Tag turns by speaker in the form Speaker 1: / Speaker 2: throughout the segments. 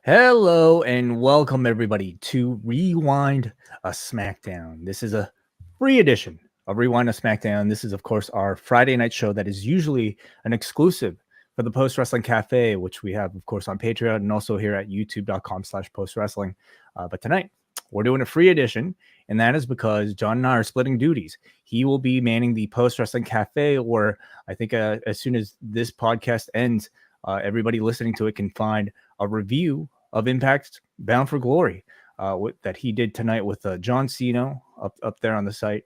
Speaker 1: Hello and welcome everybody to Rewind-A-SmackDown. This is a free edition of Rewind-A-SmackDown. This is, of course, our Friday night show that is usually an exclusive for the Post Wrestling Cafe, which we have, of course, on Patreon and also here at youtube.com/postwrestling. But tonight, we're doing a free edition, and that is because John and I are splitting duties. He will be manning the Post Wrestling Cafe, where I think as soon as this podcast ends, everybody listening to it can find a review of Impact Bound for Glory that he did tonight with John Siino up there on the site.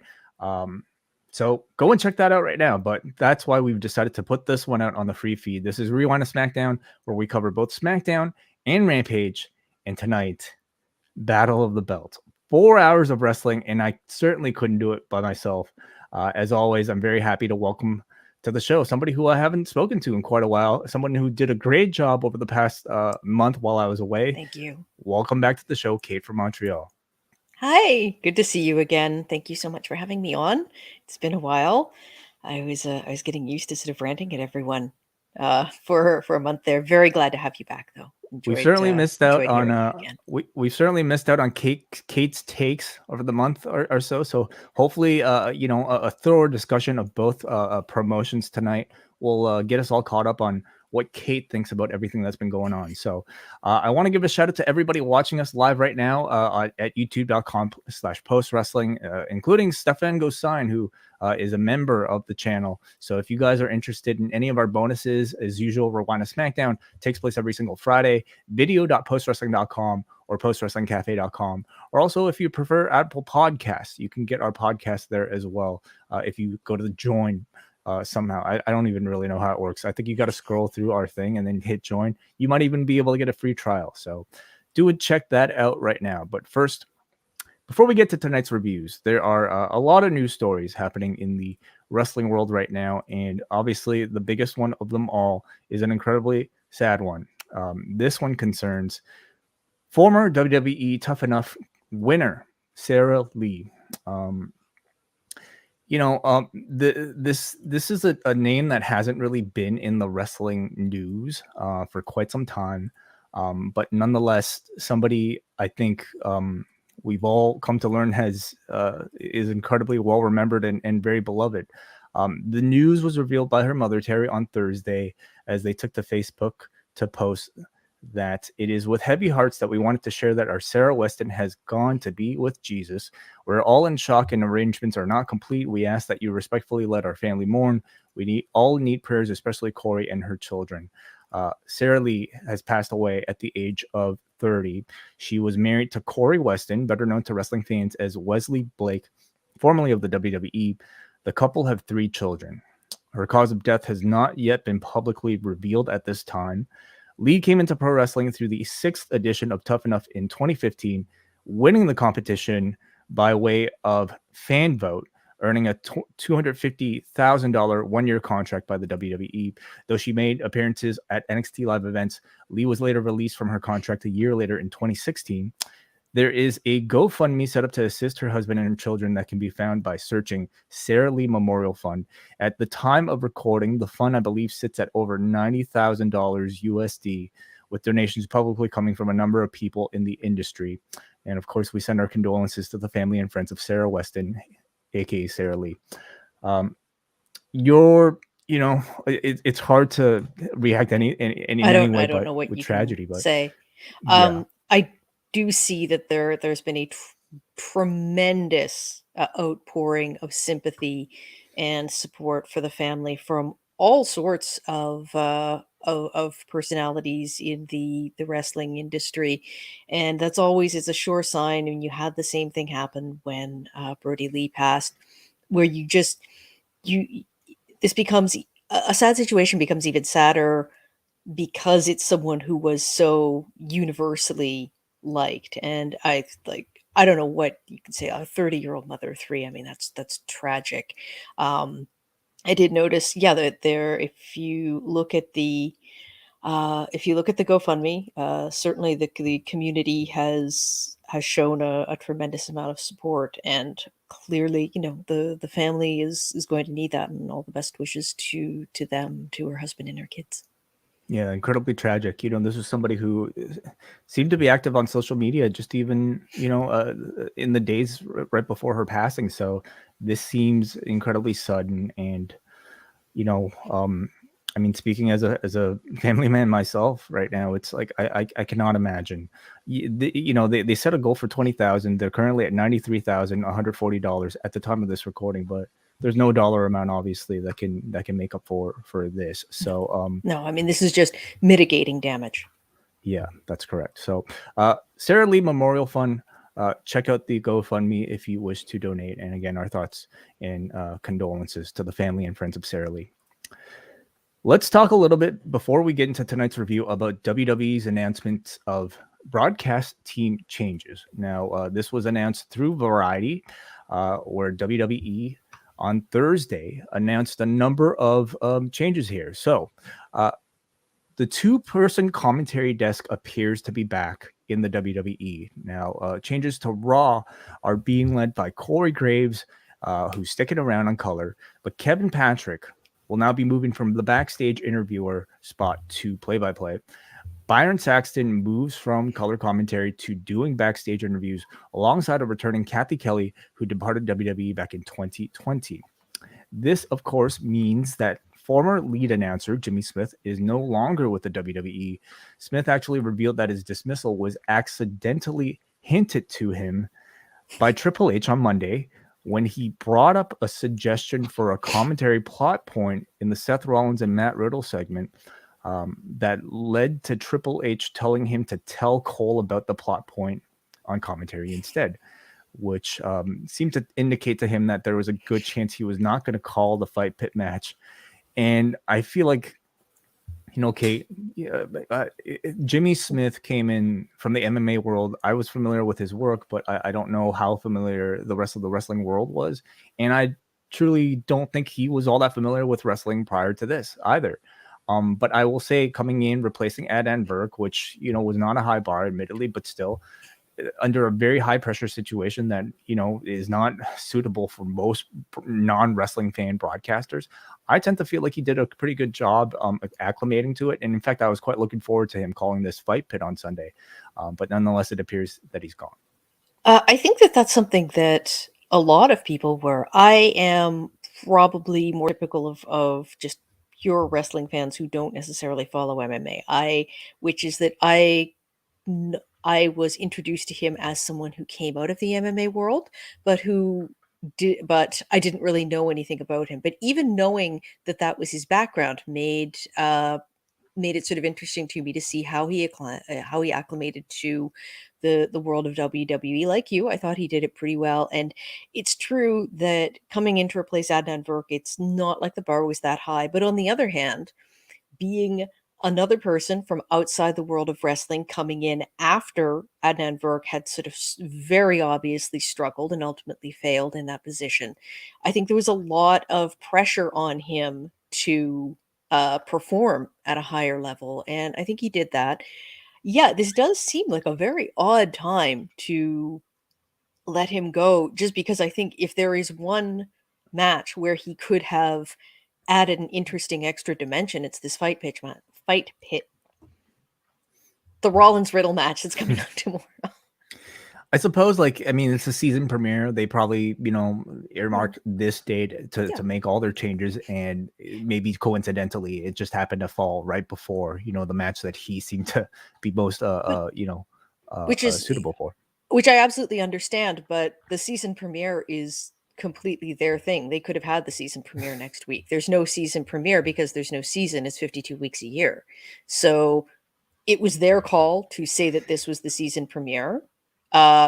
Speaker 1: So go and check that out right now. But that's why we've decided to put this one out on the free feed. This is Rewind-A-SmackDown, where we cover both SmackDown and Rampage. And tonight, Battle of the Belt. 4 hours of wrestling, and I certainly couldn't do it by myself. As always, I'm very happy to welcome to the show somebody who I haven't spoken to in quite a while, someone who did a great job over the past month while I was away.
Speaker 2: Thank you.
Speaker 1: Welcome back to the show, Kate from Montreal.
Speaker 2: Hi, good to see you again. Thank you so much for having me on. It's been a while. I was getting used to sort of ranting at everyone for a month there. Very glad to have you back, though.
Speaker 1: We certainly missed out on
Speaker 2: we
Speaker 1: certainly missed out on Kate's takes over the month or so. So hopefully, a thorough discussion of both promotions tonight will get us all caught up on what Kate thinks about everything that's been going on. So I want to give a shout out to everybody watching us live right now at youtube.com/postwrestling, including Stefan Gosign, who is a member of the channel. So if you guys are interested in any of our bonuses, as usual, Rewind-A-SmackDown takes place every single Friday, video.postwrestling.com or postwrestlingcafe.com. Or also, if you prefer Apple Podcasts, you can get our podcast there as well. If you go to the join somehow, I don't even really know how it works. I think you got to scroll through our thing and then hit join. You might even be able to get a free trial. So do check that out right now. But first, before we get to tonight's reviews, there are a lot of news stories happening in the wrestling world right now. And obviously, the biggest one of them all is an incredibly sad one. This one concerns former WWE Tough Enough winner, Sara Lee. This is a name that hasn't really been in the wrestling news for quite some time. But nonetheless, somebody I think we've all come to learn is incredibly well remembered and very beloved. The news was revealed by her mother, Terry, on Thursday, as they took to Facebook to post that it is with heavy hearts that we wanted to share that our Sarah Weston has gone to be with Jesus. We're all in shock and arrangements are not complete. We ask that you respectfully let our family mourn. We all need prayers, especially Corey and her children. Sara Lee has passed away at the age of 30. She was married to Corey Weston, better known to wrestling fans as Wesley Blake, formerly of the WWE. The couple have 3 children. Her cause of death has not yet been publicly revealed at this time. Lee came into pro wrestling through the 6th edition of Tough Enough in 2015, winning the competition by way of fan vote, earning a $250,000 one-year contract by the WWE. Though she made appearances at NXT live events, Lee was later released from her contract a year later in 2016. There is a GoFundMe set up to assist her husband and her children that can be found by searching Sara Lee Memorial Fund. At the time of recording, the fund, I believe, sits at over $90,000 USD, with donations publicly coming from a number of people in the industry. And of course, we send our condolences to the family and friends of Sarah Weston, aka Sara Lee. It's hard to react any way
Speaker 2: don't know what
Speaker 1: with
Speaker 2: you
Speaker 1: tragedy,
Speaker 2: can
Speaker 1: but
Speaker 2: say.
Speaker 1: yeah.
Speaker 2: I do see that there's been a tremendous outpouring of sympathy and support for the family from all sorts of personalities in the wrestling industry, and that's always is a sure sign. And you had the same thing happen when Brody Lee passed, where you this becomes a sad situation, becomes even sadder because it's someone who was so universally liked. And I don't know what you can say, a 30-year-old mother of 3. I mean, that's tragic. I did notice, yeah, that if you look at the GoFundMe, certainly the community has shown a tremendous amount of support, and clearly, the family is going to need that, and all the best wishes to them, to her husband and her kids.
Speaker 1: Yeah, incredibly tragic. This was somebody who seemed to be active on social media, just even, in the days right before her passing. So this seems incredibly sudden. And, I mean, speaking as a family man myself right now, it's like I cannot imagine. They set a goal for 20,000. They're currently at $93,140 at the time of this recording, but there's no dollar amount obviously that can make up for this. So
Speaker 2: No, I mean, this is just mitigating damage.
Speaker 1: yeah, that's correct. So Sara Lee Memorial Fund, check out the GoFundMe if you wish to donate. And again, our thoughts and condolences to the family and friends of Sara Lee. Let's talk a little bit before we get into tonight's review about WWE's announcement of broadcast team changes. Now, this was announced through Variety, where WWE on Thursday announced a number of changes here. So, the two-person commentary desk appears to be back in the WWE. Now, changes to Raw are being led by Corey Graves, who's sticking around on color, but Kevin Patrick will now be moving from the backstage interviewer spot to play-by-play. Byron Saxton moves from color commentary to doing backstage interviews alongside a returning Kathy Kelly, who departed WWE back in 2020. This, of course, means that former lead announcer Jimmy Smith is no longer with the WWE. Smith actually revealed that his dismissal was accidentally hinted to him by Triple H on Monday when he brought up a suggestion for a commentary plot point in the Seth Rollins and Matt Riddle segment that led to Triple H telling him to tell Cole about the plot point on commentary instead, which seemed to indicate to him that there was a good chance he was not going to call the Fight Pit match. And I feel like, Kate, Jimmy Smith came in from the MMA world. I was familiar with his work, but I don't know how familiar the rest of the wrestling world was. And I truly don't think he was all that familiar with wrestling prior to this either. But I will say, coming in, replacing Adnan Burke, which, was not a high bar, admittedly, but still, under a very high pressure situation that is not suitable for most non-wrestling fan broadcasters, I tend to feel like he did a pretty good job acclimating to it. And in fact, I was quite looking forward to him calling this Fight Pit on Sunday, but nonetheless it appears that he's gone.
Speaker 2: I think that that's something that a lot of people were. I am probably more typical of just pure wrestling fans who don't necessarily follow MMA. Which is that I was introduced to him as someone who came out of the MMA world, but but I didn't really know anything about him. But even knowing that that was his background made it sort of interesting to me to see how he acclimated to the world of WWE. Like you, I thought he did it pretty well. And it's true that coming in to replace Adnan Burke, it's not like the bar was that high. But on the other hand, being another person from outside the world of wrestling coming in after Adnan Burke had sort of very obviously struggled and ultimately failed in that position, I think there was a lot of pressure on him to perform at a higher level. And I think he did that. Yeah, this does seem like a very odd time to let him go, just because I think if there is one match where he could have added an interesting extra dimension, it's this Fight Pit. The Rollins Riddle match that's coming up tomorrow.
Speaker 1: I suppose, it's a season premiere. They probably, earmarked this date to make all their changes, and maybe coincidentally, it just happened to fall right before, the match that he seemed to be most,
Speaker 2: which is
Speaker 1: suitable for.
Speaker 2: Which I absolutely understand, but the season premiere is completely their thing. They could have had the season premiere next week. There's no season premiere because there's no season. It's 52 weeks a year. So it was their call to say that this was the season premiere.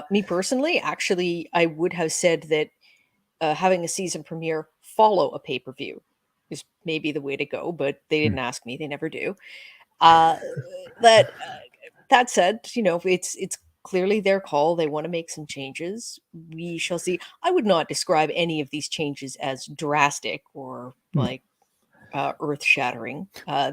Speaker 2: Me personally, actually, I would have said that having a season premiere follow a pay-per-view is maybe the way to go, but they didn't ask me. They never do. That said, it's clearly their call. They want to make some changes. We shall see. I would not describe any of these changes as drastic or earth-shattering.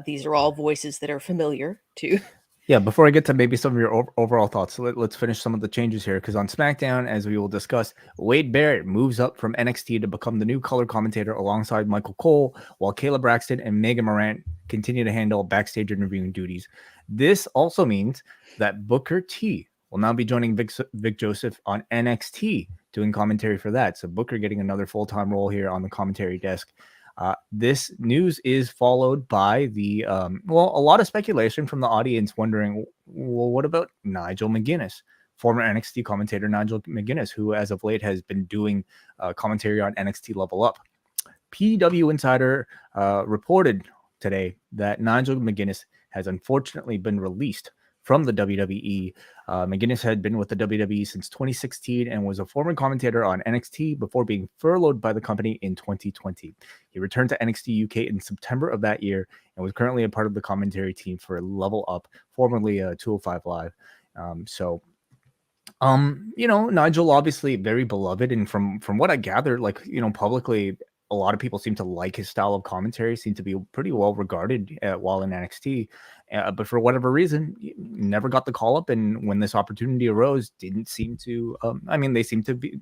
Speaker 2: These are all voices that are familiar to.
Speaker 1: Yeah, before I get to maybe some of your overall thoughts, let's finish some of the changes here. Because on SmackDown, as we will discuss, Wade Barrett moves up from NXT to become the new color commentator alongside Michael Cole, while Kayla Braxton and Megan Morant continue to handle backstage interviewing duties. This also means that Booker T will now be joining Vic Joseph on NXT, doing commentary for that. So Booker getting another full-time role here on the commentary desk. This news is followed by the a lot of speculation from the audience wondering, well, what about Nigel McGuinness, former NXT commentator Nigel McGuinness, who as of late has been doing commentary on NXT Level Up. PW Insider reported today that Nigel McGuinness has unfortunately been released from the WWE. McGuinness had been with the WWE since 2016 and was a former commentator on NXT before being furloughed by the company in 2020. He returned to NXT UK in September of that year and was currently a part of the commentary team for Level Up, formerly 205 Live. Nigel obviously very beloved, and from what I gathered, publicly, a lot of people seem to like his style of commentary, seem to be pretty well regarded while in NXT. But for whatever reason, never got the call up. And when this opportunity arose, didn't seem to, they seem to be,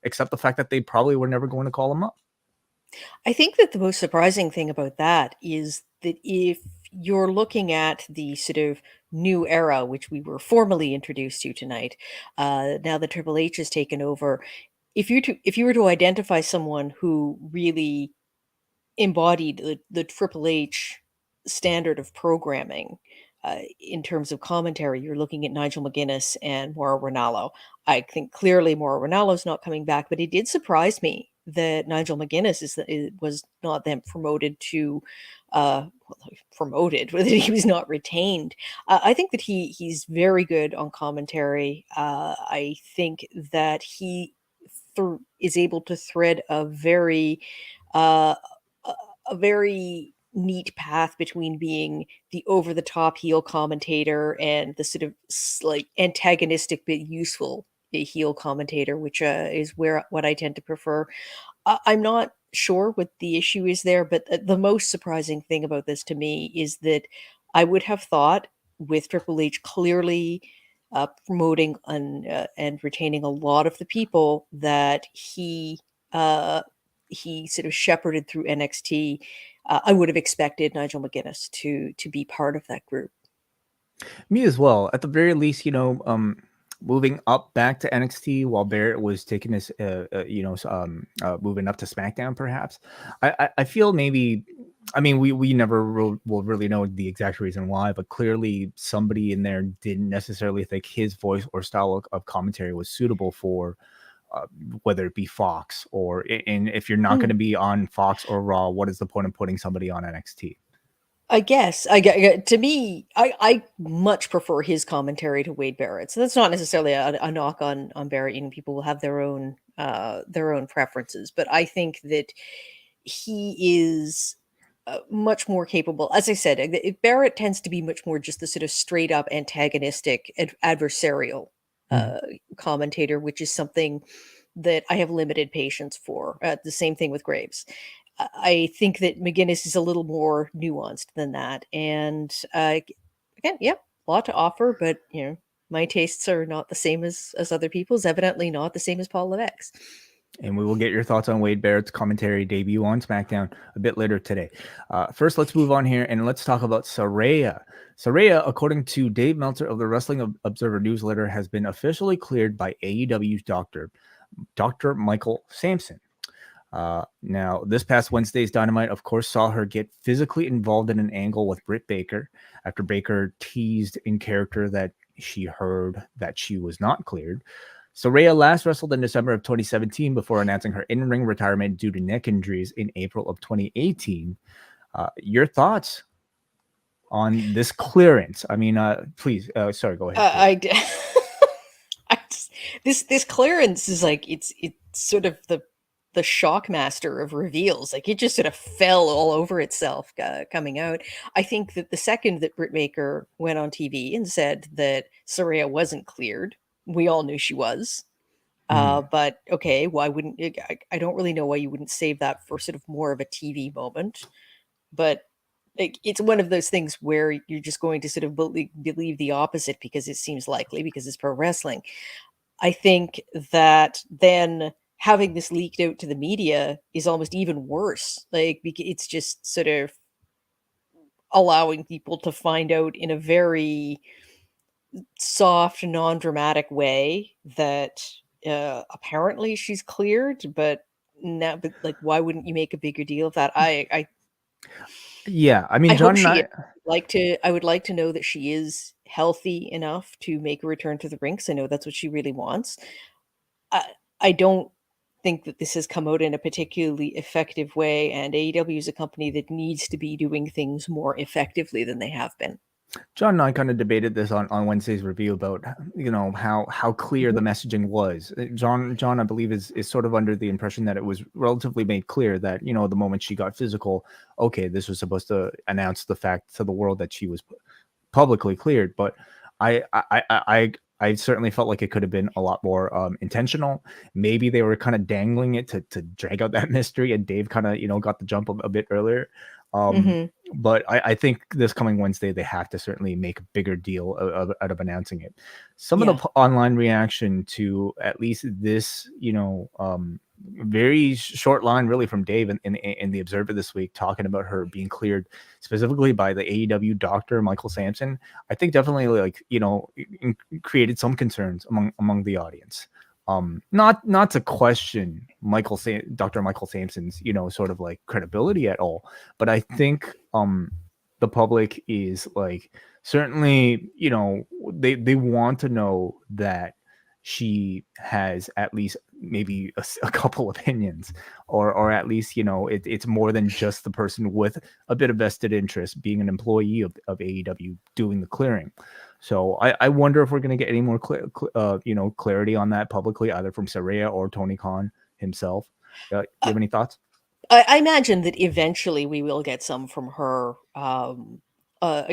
Speaker 1: accept the fact that they probably were never going to call him up.
Speaker 2: I think that the most surprising thing about that is that if you're looking at the sort of new era, which we were formally introduced to tonight, now that Triple H has taken over, if you were to identify someone who really embodied the Triple H standard of programming in terms of commentary, you're looking at Nigel McGuinness and Mauro Ranallo. I think clearly Mauro Ranallo's not coming back, but it did surprise me that Nigel McGuinness was not then promoted to promoted, whether he was not retained. I think that he's very good on commentary. I think that he is able to thread a very neat path between being the over-the-top heel commentator and the sort of like antagonistic but useful heel commentator, which is what I tend to prefer. I'm not sure what the issue is there, but the most surprising thing about this to me is that I would have thought, with Triple H clearly promoting and retaining a lot of the people that he sort of shepherded through NXT, I would have expected Nigel McGuinness to be part of that group.
Speaker 1: Me as well. At the very least, moving up back to NXT while Barrett was taking this, moving up to SmackDown, perhaps. I feel maybe, we never will really know the exact reason why, but clearly somebody in there didn't necessarily think his voice or style of commentary was suitable for whether it be Fox or, and if you're not going to be on Fox or Raw, what is the point of putting somebody on NXT?
Speaker 2: I guess to me, I much prefer his commentary to Wade Barrett. So that's not necessarily a knock on Barrett. People will have their own preferences, but I think that he is much more capable. As I said, Barrett tends to be much more just the sort of straight up antagonistic, adversarial commentator, which is something that I have limited patience for. The same thing with Graves. I think that McGuinness is a little more nuanced than that. And again, a lot to offer, but my tastes are not the same as other people's, evidently not the same as Paul Levesque's.
Speaker 1: And we will get your thoughts on Wade Barrett's commentary debut on SmackDown a bit later today. First, let's move on here and let's talk about Saraya. Saraya, according to Dave Meltzer of the Wrestling Observer newsletter, has been officially cleared by AEW's doctor, Dr. Michael Sampson. Now, this past Wednesday's Dynamite, of course, saw her get physically involved in an angle with Britt Baker after Baker teased in character that she heard that she was not cleared. Saraya last wrestled in December of 2017 before announcing her in-ring retirement due to neck injuries in April of 2018. Your thoughts on this clearance? Please, sorry, go ahead.
Speaker 2: This clearance is like it's sort of the shockmaster of reveals. Like, it just sort of fell all over itself coming out. I think that the second that Britt Baker went on TV and said that Saraya wasn't cleared, we all knew she was. But okay, why wouldn't I don't really know why you wouldn't save that for sort of more of a TV moment. But it's one of those things where you're just going to sort of believe the opposite because it seems likely, because it's pro wrestling. I think that then having this leaked out to the media is almost even worse. Like, it's just sort of allowing people to find out in a very soft, non-dramatic way that apparently she's cleared, but now, but like, why wouldn't you make a bigger deal of that?
Speaker 1: Yeah, I
Speaker 2: I
Speaker 1: mean,
Speaker 2: hope
Speaker 1: John and
Speaker 2: she is.
Speaker 1: I.
Speaker 2: I would like to know that she is healthy enough to make a return to the ring, 'cause I know that's what she really wants. I I don't think that this has come out in a particularly effective way, and AEW is a company that needs to be doing things more effectively than they have been.
Speaker 1: John and I kind of debated this on Wednesday's review about, you know, how clear the
Speaker 2: Mhm,
Speaker 1: messaging was. John I believe is sort of under the impression that it was relatively made clear that, you know, the moment she got physical, okay, this was supposed to announce the fact to the world that she was publicly cleared. But I certainly felt like it could have been a lot more intentional. Maybe they were kind of dangling it to drag out that mystery, and Dave kind of, you know, got the jump a bit earlier. Um,
Speaker 2: mhm.
Speaker 1: but I think this coming Wednesday they have to certainly make a bigger deal out of announcing it. Some of the
Speaker 2: Yeah.
Speaker 1: online reaction to at least this, you know, very short line really from Dave in the Observer this week, talking about her being cleared specifically by the AEW doctor Michael Sampson. I think definitely, like, you know, created some concerns among the audience. Not to question Dr. Michael Sampson's, you know, sort of like credibility at all, but I think the public is like, certainly, you know, they want to know that she has at least maybe a couple opinions, or at least, you know, it's more than just the person with a bit of vested interest being an employee of AEW doing the clearing. So I wonder if we're going to get any more you know, clarity on that publicly, either from Saraya or Tony Khan himself. You have any thoughts?
Speaker 2: I imagine that eventually we will get some from her,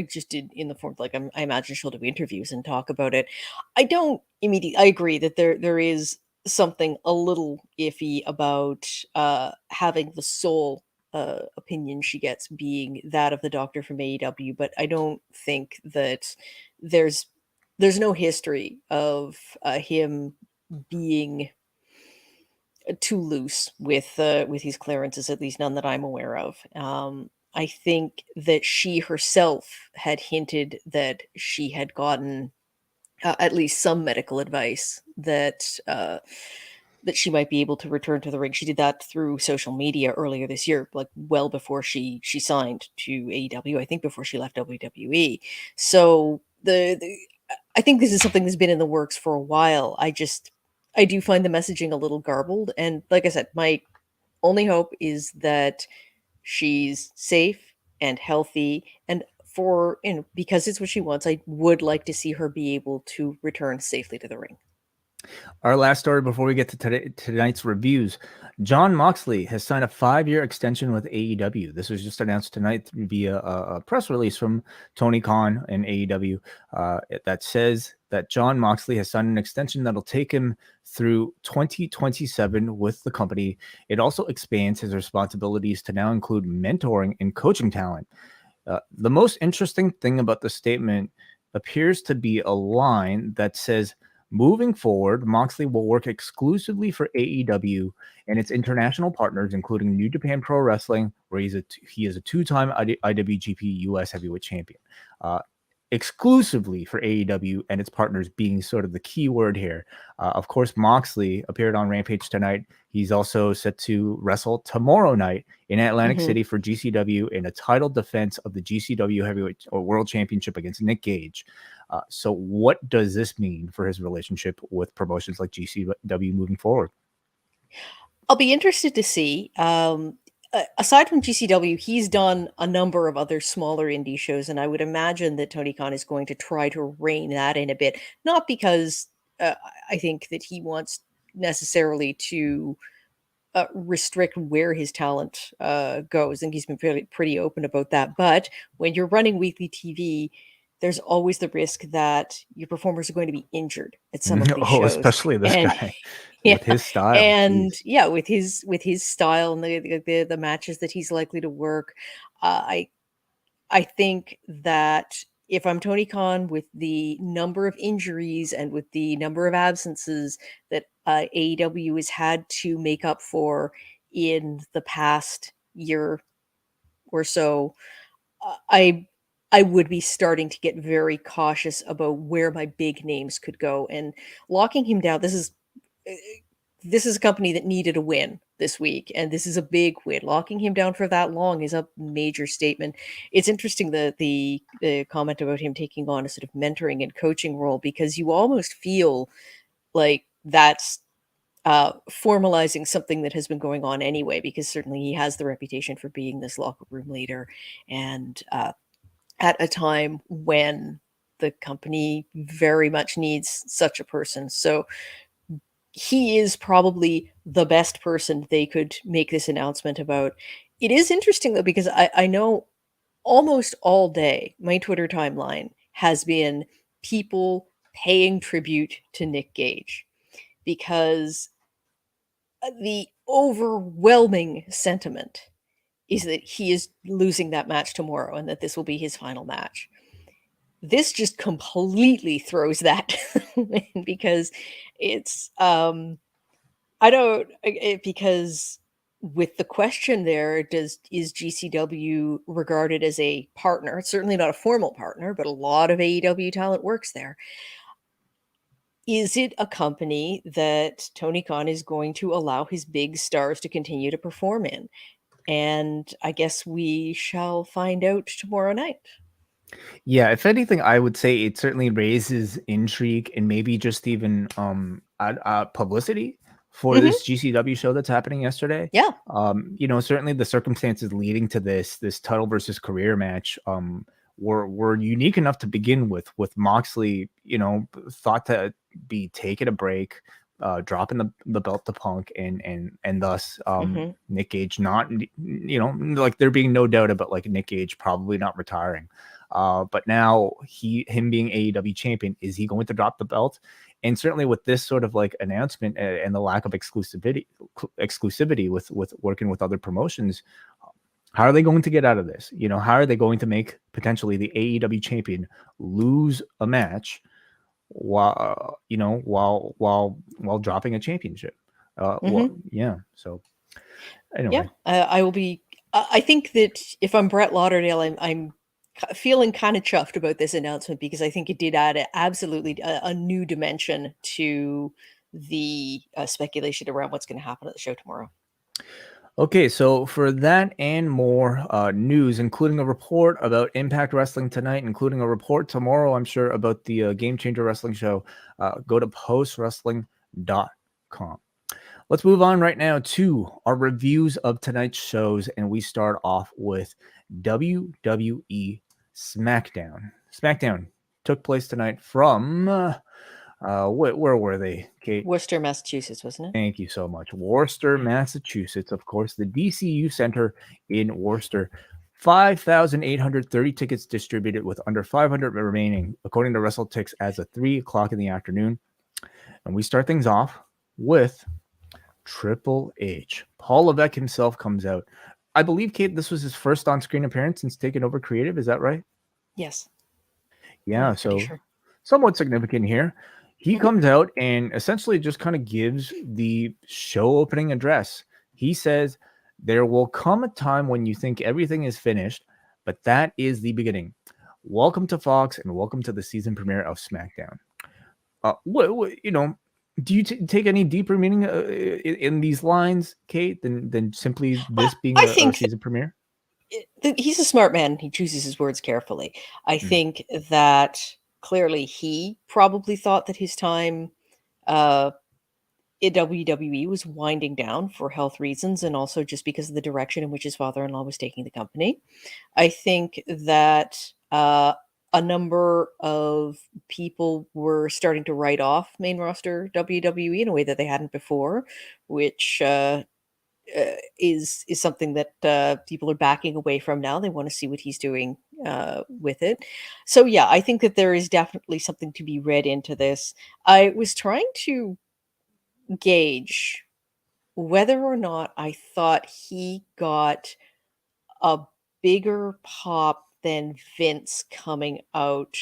Speaker 2: just in the form, like, I imagine she'll do interviews and talk about it. I don't immediately. I agree that there is something a little iffy about having the sole opinion she gets being that of the doctor from AEW, but I don't think that there's there's no history of him being too loose with his clearances, at least none that I'm aware of. I think that she herself had hinted that she had gotten at least some medical advice that she might be able to return to the ring. She did that through social media earlier this year, like well before she signed to AEW. I think before she left WWE. So I think this is something that's been in the works for a while. I do find the messaging a little garbled, and like I said, my only hope is that she's safe and healthy, and for, because it's what she wants, I would like to see her be able to return safely to the ring.
Speaker 1: Our last story before we get to tonight's reviews: Jon Moxley has signed a 5-year extension with AEW. This was just announced tonight via a press release from Tony Khan and AEW that says that Jon Moxley has signed an extension that'll take him through 2027 with the company. It also expands his responsibilities to now include mentoring and coaching talent. The most interesting thing about the statement appears to be a line that says, moving forward, Moxley will work exclusively for AEW and its international partners, including New Japan Pro Wrestling, where he is a two-time IWGP US Heavyweight Champion. Exclusively for AEW and its partners being sort of the key word here. Of course, Moxley appeared on Rampage tonight. He's also set to wrestle tomorrow night in Atlantic
Speaker 2: Mhm.
Speaker 1: City for GCW in a title defense of the GCW Heavyweight or World Championship against Nick Gage. So what does this mean for his relationship with promotions like GCW moving forward?
Speaker 2: I'll be interested to see. Aside from GCW, he's done a number of other smaller indie shows, and I would imagine that Tony Khan is going to try to rein that in a bit. Not because I think that he wants necessarily to restrict where his talent goes. I think he's been pretty open about that. But when you're running weekly TV, there's always the risk that your performers are going to be injured at some of these
Speaker 1: Oh,
Speaker 2: shows,
Speaker 1: especially this
Speaker 2: and
Speaker 1: guy
Speaker 2: yeah,
Speaker 1: with his style.
Speaker 2: and
Speaker 1: Jeez.
Speaker 2: yeah, with his style and the matches that he's likely to work, I think that if I'm Tony Khan, with the number of injuries and with the number of absences that AEW has had to make up for in the past year or so, I would be starting to get very cautious about where my big names could go, and locking him down. Uh, this is a company that needed a win this week, and this is a big win. Locking him down for that long is a major statement. It's interesting the comment about him taking on a sort of mentoring and coaching role, because you almost feel like that's formalizing something that has been going on anyway, because certainly he has the reputation for being this locker room leader, and at a time when the company very much needs such a person. So he is probably the best person they could make this announcement about. It is interesting though, because I know almost all day my Twitter timeline has been people paying tribute to Nick Gage, because the overwhelming sentiment is that he is losing that match tomorrow and that this will be his final match. This just completely throws that in, because it's I don't because with the question there, is GCW regarded as a partner? It's certainly not a formal partner, but a lot of AEW talent works there. Is it a company that Tony Khan is going to allow his big stars to continue to perform in? And I guess we shall find out tomorrow night.
Speaker 1: Yeah, if anything, I would say it certainly raises intrigue and maybe just even publicity for
Speaker 2: Mhm.
Speaker 1: this GCW show that's happening yesterday.
Speaker 2: Yeah.
Speaker 1: Certainly the circumstances leading to this title versus career match were unique enough to begin with Moxley, thought to be taking a break, dropping the belt to Punk, and thus
Speaker 2: Mhm.
Speaker 1: Nick Gage not, like there being no doubt about like Nick Gage probably not retiring. But now him being AEW champion, is he going to drop the belt? And certainly with this sort of like announcement and the lack of exclusivity with working with other promotions, how are they going to get out of this? How are they going to make potentially the AEW champion lose a match while dropping a championship?
Speaker 2: Mhm.
Speaker 1: Yeah. So
Speaker 2: Yeah.
Speaker 1: anyway,
Speaker 2: I will be. I think that if I'm Brett Lauderdale, I'm feeling kind of chuffed about this announcement, because I think it did add absolutely a new dimension to the speculation around what's going to happen at the show tomorrow.
Speaker 1: okay, so for that and more news, including a report about Impact Wrestling tonight, including a report tomorrow, I'm sure, about the Game Changer Wrestling show, go to postwrestling.com. Let's move on right now to our reviews of tonight's shows, and we start off with WWE SmackDown. SmackDown took place tonight from where were they, Kate?
Speaker 2: Worcester, Massachusetts, wasn't it?
Speaker 1: Thank you so much. Worcester, Massachusetts, of course, the DCU Center in Worcester. 5,830 tickets distributed with under 500 remaining, according to WrestleTix, as of 3 o'clock in the afternoon. And we start things off with Triple H. Paul Levesque himself comes out. I believe, Kate, this was his first on-screen appearance since taking over creative. Is that right?
Speaker 2: Yes.
Speaker 1: Yeah,
Speaker 2: I'm pretty
Speaker 1: so
Speaker 2: sure.
Speaker 1: somewhat significant here. He
Speaker 2: Mhm.
Speaker 1: comes out and essentially just kind of gives the show opening address. He says, "There will come a time when you think everything is finished, but that is the beginning. Welcome to Fox and welcome to the season premiere of SmackDown." Do you take any deeper meaning in these lines, Kate, than simply
Speaker 2: Well,
Speaker 1: this being
Speaker 2: I
Speaker 1: a
Speaker 2: think
Speaker 1: season premiere?
Speaker 2: he's a smart man. He chooses his words carefully. I
Speaker 1: Mm.
Speaker 2: think that clearly he probably thought that his time uh, in WWE was winding down for health reasons, and also just because of the direction in which his father-in-law was taking the company. I think that a number of people were starting to write off main roster WWE in a way that they hadn't before, which is something that people are backing away from now. They want to see what he's doing with it. So yeah, I think that there is definitely something to be read into this. I was trying to gauge whether or not I thought he got a bigger pop than Vince coming out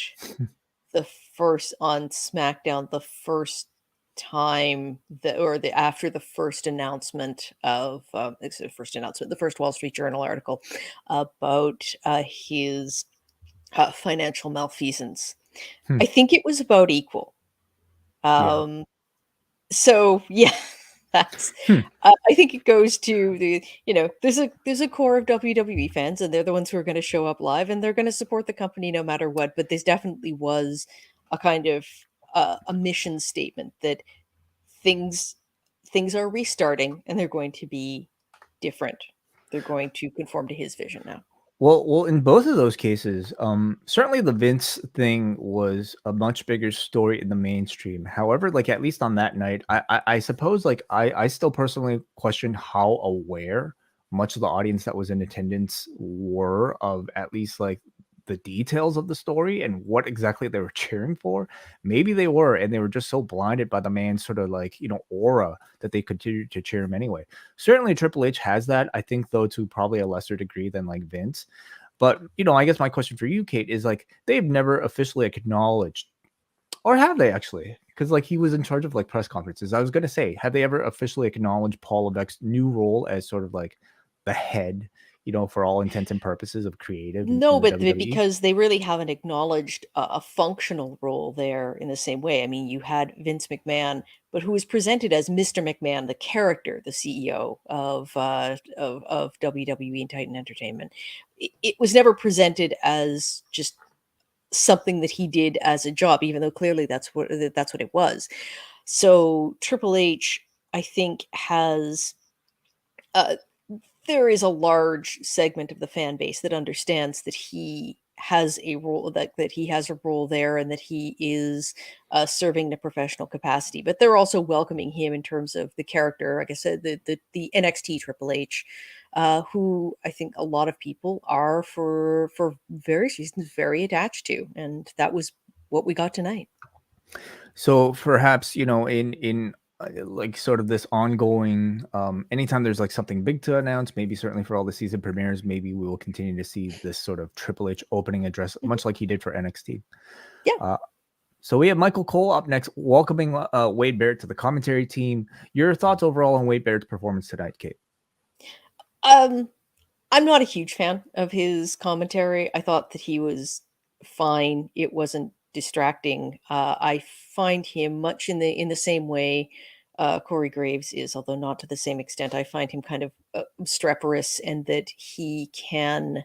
Speaker 2: the first on SmackDown the first time after the first announcement of the first Wall Street Journal article about his financial malfeasance.
Speaker 1: Hmm.
Speaker 2: I think it was about equal.
Speaker 1: Yeah.
Speaker 2: So yeah, that's.
Speaker 1: Hmm.
Speaker 2: I think it goes to there's a core of WWE fans, and they're the ones who are going to show up live, and they're going to support the company no matter what. But this definitely was a kind of a mission statement that things things are restarting, and they're going to be different. They're going to conform to his vision now.
Speaker 1: Well, in both of those cases, certainly the Vince thing was a much bigger story in the mainstream. However, like at least on that night, I suppose like I still personally question how aware much of the audience that was in attendance were of at least like the details of the story and what exactly they were cheering for. Maybe they were, and they were just so blinded by the man's sort of like aura that they continued to cheer him anyway. Certainly, Triple H has that. I think, though, to probably a lesser degree than like Vince. But I guess my question for you, Kate, is like they've never officially acknowledged, or have they actually? Because like he was in charge of like press conferences. I was gonna say, have they ever officially acknowledged Paul Levesque's new role as sort of like the head, for all intents and purposes of creative in
Speaker 2: No,
Speaker 1: the
Speaker 2: but
Speaker 1: WWE?
Speaker 2: because they really haven't acknowledged a functional role there in the same way. I mean, you had Vince McMahon, but who was presented as Mr. McMahon, the character, the CEO of WWE and Titan Entertainment. It was never presented as just something that he did as a job, even though clearly that's what it was. So Triple H, I think, has uh, there is a large segment of the fan base that understands that he has a role that he has a role there and that he is serving in a professional capacity, but they're also welcoming him in terms of the character, like I said, the NXT Triple H, who I think a lot of people are for various reasons very attached to, and that was what we got tonight.
Speaker 1: So perhaps, in like sort of this ongoing, anytime there's like something big to announce, maybe certainly for all the season premieres, maybe we will continue to see this sort of Triple H opening address,
Speaker 2: Mhm.
Speaker 1: much like he did for NXT.
Speaker 2: Yeah.
Speaker 1: Uh, so we have Michael Cole up next, welcoming Wade Barrett to the commentary team. Your thoughts overall on Wade Barrett's performance tonight, Kate?
Speaker 2: Um, I'm not a huge fan of his commentary. I thought that he was fine. It wasn't distracting. I find him much in the same way Corey Graves is, although not to the same extent. I find him kind of obstreperous, and that he can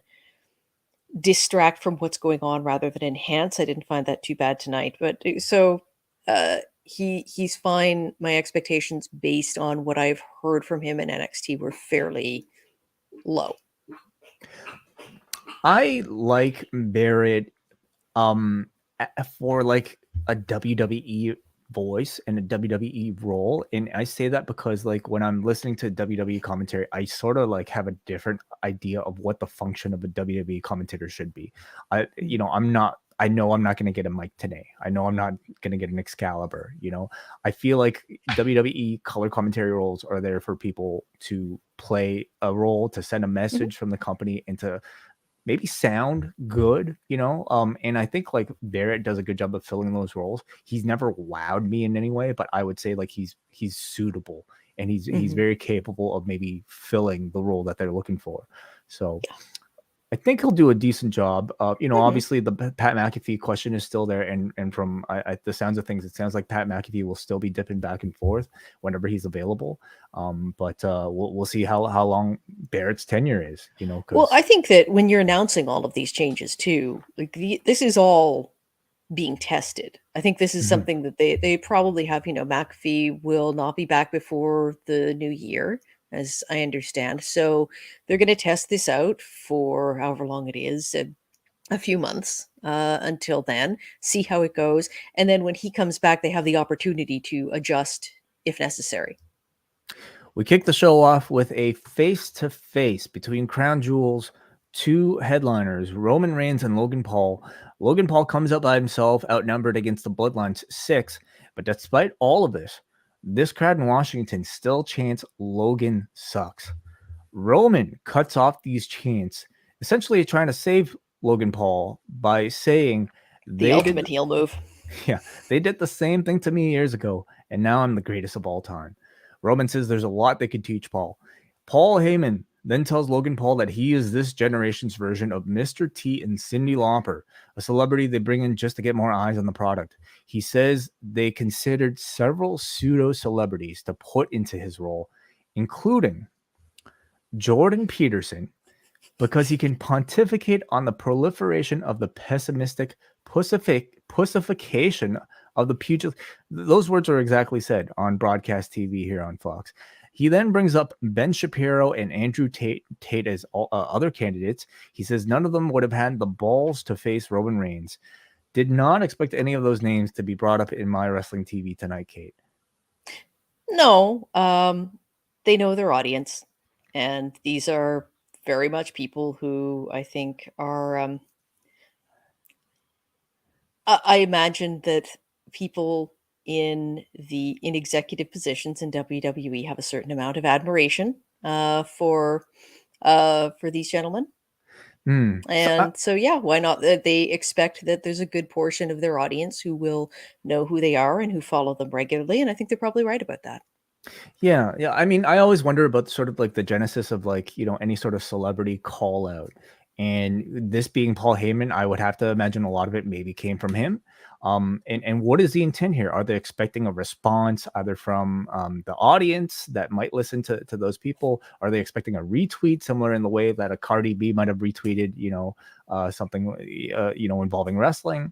Speaker 2: distract from what's going on rather than enhance. I didn't find that too bad tonight, but he's fine. My expectations based on what I've heard from him in NXT were fairly low.
Speaker 1: I like Barrett for like a WWE voice and a WWE role. And I say that because like when I'm listening to WWE commentary, I sort of like have a different idea of what the function of a WWE commentator should be. I know I'm not going to get a mic today. I know I'm not going to get an Excalibur. I feel like WWE color commentary roles are there for people to play a role, to send a message from the company, and to maybe sound good, and I think like Barrett does a good job of filling those roles. He's never wowed me in any way, but I would say like he's suitable, and he's
Speaker 2: Mhm.
Speaker 1: very capable of maybe filling the role that they're looking for. So I think he'll do a decent job.
Speaker 2: Mhm.
Speaker 1: Obviously the Pat McAfee question is still there, and from the sounds of things, it sounds like Pat McAfee will still be dipping back and forth whenever he's available. But we'll see how long Barrett's tenure is.
Speaker 2: Well,
Speaker 1: Because
Speaker 2: I think that when you're announcing all of these changes too, like this is all being tested. I think this is something that they probably have. McAfee will not be back before the new year, as I understand. So they're going to test this out for however long it is, a few months until then, see how it goes, and then when he comes back, they have the opportunity to adjust if necessary.
Speaker 1: we kick the show off with a face-to-face between Crown Jewel's two headliners, Roman Reigns and Logan Paul. Logan Paul comes out by himself, outnumbered against the Bloodline's 6, but despite all of this crowd in Washington still chants Logan sucks. Roman cuts off these chants, essentially trying to save Logan Paul by saying
Speaker 2: The
Speaker 1: they did
Speaker 2: ultimate heel move.
Speaker 1: yeah, they did the same thing to me years ago, and now I'm the greatest of all time. Roman says there's a lot they could teach Paul. Paul Heyman then tells Logan Paul that he is this generation's version of Mr. T and Cyndi Lauper, a celebrity they bring in just to get more eyes on the product. He says they considered several pseudo-celebrities to put into his role, including Jordan Peterson, because he can pontificate on the proliferation of the pessimistic pussification of the pugil. Those words are exactly said on broadcast TV here on Fox. He then brings up Ben Shapiro and Andrew Tate as other candidates. He says none of them would have had the balls to face Roman Reigns. Did not expect any of those names to be brought up in my wrestling TV tonight, Kate.
Speaker 2: No, they know their audience, and these are very much people who I think are. I imagine that people in executive positions in WWE have a certain amount of admiration for these gentlemen. And so, yeah, why not? They expect that there's a good portion of their audience who will know who they are and who follow them regularly. And I think they're probably right about that.
Speaker 1: Yeah. I mean, I always wonder about sort of like the genesis of like, any sort of celebrity call out. And this being Paul Heyman, I would have to imagine a lot of it maybe came from him. And what is the intent here? Are they expecting a response either from the audience that might listen to those people? Are they expecting a retweet similar in the way that a Cardi B might have retweeted, something, involving wrestling?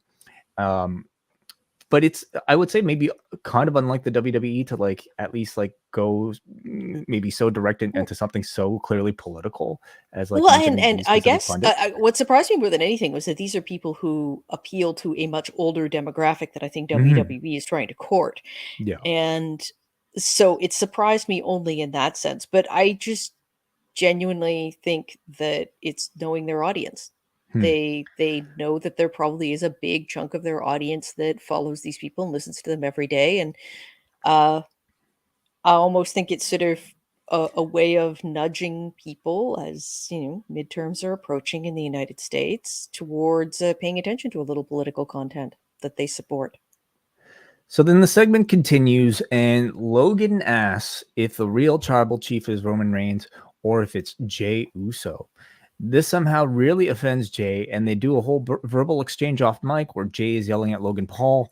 Speaker 1: But it's, I would say, maybe kind of unlike the WWE to like at least like go maybe so direct into something so clearly political as like.
Speaker 2: Well, and I guess what surprised me more than anything was that these are people who appeal to a much older demographic that I think WWE is trying to court.
Speaker 1: Yeah.
Speaker 2: And so it surprised me only in that sense. But I just genuinely think that it's knowing their audience. They know that there probably is a big chunk of their audience that follows these people and listens to them every day. And I almost think it's sort of a way of nudging people as, midterms are approaching in the United States towards paying attention to a little political content that they support.
Speaker 1: So then the segment continues, and Logan asks if the real tribal chief is Roman Reigns or if it's Jey Uso. This somehow really offends Jey, and they do a whole verbal exchange off mic where Jey is yelling at Logan Paul.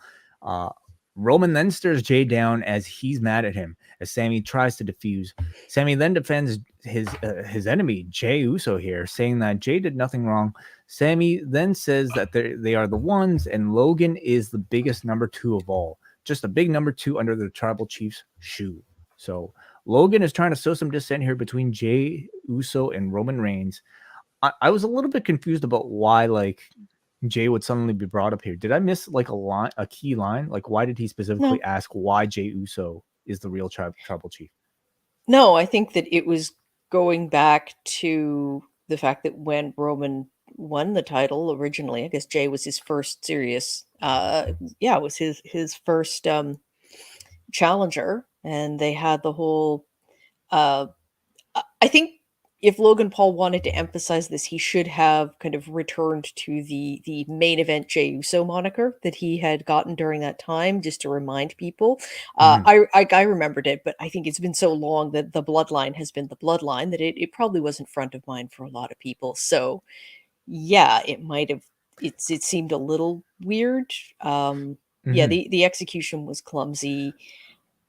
Speaker 1: Roman then stares Jey down as he's mad at him, as Sami tries to defuse. Sami then defends his enemy, Jey Uso here, saying that Jey did nothing wrong. Sami then says that they are the ones, and Logan is the biggest number two of all. Just a big number two under the tribal chief's shoe. So Logan is trying to sow some dissent here between Jey Uso and Roman Reigns. I was a little bit confused about why like Jey would suddenly be brought up here. Did I miss like a key line? Like why did he specifically ask why Jey Uso is the real tribal chief?
Speaker 2: No, I think that it was going back to the fact that when Roman won the title originally, I guess Jey was his first serious it was his first challenger, and they had the whole I think if Logan Paul wanted to emphasize this, he should have kind of returned to the main event Jey Uso moniker that he had gotten during that time, just to remind people. I remembered it, but I think it's been so long that the bloodline has been the bloodline that it probably wasn't front of mind for a lot of people. So yeah, it might have. It seemed a little weird. Yeah, the execution was clumsy.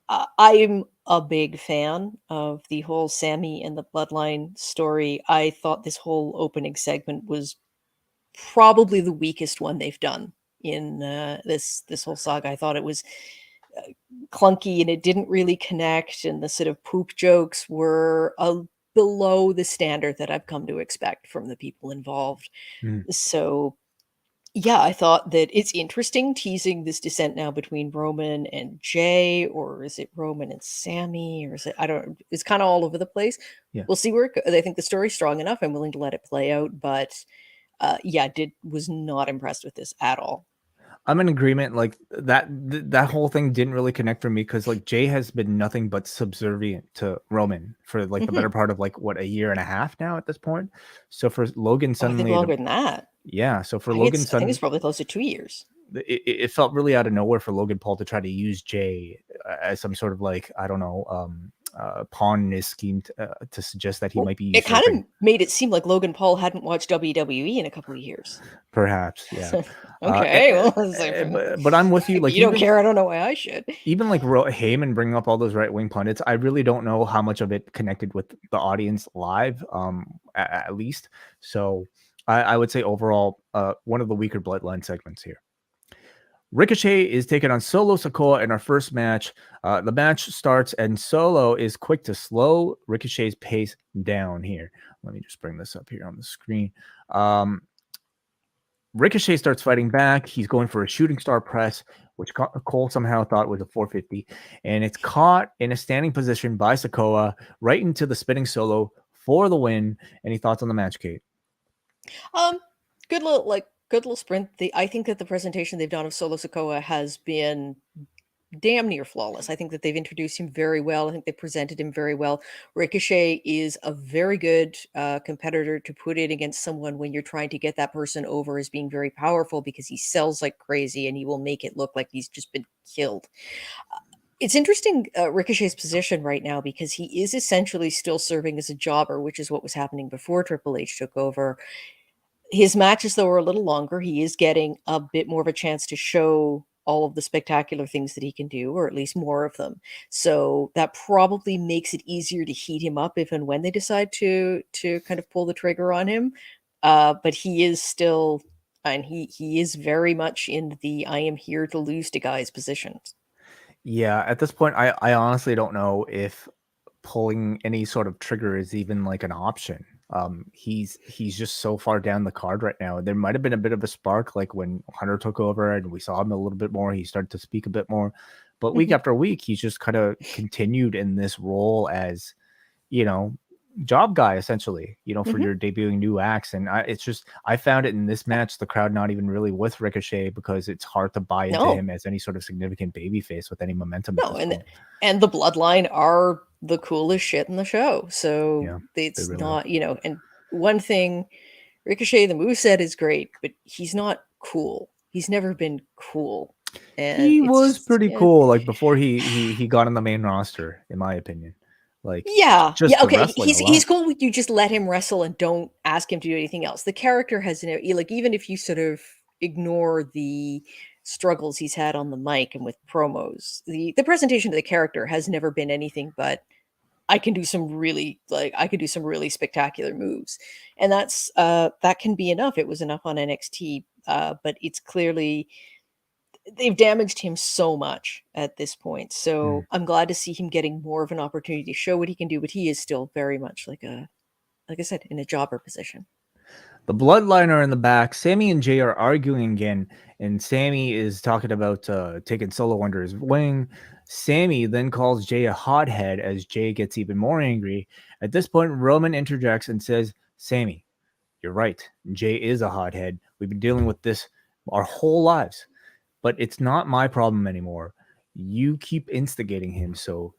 Speaker 2: I'm a big fan of the whole Sami and the Bloodline story. I thought this whole opening segment was probably the weakest one they've done in this whole saga. I thought it was clunky and it didn't really connect, and the sort of poop jokes were below the standard that I've come to expect from the people involved. So yeah, I thought that it's interesting teasing this dissent now between Roman and Jey, or is it Roman and Sami, or is it, I don't, it's kind of all over the place.
Speaker 1: Yeah.
Speaker 2: We'll see where it goes. I think the story's strong enough. I'm willing to let it play out, but was not impressed with this at all.
Speaker 1: I'm in agreement. Like that whole thing didn't really connect for me because like Jey has been nothing but subservient to Roman for like the better part of like what, a year and a half now at this point. So for Logan suddenly,
Speaker 2: I think longer than that.
Speaker 1: Yeah. So for
Speaker 2: I
Speaker 1: Logan,
Speaker 2: think it's probably close to 2 years.
Speaker 1: it felt really out of nowhere for Logan Paul to try to use Jay as some sort of like, I don't know, pawn in his scheme to suggest that he might be
Speaker 2: It kind
Speaker 1: usurping.
Speaker 2: of made it seem like Logan Paul hadn't watched WWE in a couple of years.
Speaker 1: Perhaps, yeah.
Speaker 2: Okay, well,
Speaker 1: but I'm with you.
Speaker 2: if
Speaker 1: Like,
Speaker 2: you don't care, I don't know why I should.
Speaker 1: Even like Heyman bringing up all those right-wing pundits, I really don't know how much of it connected with the audience live, at least. So I would say overall, one of the weaker Bloodline segments here. Ricochet is taking on Solo Sikoa in our first match. The match starts and Solo is quick to slow Ricochet's pace down here. Let me just bring this up here on the screen. Ricochet starts fighting back. He's going for a shooting star press, which Cole somehow thought was a 450. And it's caught in a standing position by Sikoa right into the spinning Solo for the win. Any thoughts on the match, Kate?
Speaker 2: Good little sprint. I think that the presentation they've done of Solo Sikoa has been damn near flawless. I think that they've introduced him very well. I think they presented him very well. Ricochet is a very good competitor to put in against someone when you're trying to get that person over as being very powerful, because he sells like crazy and he will make it look like he's just been killed. It's interesting, Ricochet's position right now, because he is essentially still serving as a jobber, which is what was happening before Triple H took over. His matches, though, are a little longer. He is getting a bit more of a chance to show all of the spectacular things that he can do, or at least more of them. So that probably makes it easier to heat him up if and when they decide to kind of pull the trigger on him. But he is still, and he is very much in the I am here to lose to guys positions.
Speaker 1: Yeah, at this point, I honestly don't know if pulling any sort of trigger is even like an option. He's just so far down the card right now. There might have been a bit of a spark, like when Hunter took over and we saw him a little bit more. He started to speak a bit more, but week after week, he's just kind of continued in this role as, job guy essentially. For your debuting new acts. And I found it in this match, the crowd not even really with Ricochet, because it's hard to buy into him as any sort of significant baby face with any momentum.
Speaker 2: No, and the Bloodline are the coolest shit in the show. So it's really not, and one thing, Ricochet, the moveset is great, but he's not cool. He's never been cool. And
Speaker 1: he was pretty cool, like before he got on the main roster, in my opinion. Like,
Speaker 2: okay. He's cool with you just let him wrestle and don't ask him to do anything else. The character has like, even if you sort of ignore the struggles he's had on the mic and with promos, the presentation of the character has never been anything but I can do some really spectacular moves. And that's that can be enough. It was enough on NXT, but it's clearly they've damaged him so much at this point. So I'm glad to see him getting more of an opportunity to show what he can do, but he is still very much like I said, in a jobber position.
Speaker 1: The Bloodline are in the back. Sammy and Jay are arguing again, and Sammy is talking about taking Solo under his wing. Sammy then calls Jay a hothead as Jay gets even more angry. At this point, Roman interjects and says, Sammy, you're right. Jay is a hothead. We've been dealing with this our whole lives, but it's not my problem anymore. You keep instigating him, so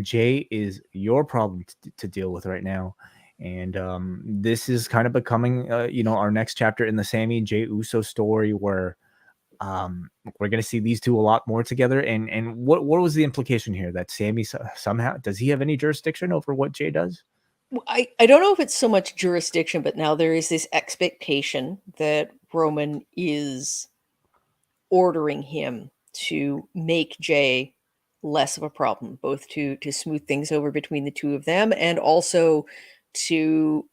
Speaker 1: Jay is your problem to deal with right now. And this is kind of becoming, our next chapter in the Sammy and Jey Uso story, where we're going to see these two a lot more together. And what was the implication here? That Sammy somehow, does he have any jurisdiction over what Jay does?
Speaker 2: I don't know if it's so much jurisdiction, but now there is this expectation that Roman is ordering him to make Jay less of a problem, both to smooth things over between the two of them, and also to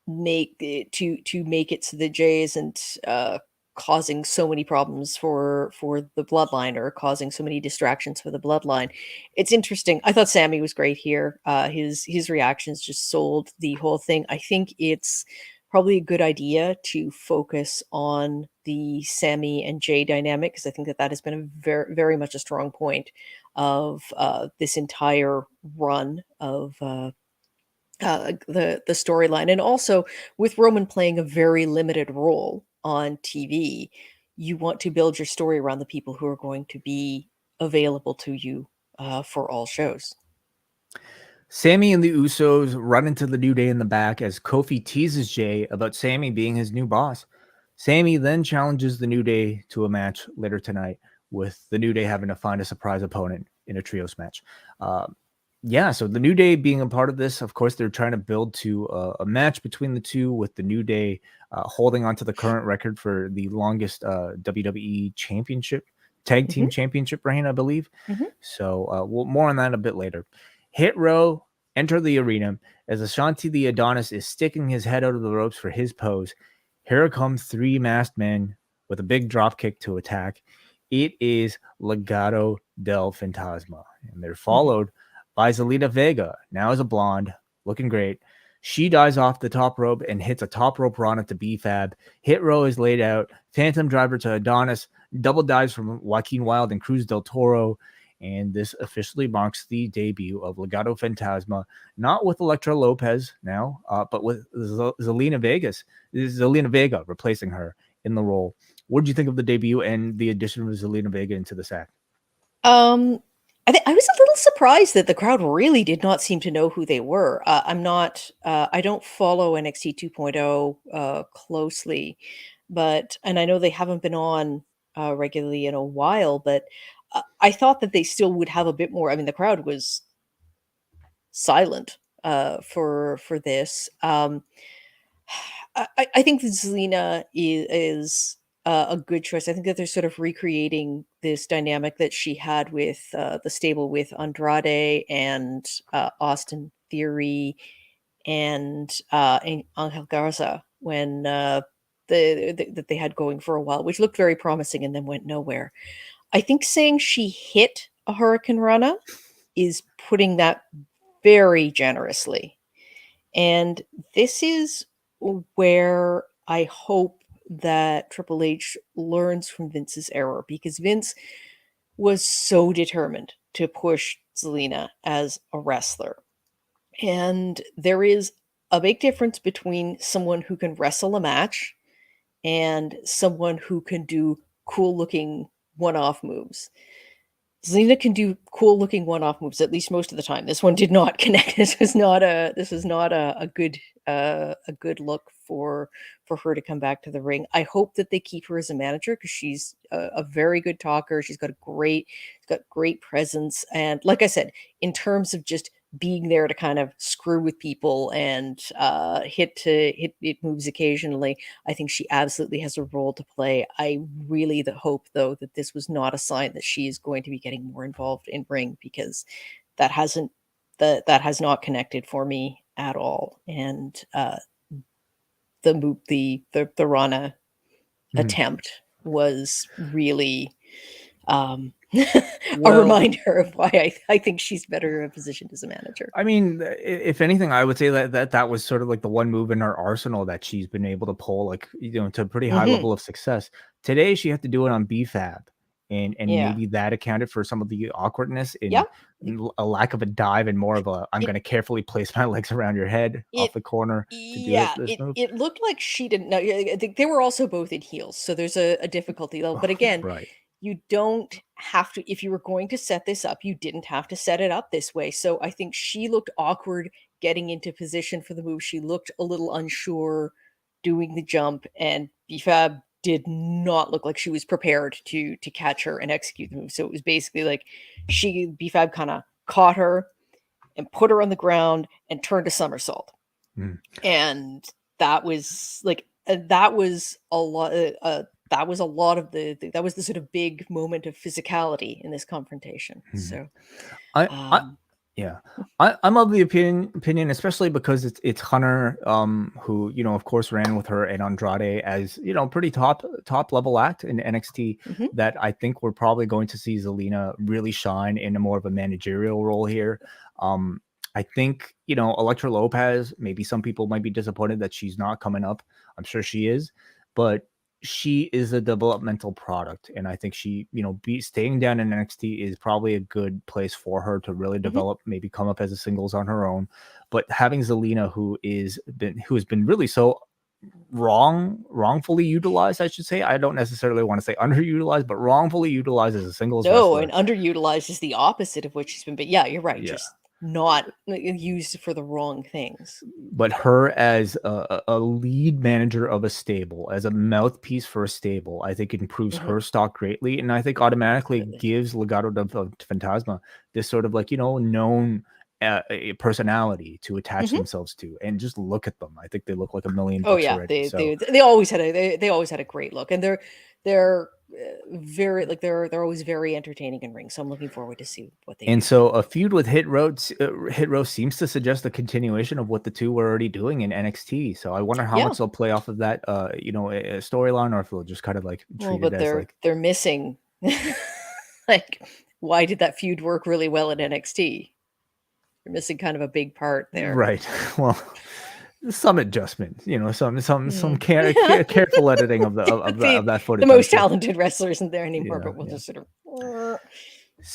Speaker 2: make it so that Jay isn't causing so many problems for the Bloodline, or causing so many distractions for the Bloodline. It's interesting. I thought Sammy was great here. His reactions just sold the whole thing. I think it's probably a good idea to focus on the Sammy and Jay dynamic, because I think that has been a very, very much a strong point of this entire run of the storyline. And also, with Roman playing a very limited role on TV, you want to build your story around the people who are going to be available to you for all shows.
Speaker 1: Sammy and the Usos run into the New Day in the back as Kofi teases Jay about Sammy being his new boss. Sammy then challenges the New Day to a match later tonight, with the New Day having to find a surprise opponent in a trios match. Yeah, so the New Day being a part of this, of course, they're trying to build to a match between the two, with the New Day holding on to the current record for the longest WWE championship, tag team championship reign, I believe. So more on that a bit later. Hit Row enter the arena as Ashanti the Adonis is sticking his head out of the ropes for his pose. Here come three masked men with a big drop kick to attack. It is Legado del Fantasma, and they're followed by Zelina Vega, now as a blonde, looking great. She dives off the top rope and hits a top rope Rana to B-Fab. Hit Row is laid out. Phantom driver to Adonis. Double dives from Joaquin Wilde and Cruz del Toro. And this officially marks the debut of Legado Fantasma, not with Elektra Lopez now, but with Zelina Vega replacing her in the role. What did you think of the debut and the addition of Zelina Vega into the act?
Speaker 2: I was a little surprised that the crowd really did not seem to know who they were. I don't follow NXT 2.0 closely, and I know they haven't been on regularly in a while, but I thought that they still would have a bit more. I mean, the crowd was silent for this. I think that Zelina is a good choice. I think that they're sort of recreating this dynamic that she had with the stable with Andrade and Austin Theory and Angel Garza when that they had going for a while, which looked very promising and then went nowhere. I think saying she hit a Hurricane Rana is putting that very generously. And this is where I hope that Triple H learns from Vince's error, because Vince was so determined to push Zelina as a wrestler. And there is a big difference between someone who can wrestle a match and someone who can do cool looking one-off moves. Zelina can do cool looking one-off moves, at least most of the time. This one did not connect. This was not a good look for her to come back to the ring. I hope that they keep her as a manager, because she's a very good talker. She's got great presence. And like I said, in terms of just being there to kind of screw with people and hit moves occasionally, I think she absolutely has a role to play. I really hope, though, that this was not a sign that she is going to be getting more involved in ring, because that has not connected for me at all. And the Rana attempt was really a reminder of why I think she's better positioned as a manager.
Speaker 1: I mean, if anything, I would say that was sort of like the one move in her arsenal that she's been able to pull, like, to a pretty high level of success. Today, she had to do it on BFAB, and maybe that accounted for some of the awkwardness in a lack of a dive and more of a I'm going to carefully place my legs around your head off the corner to do this move.
Speaker 2: It looked like she didn't know. I think they were also both in heels, so there's a difficulty level. But again, you don't have to, if you were going to set this up, you didn't have to set it up this way. So I think she looked awkward getting into position for the move. She looked a little unsure doing the jump, and BFAB did not look like she was prepared to catch her and execute the move. So it was basically like BFAB kind of caught her and put her on the ground and turned a somersault. And that was like, that was a lot. That was a lot of that was the sort of big moment of physicality in this confrontation. So,
Speaker 1: I'm of the opinion, especially because it's Hunter, who, of course ran with her and Andrade as, pretty top level act in NXT, that I think we're probably going to see Zelina really shine in a more of a managerial role here. I think, Elektra Lopez, maybe some people might be disappointed that she's not coming up. I'm sure she is, but she is a developmental product, and I think she, staying down in NXT is probably a good place for her to really develop, maybe come up as a singles on her own. But having Zelina, who has been really so wrongfully utilized, I should say. I don't necessarily want to say underutilized, but wrongfully utilized as a singles wrestler.
Speaker 2: And underutilized is the opposite of what she's been. But yeah, you're right.
Speaker 1: Yeah.
Speaker 2: not used for the wrong things.
Speaker 1: But her as a lead manager of a stable, as a mouthpiece for a stable, I think improves
Speaker 2: Mhm.
Speaker 1: her stock greatly, and I think automatically
Speaker 2: Definitely.
Speaker 1: gives Legado del Fantasma this sort of like, known a personality to attach
Speaker 2: Mhm.
Speaker 1: themselves to. And just look at them. I think they look like $1,000,000
Speaker 2: Oh yeah,
Speaker 1: already.
Speaker 2: they
Speaker 1: So,
Speaker 2: they they always had they always had a great look, and they're very like they're always very entertaining in ring. So I'm looking forward to see what they
Speaker 1: and
Speaker 2: do
Speaker 1: so
Speaker 2: here.
Speaker 1: a feud with Hit Row seems to suggest a continuation of what the two were already doing in NXT. So I wonder how
Speaker 2: Yeah,
Speaker 1: much they'll play off of that, a storyline, or if they'll just kind of like
Speaker 2: well,
Speaker 1: treat it
Speaker 2: but
Speaker 1: as like,
Speaker 2: they're missing like why did that feud work really well in NXT? You're missing kind of a big part there.
Speaker 1: right. Well, some adjustment, some
Speaker 2: Hmm. Yeah.
Speaker 1: careful editing of the of
Speaker 2: the
Speaker 1: that
Speaker 2: the
Speaker 1: footage, I'm
Speaker 2: most
Speaker 1: sure.
Speaker 2: talented wrestler isn't there anymore,
Speaker 1: Yeah,
Speaker 2: but we'll
Speaker 1: yeah.
Speaker 2: just sort of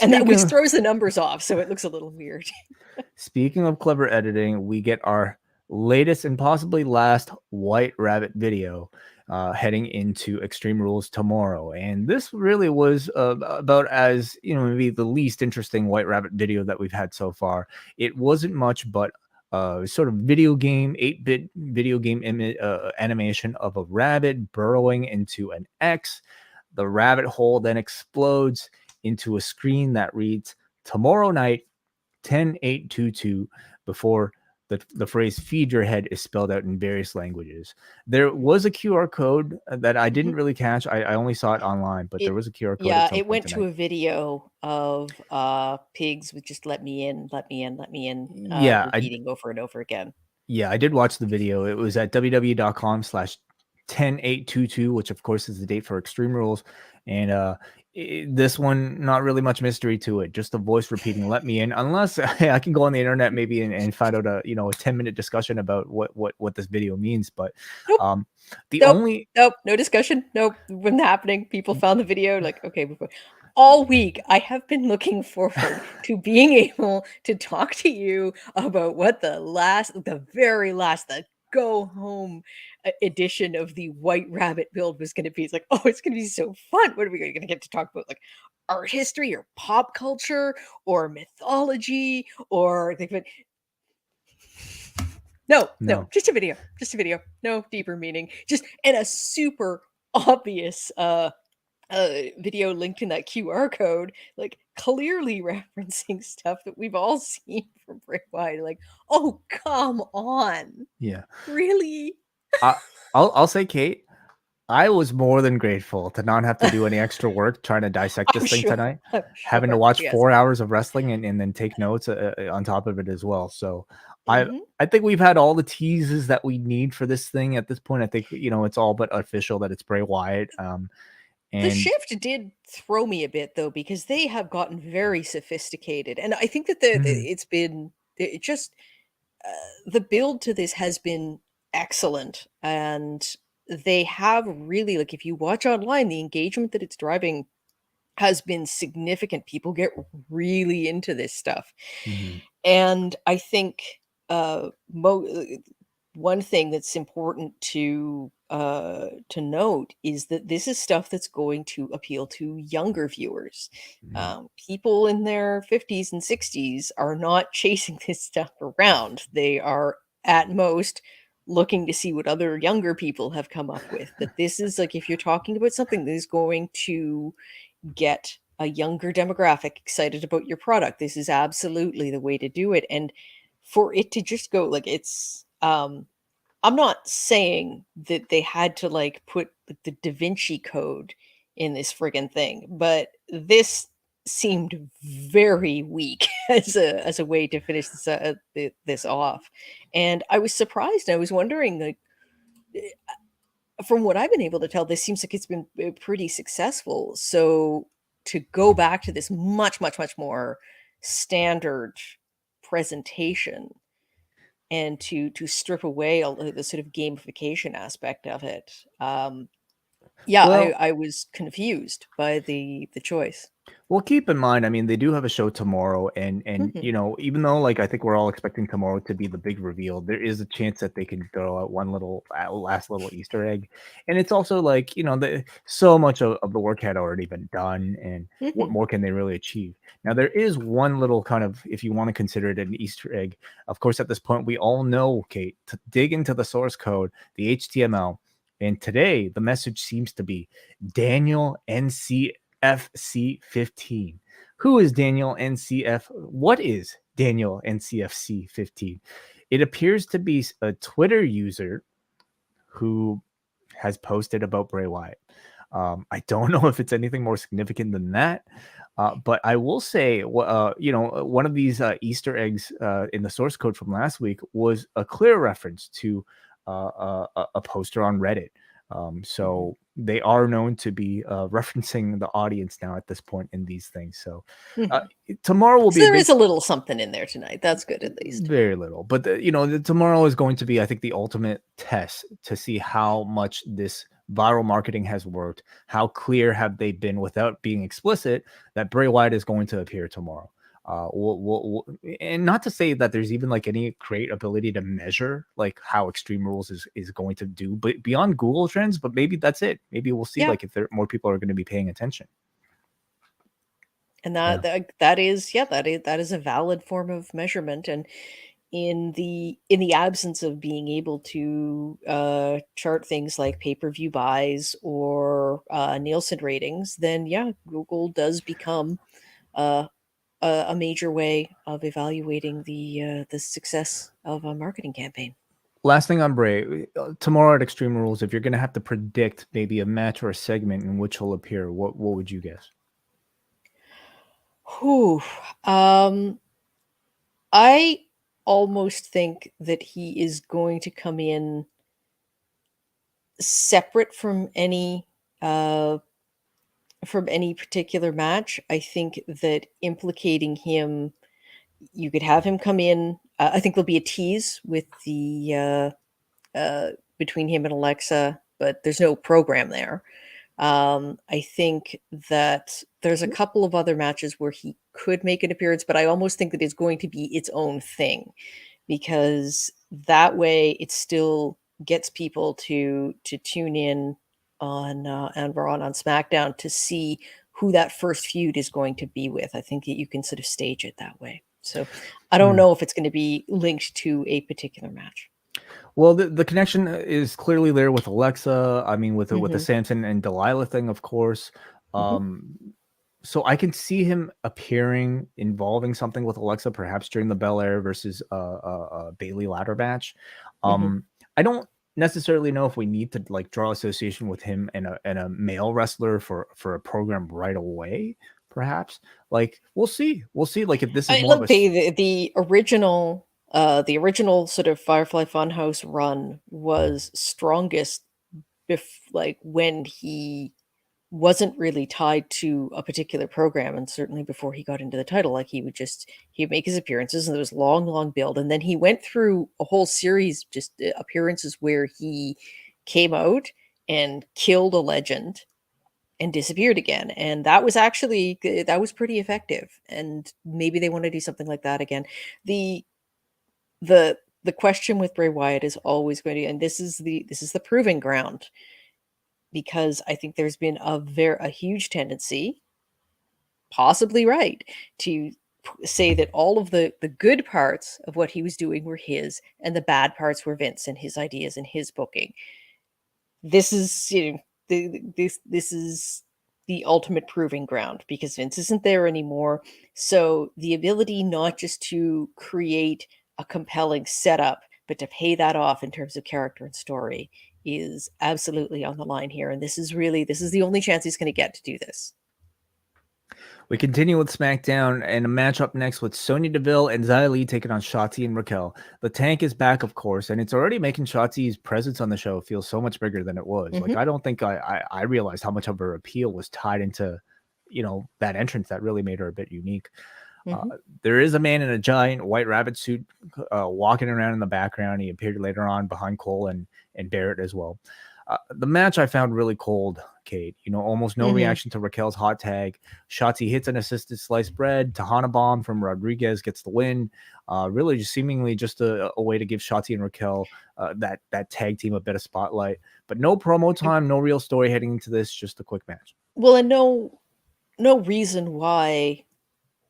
Speaker 2: and that which
Speaker 1: Speaking
Speaker 2: throws the numbers off, so it looks a little weird.
Speaker 1: Speaking of clever editing, we get our latest and possibly last White Rabbit video heading into Extreme Rules tomorrow. And this really was about as, maybe the least interesting White Rabbit video that we've had so far. It wasn't much, but sort of 8-bit video game animation of a rabbit burrowing into an X. The rabbit hole then explodes into a screen that reads, "Tomorrow night, 10-8-2-2," before the phrase "feed your head" is spelled out in various languages. There was a QR code that I didn't
Speaker 2: Mhm.
Speaker 1: really catch. I only saw it online, but there
Speaker 2: It
Speaker 1: was a QR code at
Speaker 2: yeah,
Speaker 1: some
Speaker 2: it
Speaker 1: point
Speaker 2: went to
Speaker 1: tonight.
Speaker 2: a video of, pigs with just "Let me in, let me in, let me in,"
Speaker 1: Yeah,
Speaker 2: repeating over and over again.
Speaker 1: I did watch the video. It was at www.com/10-8-2-2, which of course is the date for Extreme Rules. And this one, not really much mystery to it. Just a voice repeating "Let me in," unless I can go on the internet maybe and find out a 10-minute discussion about what this video means. But
Speaker 2: Nope,
Speaker 1: um, the
Speaker 2: nope,
Speaker 1: only
Speaker 2: nope, no discussion, nope, wasn't happening. People found the video, like, okay, before all week, I have been looking forward to being able to talk to you about what the very last, the go home edition of the White Rabbit build was gonna be. It's like, "Oh, it's gonna be so fun. What are we gonna get to talk about, like, art history or pop culture or mythology or things like." No, no,
Speaker 1: no,
Speaker 2: just a video, no deeper meaning, just and a super obvious, video linked in that QR code, like, clearly referencing stuff that we've all seen from Bray Wyatt, like, "Oh, come on.
Speaker 1: yeah,
Speaker 2: Really?"
Speaker 1: I, I'll say, Kate, I was more than grateful to not have to do any extra work trying to dissect
Speaker 2: I'm
Speaker 1: this thing
Speaker 2: sure,
Speaker 1: tonight,
Speaker 2: I'm
Speaker 1: having to
Speaker 2: sure,
Speaker 1: watch
Speaker 2: yes.
Speaker 1: 4 hours of wrestling and then take notes on top of it as well. So I
Speaker 2: Mhm.
Speaker 1: I think we've had all the teases that we need for this thing at this point. I think it's all but official that it's Bray Wyatt.
Speaker 2: The
Speaker 1: And
Speaker 2: shift did throw me a bit, though, because they have gotten very sophisticated, and I think that
Speaker 1: Mhm,
Speaker 2: it's been it just the build to this has been excellent, and they have really like if you watch online, the engagement that it's driving has been significant. People get really into this stuff,
Speaker 1: mhm,
Speaker 2: and I think one thing that's important to note is that this is stuff that's going to appeal to younger viewers.
Speaker 1: mhm,
Speaker 2: People in their 50s and 60s are not chasing this stuff around. They are at most looking to see what other younger people have come up with. That this is like if you're talking about something that is going to get a younger demographic excited about your product, this is absolutely the way to do it. And for it to just go like I'm not saying that they had to like put like, the Da Vinci Code in this friggin' thing, but this seemed very weak as a way to finish this off. And I was surprised. I was wondering like from what I've been able to tell, this seems like it's been pretty successful. So to go back to this much, much, much more standard presentation and to strip away all the sort of gamification aspect of it, Yeah,
Speaker 1: Well,
Speaker 2: I was confused by the choice.
Speaker 1: well, keep in mind, I mean, they do have a show tomorrow, and
Speaker 2: Mhm,
Speaker 1: you know, even though like I think we're all expecting tomorrow to be the big reveal, there is a chance that they can throw out one little last little Easter egg, and it's also like you know, so much of the work had already been done, and what
Speaker 2: mhm,
Speaker 1: more can they really achieve? Now, there is one little kind of, if you want to consider it an Easter egg, of course, at this point, we all know, Kate, to dig into the source code, the HTML, and today the message seems to be Daniel NCFC 15. Who is Daniel NCF? What is Daniel NCFC 15? It appears to be a Twitter user who has posted about Bray Wyatt. I don't know if it's anything more significant than that, but I will say, you know, one of these Easter eggs in the source code from last week was a clear reference to a poster on Reddit.
Speaker 2: mhm,
Speaker 1: So they are known to be referencing the audience now at this point in these things. So uh,
Speaker 2: mhm.
Speaker 1: tomorrow will
Speaker 2: So
Speaker 1: be a
Speaker 2: there
Speaker 1: big,
Speaker 2: is a little something in there tonight. That's good at least.
Speaker 1: very little, but you know, tomorrow is going to be, I think, the ultimate test to see how much this viral marketing has worked. How clear have they been without being explicit that Bray Wyatt is going to appear tomorrow? And not to say that there's even like any great ability to measure like how Extreme Rules is going to do, but beyond Google Trends. But maybe that's it. Maybe we'll see
Speaker 2: Yeah,
Speaker 1: like if there more people are going to be paying attention.
Speaker 2: and
Speaker 1: Yeah.
Speaker 2: that is yeah, that is a valid form of measurement, and in the absence of being able to chart things like pay-per-view buys or Nielsen ratings, then yeah, Google does become uh, a major way of evaluating the success of a marketing campaign.
Speaker 1: Last thing on Bray, tomorrow at Extreme Rules, if you're gonna have to predict maybe a match or a segment in which he'll appear, what would you guess?
Speaker 2: Whew. Um, I almost think that he is going to come in separate uh from any particular match. I think that implicating him, you could have him come in. I think there'll be a tease with the between him and Alexa, but there's no program there. I think that there's a couple of other matches where he could make an appearance, but I almost think that it's going to be its own thing because that way it still gets people to tune in on Raw and on SmackDown to see who that first feud is going to be with. I think that you can sort of stage it that way. So I don't
Speaker 1: Hmm.
Speaker 2: know if it's going to be linked to a particular match.
Speaker 1: Well, the connection is clearly there with Alexa. I mean, with the
Speaker 2: Hmm.
Speaker 1: Samson and Delilah thing, of course.
Speaker 2: Hmm.
Speaker 1: Um, so I can see him appearing, involving something with Alexa, perhaps during the Belair versus Bailey ladder match.
Speaker 2: Hmm.
Speaker 1: I don't necessarily know if we need to like draw association with him and a male wrestler for a program right away. Perhaps, like we'll see. We'll see. Like if this is
Speaker 2: I
Speaker 1: more of
Speaker 2: look
Speaker 1: a
Speaker 2: the original sort of Firefly Funhouse run was strongest like when he wasn't really tied to a particular program, and certainly before he got into the title, like he'd make his appearances and there was long build, and then he went through a whole series just appearances where he came out and killed a legend and disappeared again, and that was actually that was pretty effective, and maybe they want to do something like that again. The the question with Bray Wyatt is always going to, and this is the proving ground, because I think there's been a huge tendency, possibly right, to say that all of the good parts of what he was doing were his and the bad parts were Vince and his ideas and his booking. This is, you know, this is the ultimate proving ground because Vince isn't there anymore. So the ability not just to create a compelling setup, but to pay that off in terms of character and story is absolutely on the line here. And this is the only chance he's going to get to do this.
Speaker 1: We continue with SmackDown and a match up next with Sonya Deville and Xia Li taking on Shotzi and Raquel. The Tank is back, of course, and it's already making Shotzi's presence on the show feel so much bigger than it was. Like
Speaker 2: Hmm.
Speaker 1: I don't think I realized how much of her appeal was tied into, you know, that entrance that really made her a bit unique. Uh,
Speaker 2: Hmm.
Speaker 1: there is a man in a giant white rabbit suit walking around in the background. He appeared later on behind Cole and Barrett as well. The match I found really cold, Kate. Almost no
Speaker 2: Mhm.
Speaker 1: reaction to Raquel's hot tag. Shotzi hits an assisted sliced bread. Tahana bomb from Rodriguez gets the win. Really, just seemingly just a way to give Shotzi and Raquel that tag team a bit of spotlight. But no promo time, no real story heading into this. Just a quick match.
Speaker 2: Well, and no reason why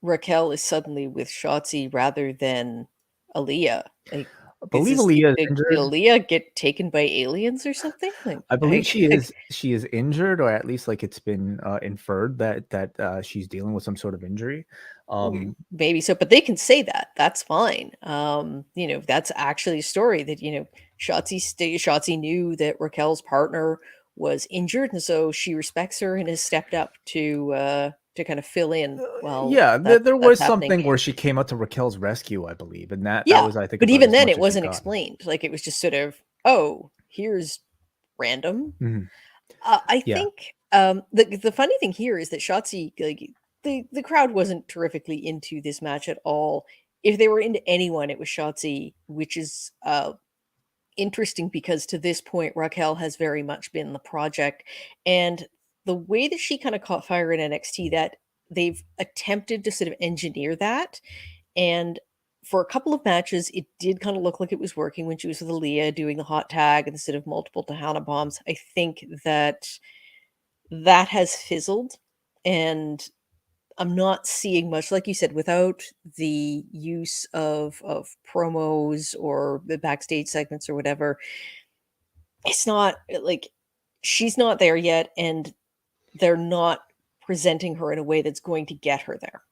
Speaker 2: Raquel is suddenly with Shotzi rather than Aaliyah. Like,
Speaker 1: I
Speaker 2: is
Speaker 1: believe
Speaker 2: this like,
Speaker 1: Aaliyah is
Speaker 2: did
Speaker 1: injured.
Speaker 2: Aaliyah get taken by aliens or something? Like,
Speaker 1: I believe she is injured, or at least like it's been inferred that she's dealing with some sort of injury.
Speaker 2: Maybe so, but they can say that. That's fine. That's actually a story that, Shotzi knew that Raquel's partner was injured, and so she respects her and has stepped up to kind of fill in while
Speaker 1: Yeah,
Speaker 2: that's
Speaker 1: there
Speaker 2: that's
Speaker 1: was
Speaker 2: happening.
Speaker 1: something where she came out to Raquel's rescue, I believe, and that
Speaker 2: Yeah,
Speaker 1: was, I think,
Speaker 2: but
Speaker 1: about
Speaker 2: even
Speaker 1: as
Speaker 2: then
Speaker 1: much
Speaker 2: it
Speaker 1: as she
Speaker 2: wasn't
Speaker 1: got.
Speaker 2: explained. Like, it was just sort of, "Oh, here's random."
Speaker 1: Mhm.
Speaker 2: I
Speaker 1: Yeah,
Speaker 2: think, the funny thing here is that Shotzi, like, the crowd wasn't terrifically into this match at all. If they were into anyone, it was Shotzi, which is, interesting because to this point, Raquel has very much been the project, and the way that she kinda caught fire in NXT, that they've attempted to sort of engineer that, and for a couple of matches, it did kinda look like it was working when she was with Aaliyah doing the hot tag instead of multiple Tahana bombs. I think that has fizzled, and I'm not seeing much, like you said, without the use of promos or the backstage segments or whatever. It's not like she's not there yet, and they're not presenting her in a way that's going to get her there.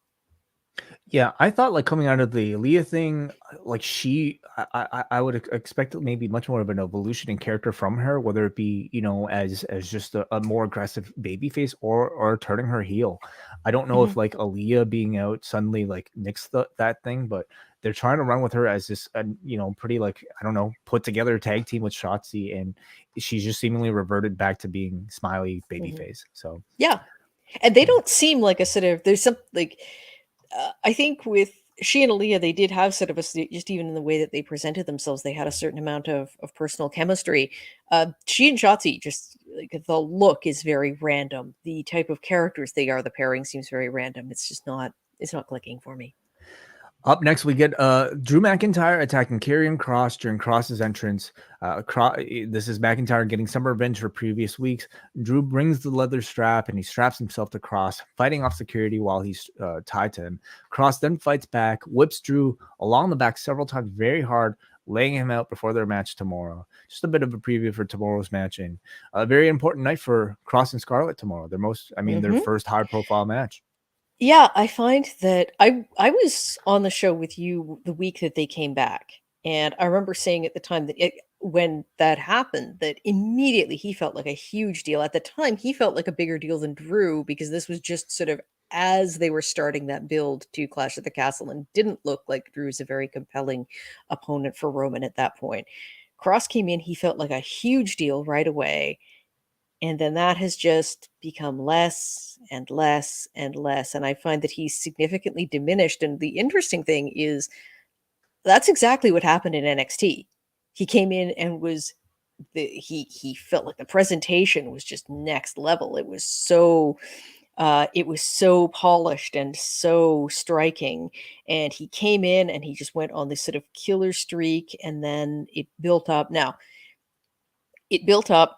Speaker 1: yeah. I thought like coming out of the Aaliyah thing, like I would expect maybe much more of an evolution in character from her, whether it be as just a more aggressive baby face or turning her heel. I don't know if
Speaker 2: Mhm.
Speaker 1: like Aaliyah being out suddenly like nixed that thing, but they're trying to run with her as this pretty like I don't know put together tag team with Shotzi, and she's just seemingly reverted back to being smiley baby
Speaker 2: Mhm.
Speaker 1: face. So
Speaker 2: Yeah, and they
Speaker 1: yeah.
Speaker 2: don't seem like a sort of there's some like I think with she and Aaliyah, they did have sort of just even in the way that they presented themselves, they had a certain amount of personal chemistry. She and Shotzi just like the look is very random. The type of characters they are, the pairing seems very random. It's not clicking for me.
Speaker 1: Up next, we get Drew McIntyre attacking Karrion Kross during Kross's entrance. This is McIntyre getting some revenge for previous weeks. Drew brings the leather strap and he straps himself to Kross, fighting off security while he's tied to him. Kross then fights back, whips Drew along the back several times very hard, laying him out before their match tomorrow. Just a bit of a preview for tomorrow's match, and a very important night for Kross and Scarlett tomorrow. Their
Speaker 2: Mhm.
Speaker 1: first high profile match.
Speaker 2: Yeah, I find that I was on the show with you the week that they came back, and I remember saying at the time that when that happened, that immediately he felt like a huge deal. At the time, he felt like a bigger deal than Drew because this was just sort of as they were starting that build to Clash at the Castle, and didn't look like Drew was a very compelling opponent for Roman at that point. Cross came in, he felt like a huge deal right away, and then that has just become less and less and less, and I find that he's significantly diminished, and the interesting thing is that's exactly what happened in NXT. He came in and he felt like the presentation was just next level. It was so polished and so striking, and he came in and he just went on this sort of killer streak, and then it built up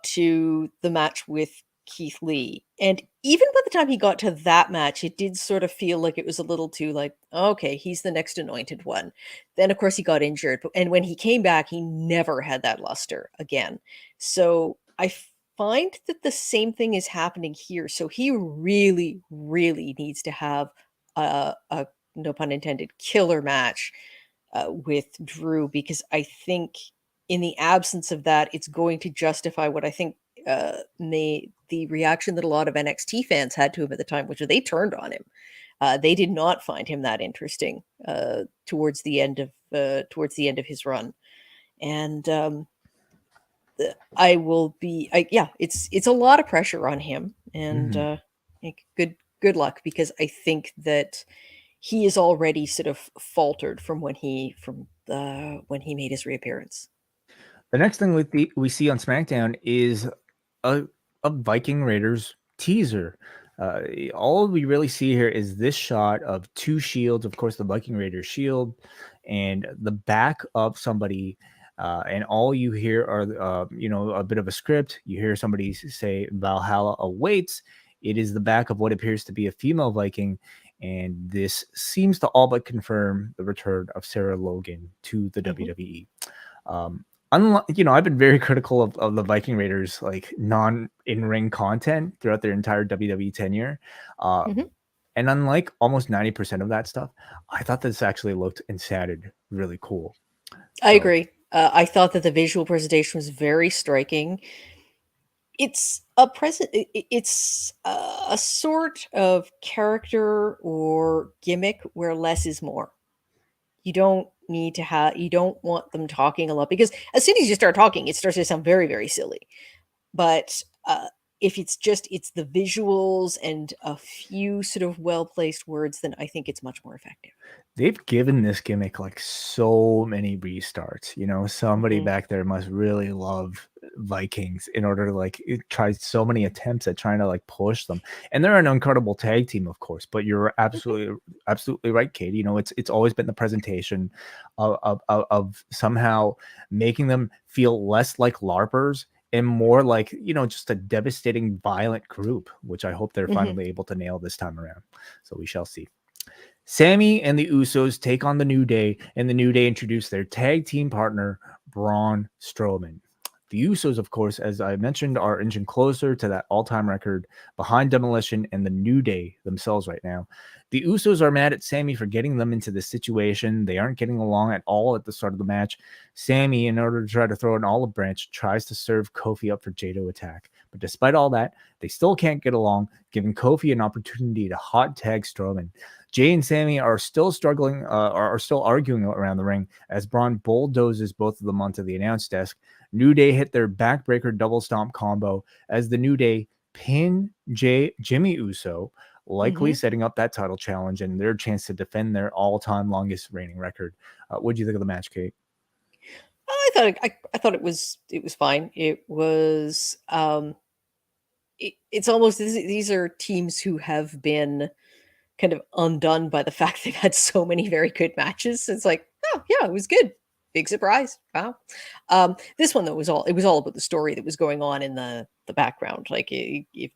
Speaker 2: to the match with Keith Lee, and even by the time he got to that match, it did sort of feel like it was a little too like, "Okay, he's the next anointed one." Then, of course, he got injured, and when he came back, he never had that luster again. So, I find that the same thing is happening here, so he really, really needs to have a no pun intended, killer match with Drew, because I think in the absence of that, it's going to justify what I think the reaction that a lot of NXT fans had to him at the time, which they turned on him. They did not find him that interesting towards the end of his run, and yeah, it's a lot of pressure on him, and
Speaker 1: Mhm.
Speaker 2: like, good luck, because I think that he is already sort of faltered from when he made his reappearance.
Speaker 1: The next thing we see on SmackDown is a, a Viking Raiders teaser. All we really see here is this shot of two shields, of course, the Viking Raiders shield, and the back of somebody. And all you hear are, a bit of a script. You hear somebody say Valhalla awaits. It is the back of what appears to be a female Viking. And this seems to all but confirm the return of Sarah Logan to the WWE. I've been very critical of the Viking Raiders, like non in ring content throughout their entire WWE tenure. And unlike almost 90% of that stuff, I thought this actually looked and sounded really cool.
Speaker 2: I agree. I thought that the visual presentation was very striking. It's it's a sort of character or gimmick where less is more. You don't want them talking a lot, because as soon as you start talking, it starts to sound very, very silly. But if it's the visuals and a few sort of well-placed words, then I think it's much more effective.
Speaker 1: They've given this gimmick like so many restarts. Somebody back there must really love Vikings in order to like try so many attempts at trying to like push them. And they're an incredible tag team, of course. But you're absolutely right, Kate. It's always been the presentation of somehow making them feel less like LARPers and more like just a devastating, violent group, which I hope they're finally able to nail this time around. So we shall see. Sami and the Usos take on the New Day, and the New Day introduce their tag team partner, Braun Strowman. The Usos, of course, as I mentioned, are inching closer to that all-time record behind Demolition and the New Day themselves right now. The Usos are mad at Sami for getting them into this situation. They aren't getting along at all at the start of the match. Sami, in order to try to throw an olive branch, tries to serve Kofi up for Jey to attack. But despite all that, they still can't get along, giving Kofi an opportunity to hot tag Strowman. Jey and Sami are still struggling, are still arguing around the ring as Braun bulldozes both of them onto the announce desk. New Day hit their backbreaker double stomp combo as the New Day pin Jimmy Uso, likely setting up that title challenge and their chance to defend their all-time longest reigning record. What do you think of the match, Kate?
Speaker 2: I thought it was fine. It was it's almost, these are teams who have been kind of undone by the fact they've had so many very good matches. It's like, oh yeah, it was good. Big surprise. Wow. This one though was all about the story that was going on in the background. Like if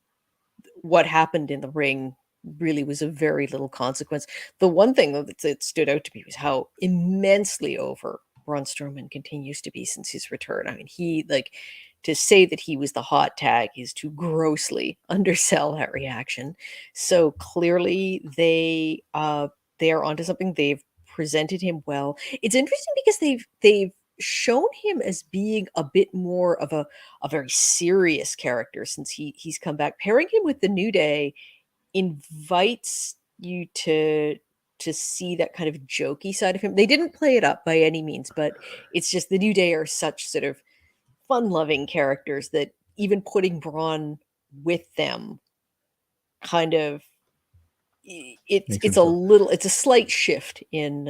Speaker 2: what happened in the ring really was of very little consequence. The one thing that stood out to me was how immensely over Braun Strowman continues to be since his return. I mean, to say that he was the hot tag is to grossly undersell that reaction. So clearly they are onto something. They've presented him well. It's interesting because they've shown him as being a bit more of a very serious character since he's come back. Pairing him with the New Day invites you to see that kind of jokey side of him. They didn't play it up by any means, but it's just the New Day are such sort of fun-loving characters that even putting Braun with them kind of it's a slight shift in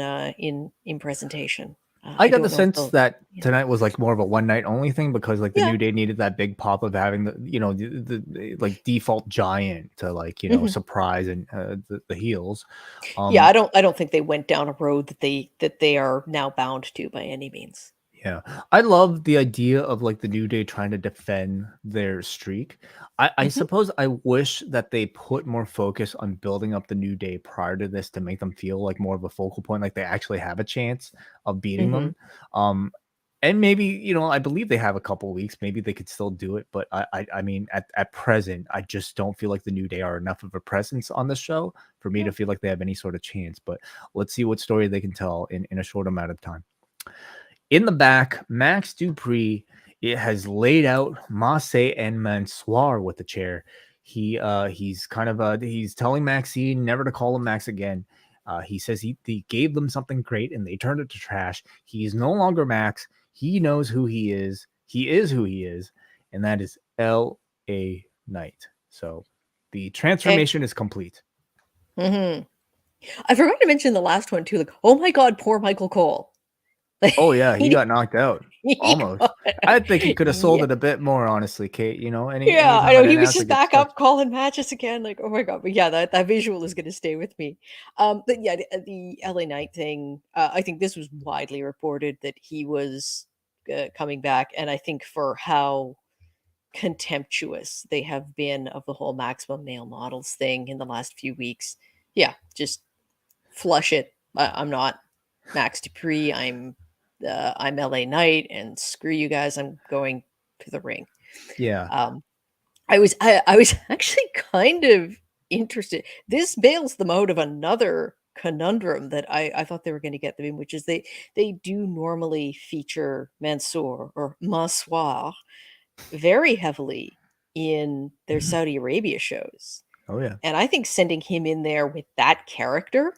Speaker 2: presentation.
Speaker 1: I got the sense that tonight was like more of a one night only thing because like the New Day needed that big pop of having the like default giant to like surprise and the heels.
Speaker 2: I don't think they went down a road that they are now bound to by any means.
Speaker 1: Yeah, I love the idea of like the New Day trying to defend their streak. I suppose I wish that they put more focus on building up the New Day prior to this to make them feel like more of a focal point, like they actually have a chance of beating them. And maybe, I believe they have a couple weeks. Maybe they could still do it. But I mean, at present, I just don't feel like the New Day are enough of a presence on the show for me to feel like they have any sort of chance. But let's see what story they can tell in a short amount of time. In the back, Max Dupree has laid out Massey and Mansoor with the chair. He's telling Maxine never to call him Max again. He says he gave them something great and they turned it to trash. He's no longer Max. He knows who he is. He is who he is, and that is L.A. Knight. So the transformation is complete.
Speaker 2: I forgot to mention the last one too. Like, oh my God, poor Michael Cole.
Speaker 1: Oh yeah, he got knocked out almost. I think he could have sold
Speaker 2: Yeah.
Speaker 1: it a bit more, honestly, Kate.
Speaker 2: Yeah, I
Speaker 1: Anytime
Speaker 2: know
Speaker 1: an
Speaker 2: he was
Speaker 1: announcer
Speaker 2: just
Speaker 1: gets
Speaker 2: back up
Speaker 1: touched.
Speaker 2: calling matches again, like, oh my god. But yeah, that visual is gonna stay with me. But yeah, the LA Knight thing, I think this was widely reported that he was coming back, and I think for how contemptuous they have been of the whole maximum male models thing in the last few weeks, yeah, just flush it. I'm not Max Dupree. I'm LA Knight, and screw you guys. I'm going to the ring.
Speaker 1: Yeah.
Speaker 2: Um, I was actually kind of interested. This bails them out of another conundrum that I thought they were going to get them in, which is they do normally feature Mansoor or Mansoor very heavily in their Saudi Arabia shows.
Speaker 1: Oh yeah.
Speaker 2: And I think sending him in there with that character,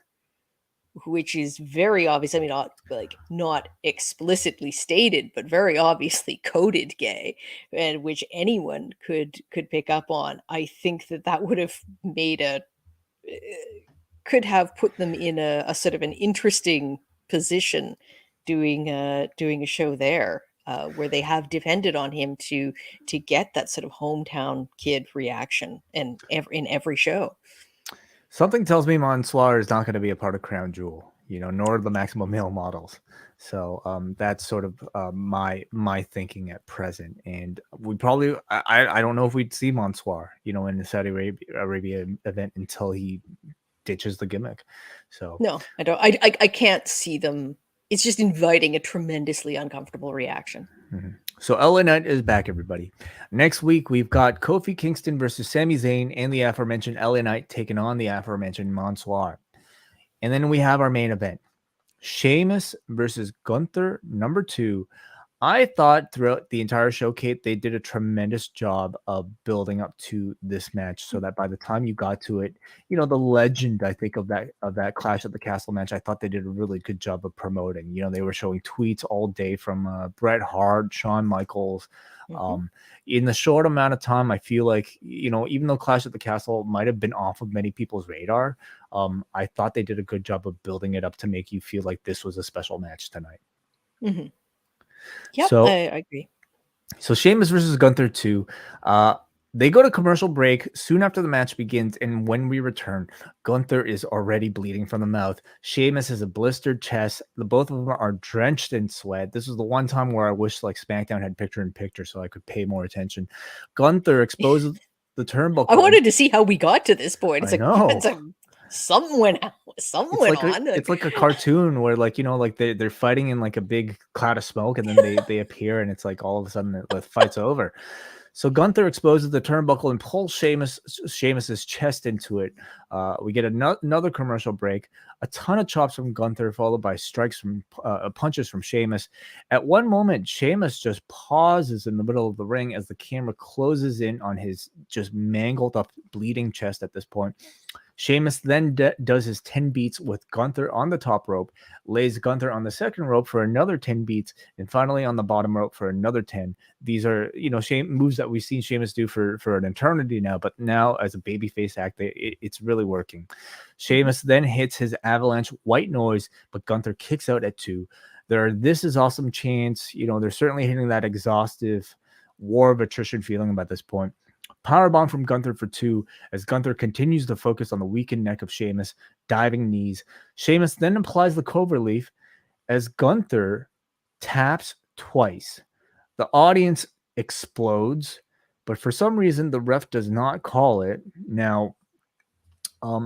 Speaker 2: which is very obvious. I mean, not explicitly stated, but very obviously coded gay, and which anyone could pick up on. I think that would have made could have put them in a sort of an interesting position doing a show there. Where they have depended on him to get that sort of hometown kid reaction, and in every show.
Speaker 1: Something tells me Mansoor is not going to be a part of Crown Jewel, nor the Maximum Male models. So that's sort of my thinking at present. And we probably, I don't know if we'd see Mansoor, in the Saudi Arabia event until he ditches the gimmick. So
Speaker 2: No, I don't. I can't see them. It's just inviting a tremendously uncomfortable reaction.
Speaker 1: So LA Knight is back, everybody. Next week, we've got Kofi Kingston versus Sami Zayn and the aforementioned LA Knight taking on the aforementioned Mansoor. And then we have our main event, Sheamus versus Gunther, number 2. I thought throughout the entire show, Kate, they did a tremendous job of building up to this match so that by the time you got to it, the legend, I think, of that Clash at the Castle match, I thought they did a really good job of promoting. They were showing tweets all day from Bret Hart, Shawn Michaels.
Speaker 2: Mhm.
Speaker 1: In the short amount of time, I feel like, even though Clash at the Castle might have been off of many people's radar, I thought they did a good job of building it up to make you feel like this was a special match tonight.
Speaker 2: Mhm. Yep, I
Speaker 1: So
Speaker 2: agree.
Speaker 1: So Sheamus versus Gunther 2. They go to commercial break soon after the match begins, and when we return, Gunther is already bleeding from the mouth. Sheamus has a blistered chest. The both of them are drenched in sweat. This is the one time where I wish like SmackDown had picture-in-picture so I could pay more attention. Gunther exposes the
Speaker 2: I
Speaker 1: turnbuckle.
Speaker 2: wanted to see how we got to this point.
Speaker 1: I know.
Speaker 2: Something went out, something
Speaker 1: It's
Speaker 2: went
Speaker 1: like
Speaker 2: on.
Speaker 1: it's like a cartoon where like they're fighting in like a big cloud of smoke and then they appear and it's like all of a sudden the fight's over. So Gunther exposes the turnbuckle and pulls Sheamus's chest into it. We get another commercial break. A ton of chops from Gunther, followed by strikes from punches from Sheamus. At one moment, Sheamus just pauses in the middle of the ring as the camera closes in on his just mangled up, bleeding chest at this point. Sheamus then does his 10 beats with Gunther on the top rope, lays Gunther on the second rope for another 10 beats, and finally on the bottom rope for another 10. These are, moves that we've seen Sheamus do for an eternity now, but now as a babyface act, it's really working. Sheamus then hits his avalanche white noise, but Gunther kicks out at 2. This is awesome chants. They're certainly hitting that exhaustive war of attrition feeling about this point. Powerbomb from Gunther for 2 as Gunther continues to focus on the weakened neck of Sheamus, diving knees. Sheamus then applies the Cobra Leaf as Gunther taps twice. The audience explodes, but for some reason the ref does not call it. Now,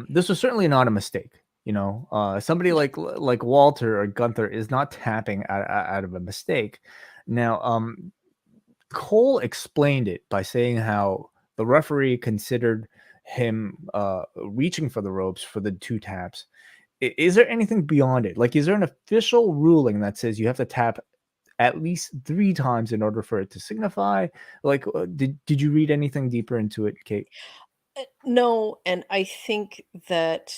Speaker 1: this was certainly not a mistake. Somebody like Walter or Gunther is not tapping out of a mistake. Now, Cole explained it by saying how the referee considered him reaching for the ropes for the 2 taps. Is there anything beyond it? Like, is there an official ruling that says you have to tap at least 3 times in order for it to signify? Like, did you read anything deeper into it, Kate?
Speaker 2: No, and I think that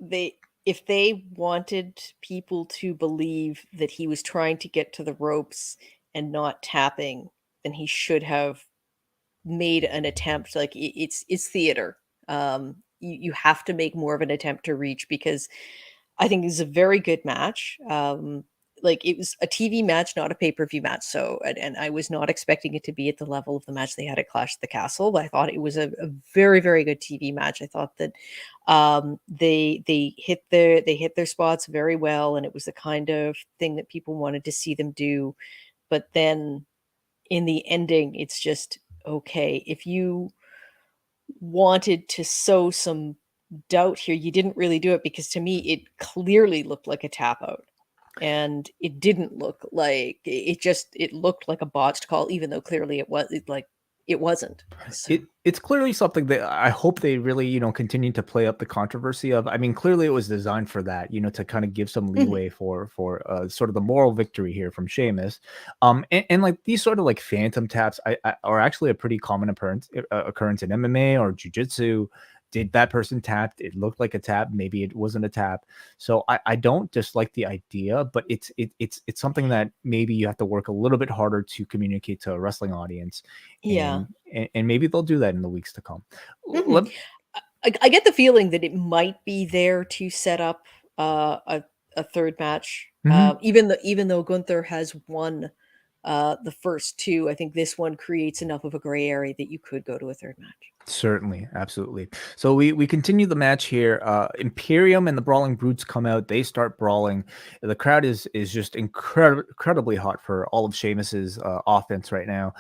Speaker 2: they if they wanted people to believe that he was trying to get to the ropes and not tapping, then he should have made an attempt. Like, it's theater. You have to make more of an attempt to reach, because I think it's a very good match. like it was a TV match, not a pay-per-view match. So, and I was not expecting it to be at the level of the match they had at Clash at the Castle, but I thought it was a very, very good TV match. I thought that they hit their spots very well, and it was the kind of thing that people wanted to see them do. But then in the ending, it's just okay. If you wanted to sow some doubt here, you didn't really do it, because to me it clearly looked like a tap out, and it didn't look like it looked like a botched call, even though clearly it wasn't. So,
Speaker 1: It's clearly something that I hope they really, continue to play up the controversy of. I mean, clearly it was designed for that, to kind of give some
Speaker 2: mhm,
Speaker 1: leeway for sort of the moral victory here from Sheamus. And like these sort of like phantom taps are actually a pretty common occurrence in MMA or jiu-jitsu. Did that person tapped? It looked like a tap. Maybe it wasn't a tap. So I don't dislike the idea, but it's something that maybe you have to work a little bit harder to communicate to a wrestling audience,
Speaker 2: yeah.
Speaker 1: and maybe they'll do that in the weeks to come.
Speaker 2: Mhm.
Speaker 1: Let,
Speaker 2: I get the feeling that it might be there to set up a third match.
Speaker 1: Mhm.
Speaker 2: Even though Gunther has won the first two, I think this one creates enough of a gray area that you could go to a third match.
Speaker 1: Certainly, absolutely. So we continue the match here. Imperium and the Brawling Brutes come out. They start brawling. The crowd is just incredibly hot for all of Sheamus's offense right now.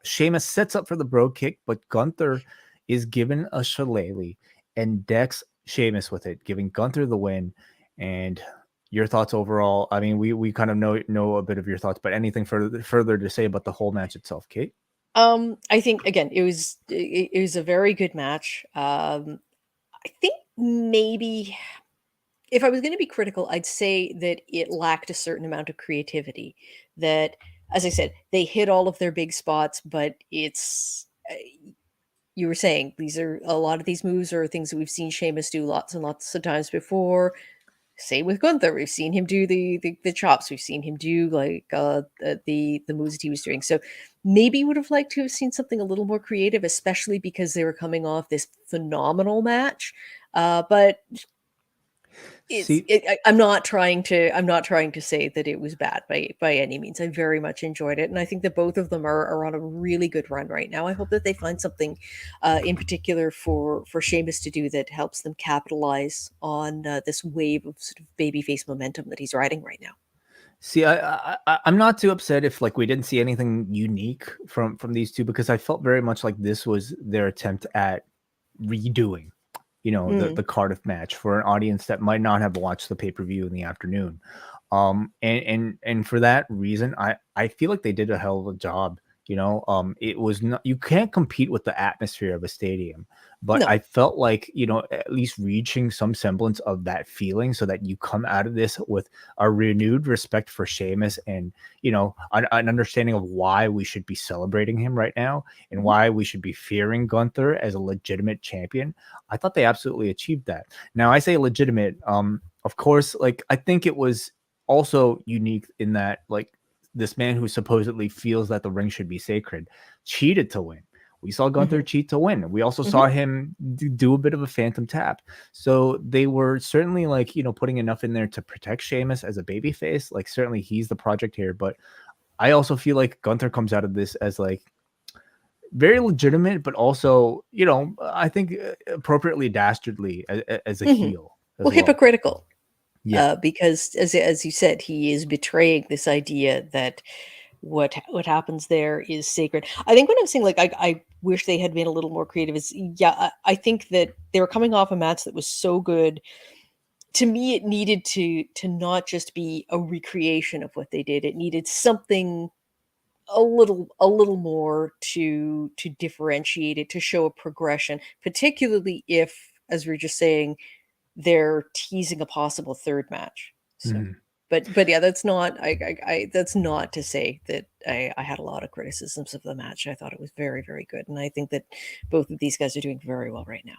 Speaker 1: Sheamus sets up for the bro kick, but Gunther is given a shillelagh and decks Sheamus with it, giving Gunther the win. And your thoughts overall? I mean, we kind of know a bit of your thoughts, but anything further to say about the whole match itself, Kate?
Speaker 2: I think again it was a very good match. I think maybe if I was going to be critical, I'd say that it lacked a certain amount of creativity. That, as I said, they hit all of their big spots, but it's you were saying these are a lot of these moves are things that we've seen Sheamus do lots and lots of times before. Same with Gunther. We've seen him do the chops. We've seen him do like the moves that he was doing. So maybe would have liked to have seen something a little more creative, especially because they were coming off this phenomenal match. But
Speaker 1: See,
Speaker 2: I'm not trying to say that it was bad by any means. I very much enjoyed it, and I think that both of them are on a really good run right now. I hope that they find something in particular for Sheamus to do that helps them capitalize on this wave of sort of babyface momentum that he's riding right now.
Speaker 1: See, I'm not too upset if like we didn't see anything unique from these two, because I felt very much like this was their attempt at redoing,
Speaker 2: Mm,
Speaker 1: the Cardiff match for an audience that might not have watched the pay-per-view in the afternoon. And for that reason, I feel like they did a hell of a job. It was not, you can't compete with the atmosphere of a stadium, but
Speaker 2: no.
Speaker 1: I felt like, at least reaching some semblance of that feeling so that you come out of this with a renewed respect for Sheamus, and, an understanding of why we should be celebrating him right now and
Speaker 2: Mhm,
Speaker 1: why we should be fearing Gunther as a legitimate champion. I thought they absolutely achieved that. Now, I say legitimate, of course, like I think it was also unique in that, like, this man who supposedly feels that the ring should be sacred cheated to win. We saw Gunther
Speaker 2: mhm,
Speaker 1: cheat to win. We also
Speaker 2: mhm,
Speaker 1: saw him do a bit of a phantom tap. So they were certainly like, putting enough in there to protect Sheamus as a babyface. Like, certainly he's the project here, but I also feel like Gunther comes out of this as like very legitimate, but also, I think appropriately dastardly as a
Speaker 2: mhm.
Speaker 1: heel as
Speaker 2: Well,
Speaker 1: well.
Speaker 2: hypocritical.
Speaker 1: Yeah.
Speaker 2: Because as you said, he is betraying this idea that what happens there is sacred. I think when I'm saying like I wish they had been a little more creative is yeah, I think that they were coming off a match that was so good. To me, it needed to not just be a recreation of what they did. It needed something a little more to differentiate it, to show a progression, particularly if, as we are just saying, they're teasing a possible third match. So,
Speaker 1: Mhm.
Speaker 2: but yeah, that's not that's not to say that I had a lot of criticisms of the match. I thought it was very, very good, and I think that both of these guys are doing very well right now.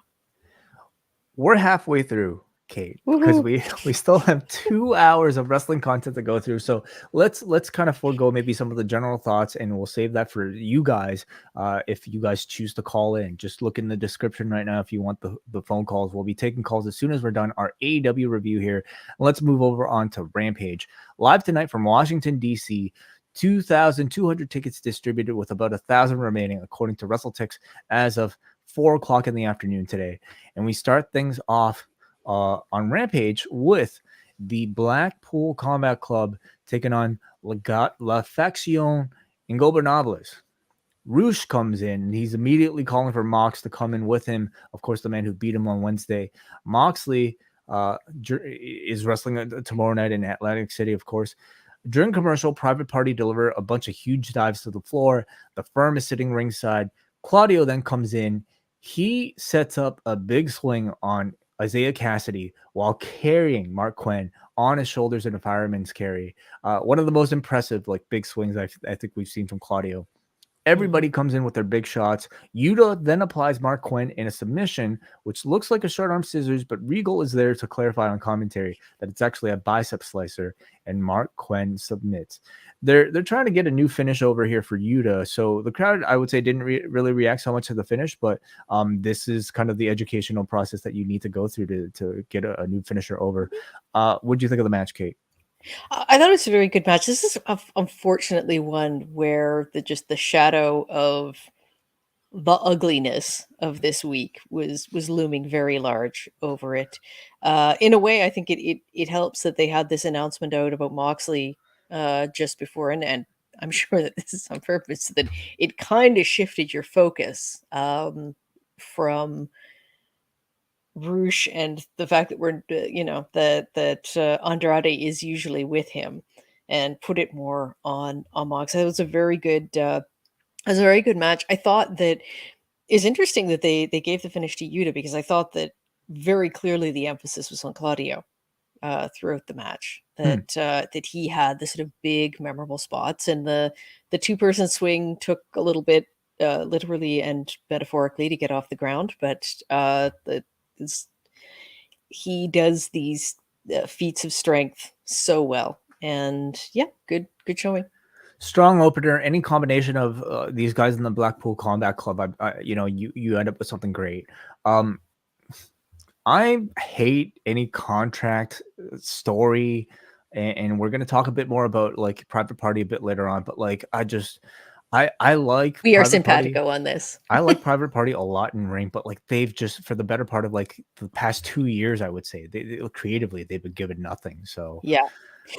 Speaker 1: We're halfway through, Kate, because
Speaker 2: Woohoo.
Speaker 1: we still have 2 hours of wrestling content to go through. So let's kind of forego maybe some of the general thoughts, and we'll save that for you guys. If you guys choose to call in, just look in the description right now if you want the phone calls. We'll be taking calls as soon as we're done our AEW review here. Let's move over on to Rampage. Live tonight from Washington, D.C., 2,200 tickets distributed with about 1,000 remaining, according to WrestleTix, as of 4 o'clock in the afternoon today. And we start things off on Rampage with the Blackpool Combat Club taking on La Facción Ingobernables. Roosh comes in, and he's immediately calling for Mox to come in with him. Of course, the man who beat him on Wednesday. Moxley is wrestling tomorrow night in Atlantic City, of course. During commercial, Private Party deliver a bunch of huge dives to the floor. The Firm is sitting ringside. Claudio then comes in. He sets up a big swing on Isaiah Cassidy while carrying Mark Quinn on his shoulders in a fireman's carry. One of the most impressive big swings I think we've seen from Claudio. Everybody comes in with their big shots. Yuta then applies Mark Quinn in a submission, which looks like a short arm scissors, but Regal is there to clarify on commentary that it's actually a bicep slicer, and Mark Quinn submits. They're trying to get a new finish over here for Yuta, so the crowd, I would say, didn't really react so much to the finish, but this is kind of the educational process that you need to go through to get a new finisher over. What do you think of the match, Kate?
Speaker 2: I thought it was a very good match. This is unfortunately one where the shadow of the ugliness of this week was looming very large over it. In a way, I think it helps that they had this announcement out about Moxley just before, and I'm sure that this is on purpose, that it kind of shifted your focus from Roosh and the fact that we're that Andrade is usually with him, and put it more on Mox. It was a very good match. I thought that it's interesting that they gave the finish to Yuta, because I thought that very clearly the emphasis was on Claudio throughout the match. That he had the sort of big memorable spots, and the 2-person swing took a little bit literally and metaphorically to get off the ground, but he does these feats of strength so well, and yeah, good showing.
Speaker 1: Strong opener. Any combination of these guys in the Blackpool Combat Club, you end up with something great. I hate any contract story, and we're gonna talk a bit more about Private Party a bit later on. But I like
Speaker 2: we are
Speaker 1: Private Party.
Speaker 2: simpatico on this.
Speaker 1: I like Private Party a lot in ring, but they've just, for the better part of the past 2 years, I would say they creatively they've been given nothing. So
Speaker 2: Yeah.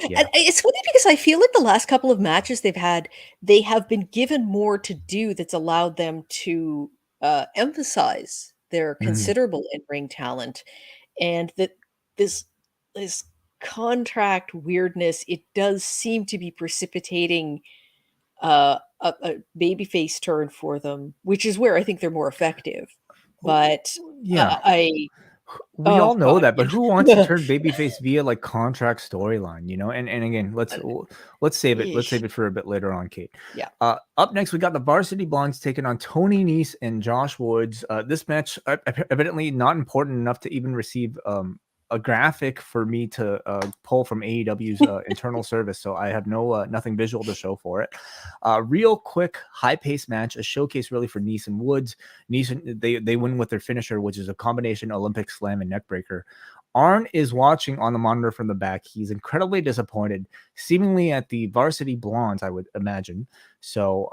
Speaker 1: yeah.
Speaker 2: And it's funny because I feel like the last couple of matches they've had, they have been given more to do that's allowed them to emphasize their considerable in-ring talent, and that this this contract weirdness, it does seem to be precipitating a babyface turn for them, which is where I think they're more effective. But
Speaker 1: Yeah. We
Speaker 2: oh
Speaker 1: all know
Speaker 2: god,
Speaker 1: that, but
Speaker 2: yeah.
Speaker 1: who wants to turn babyface via contract storyline, And again, let's save it. Let's
Speaker 2: Yeesh.
Speaker 1: save it for a bit later on, Kate.
Speaker 2: Yeah.
Speaker 1: Up next, we got the Varsity Blondes taking on Tony Nese and Josh Woods. This match evidently not important enough to even receive a graphic for me to pull from AEW's internal service, so I have nothing visual to show for it. Real quick, high-paced match, a showcase really for Nese and Woods. Nese, they win with their finisher, which is a combination Olympic slam and neckbreaker. Arn is watching on the monitor from the back. He's incredibly disappointed, seemingly at the Varsity Blondes, I would imagine. So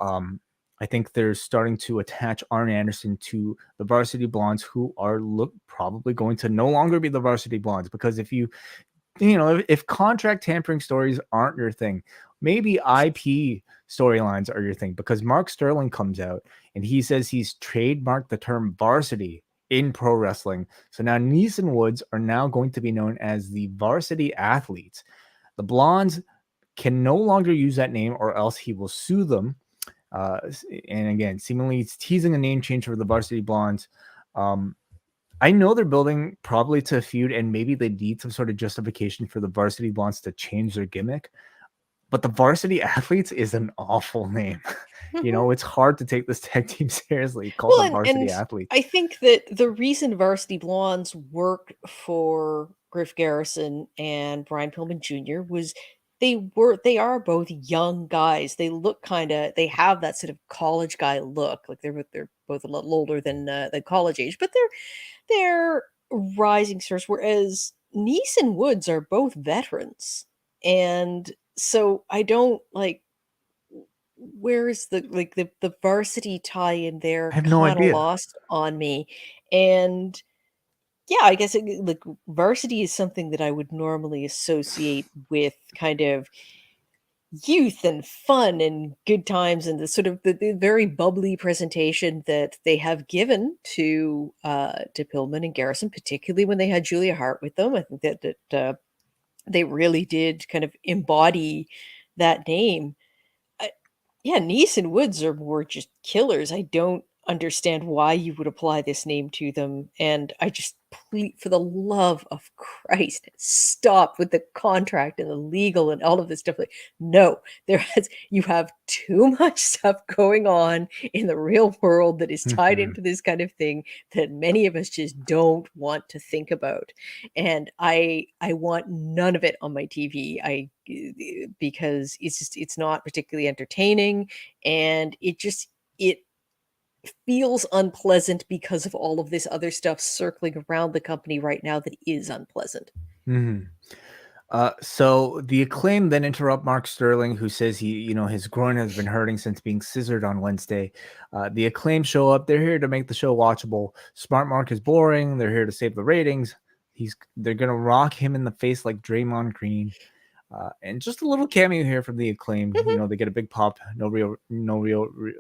Speaker 1: I think they're starting to attach Arn Anderson to the Varsity Blondes, who are probably going to no longer be the Varsity Blondes, because if contract tampering stories aren't your thing, maybe IP storylines are your thing, because Mark Sterling comes out and he says he's trademarked the term varsity in pro wrestling. So now Nese and Woods are now going to be known as the Varsity Athletes. The Blondes can no longer use that name, or else he will sue them. And again, seemingly it's teasing a name change for the Varsity Blondes. I know they're building probably to a feud, and maybe they need some sort of justification for the Varsity Blondes to change their gimmick. But the Varsity Athletes is an awful name. You know, it's hard to take this tag team seriously. Called the
Speaker 2: Well,
Speaker 1: Varsity
Speaker 2: and
Speaker 1: Athletes.
Speaker 2: I think that the reason Varsity Blondes worked for Griff Garrison and Brian Pillman Jr. was they are both young guys. They look they have that sort of college guy look. Like they're both a little older than college age, but they're rising stars. Whereas Neese and Woods are both veterans, and so I don't like where is the varsity tie in
Speaker 1: I
Speaker 2: there
Speaker 1: have no
Speaker 2: kind of
Speaker 1: idea.
Speaker 2: lost on me. And yeah, I guess like varsity is something that I would normally associate with kind of youth and fun and good times and the sort of the very bubbly presentation that they have given to Pillman and Garrison, particularly when they had Julia Hart with them. I think that they really did kind of embody that name. Yeah, Neese and Woods are more just killers. I don't understand why you would apply this name to them, and I just plead for the love of Christ, stop with the contract and the legal and all of this stuff. Like, no, you have too much stuff going on in the real world that is tied
Speaker 1: Mhm.
Speaker 2: into this kind of thing that many of us just don't want to think about. And I want none of it on my TV. Because it's not particularly entertaining, and it feels unpleasant because of all of this other stuff circling around the company right now that is unpleasant.
Speaker 1: Mhm. So the Acclaim then interrupt Mark Sterling, who says his groin has been hurting since being scissored on Wednesday. The Acclaim show up. They're here to make the show watchable. Smart Mark is boring. They're here to save the ratings. They're gonna rock him in the face like Draymond Green. And just a little cameo here from the Acclaim.
Speaker 2: Mhm.
Speaker 1: They get a big pop. No real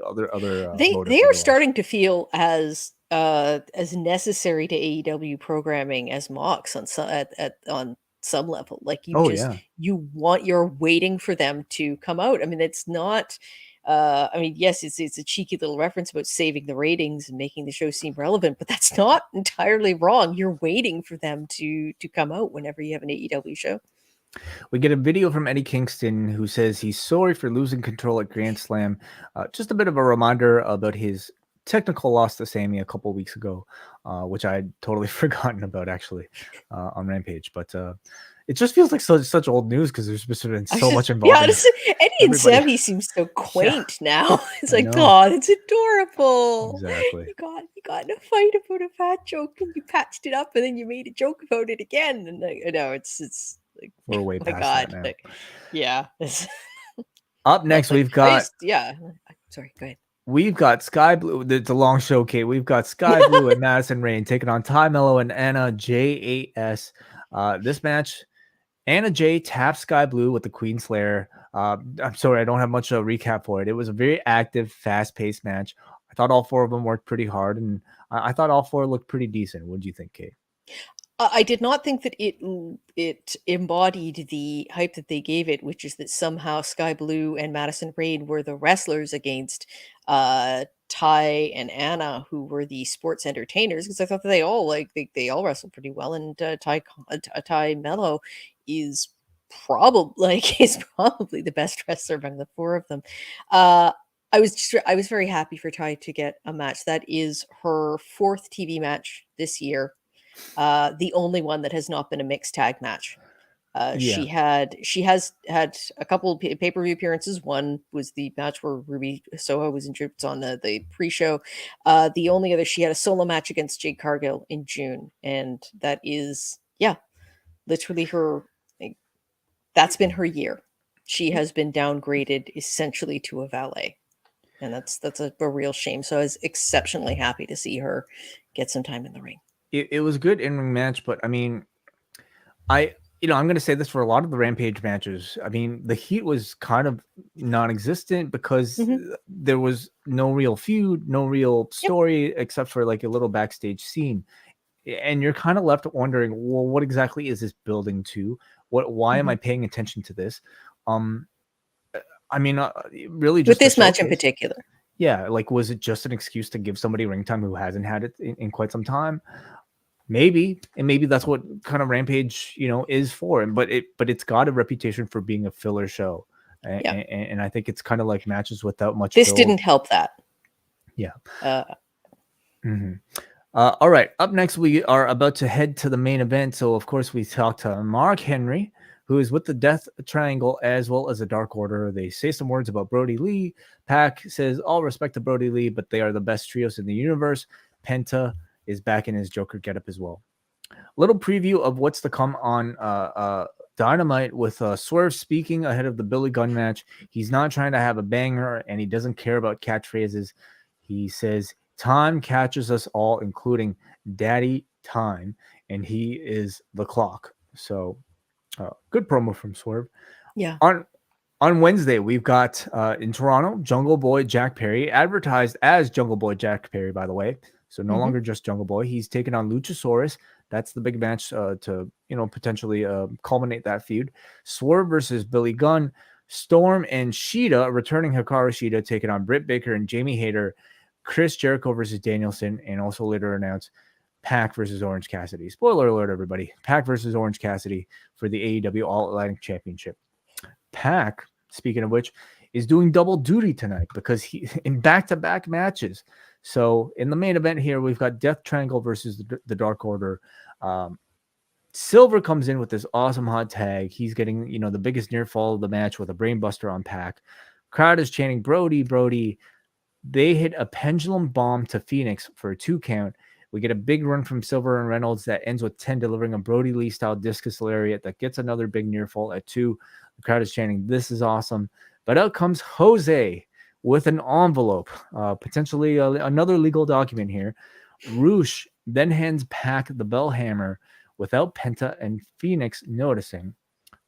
Speaker 1: other motive
Speaker 2: They are
Speaker 1: otherwise.
Speaker 2: starting to feel as necessary to AEW programming as Mox on some level. Like
Speaker 1: Oh yeah.
Speaker 2: you're waiting for them to come out. I mean, it's not I mean, yes, it's a cheeky little reference about saving the ratings and making the show seem relevant, but that's not entirely wrong. You're waiting for them to come out whenever you have an AEW show.
Speaker 1: We get a video from Eddie Kingston who says he's sorry for losing control at Grand Slam. Just a bit of a reminder about his technical loss to Sammy a couple weeks ago, which I had totally forgotten about actually on Rampage. But it just feels like such old news because there's been
Speaker 2: I was
Speaker 1: so
Speaker 2: just
Speaker 1: much
Speaker 2: yeah,
Speaker 1: involving
Speaker 2: Eddie and
Speaker 1: everybody.
Speaker 2: Sammy seem so
Speaker 1: Yeah,
Speaker 2: quaint now. It's
Speaker 1: I
Speaker 2: like,
Speaker 1: know.
Speaker 2: "God, it's adorable.
Speaker 1: Exactly.
Speaker 2: You got in a fight about a fat joke, and you patched it up, and then you made a joke about it again." And like, I know it's like,
Speaker 1: We're way
Speaker 2: my
Speaker 1: past that
Speaker 2: God,
Speaker 1: now.
Speaker 2: like, yeah, it's
Speaker 1: Up
Speaker 2: well,
Speaker 1: next,
Speaker 2: like
Speaker 1: we've got
Speaker 2: yeah. Sorry, go ahead.
Speaker 1: Sky Blue. It's a long show, Kate. We've got Sky Blue and Madison Rain taking on Ty Mello and Anna JAS. This match, Anna J tapped Sky Blue with the Queen Slayer. I'm sorry, I don't have much of a recap for it. It was a very active, fast-paced match. I thought all four of them worked pretty hard, and I thought all four looked pretty decent. What do you think, Kate?
Speaker 2: I did not think that it embodied the hype that they gave it, which is that somehow Sky Blue and Madison Rain were the wrestlers against Ty and Anna, who were the sports entertainers. Because I thought that they all wrestled pretty well, and Ty Mello is probably is probably the best wrestler among the four of them. Uh, I was very happy for Ty to get a match. That is her fourth TV match this year, the only one that has not been a mixed tag match.
Speaker 1: Yeah.
Speaker 2: She has had a couple of pay-per-view appearances. One was the match where Ruby Soho was injured on the pre-show. The only other, she had a solo match against Jade Cargill in June, and that is, yeah, literally her. Like, that's been her year. She has been downgraded essentially to a valet, and that's a real shame. So I was exceptionally happy to see her get some time in the ring.
Speaker 1: It was a good in-ring match, but I mean, I'm going to say this for a lot of the Rampage matches. I mean, the heat was kind of non-existent because
Speaker 2: Mhm.
Speaker 1: there was no real feud, no real
Speaker 2: Yep.
Speaker 1: story except for like a little backstage scene. And you're kind of left wondering, well, what exactly is this building to? Why am I
Speaker 2: Mhm.
Speaker 1: paying attention to this? Um, I mean, really
Speaker 2: With
Speaker 1: just a
Speaker 2: this match in
Speaker 1: showcase.
Speaker 2: particular.
Speaker 1: Yeah, like was it just an excuse to give somebody ring time who hasn't had it in quite some time? Maybe, and maybe that's what kind of Rampage, is for. And but it's got a reputation for being a filler show.
Speaker 2: Yeah.
Speaker 1: And I think it's kind of like matches without much
Speaker 2: This
Speaker 1: build.
Speaker 2: didn't help that.
Speaker 1: Yeah.
Speaker 2: Uh,
Speaker 1: All right. Up next, we are about to head to the main event. So, of course, we talked to Mark Henry, who is with the Death Triangle as well as the Dark Order. They say some words about Brody Lee. Pac says, all respect to Brody Lee, but they are the best trios in the universe. Penta is back in his Joker getup as well. Little preview of what's to come on Dynamite with Swerve speaking ahead of the Billy Gunn match. He's not trying to have a banger, and he doesn't care about catchphrases. He says, time catches us all, including Daddy Time, and he is the clock. So good promo from Swerve.
Speaker 2: yeah.
Speaker 1: On Wednesday, we've got in Toronto, Jungle Boy Jack Perry, advertised as Jungle Boy Jack Perry, by the way. So no longer just Jungle Boy. He's taking on Luchasaurus. That's the big match to potentially culminate that feud. Swerve versus Billy Gunn. Storm and Shida, returning Hikaru Shida, taking on Britt Baker and Jamie Hayter. Chris Jericho versus Danielson, and also later announced Pac versus Orange Cassidy. Spoiler alert, everybody. Pac versus Orange Cassidy for the AEW All-Atlantic Championship. Pac, speaking of which, is doing double duty tonight because he in back-to-back matches. So in the main event here, we've got Death Triangle versus the Dark Order. Silver comes in with this awesome hot tag. He's getting, the biggest near fall of the match with a brainbuster on Pac. Crowd is chanting Brody, Brody. They hit a pendulum bomb to Phoenix for a 2 count. We get a big run from Silver and Reynolds that ends with 10 delivering a Brody Lee style discus lariat that gets another big near fall at 2. The crowd is chanting, this is awesome. But out comes Jose with an envelope, potentially another legal document here. Roosh then hands Pac the bell hammer without Penta and Phoenix noticing.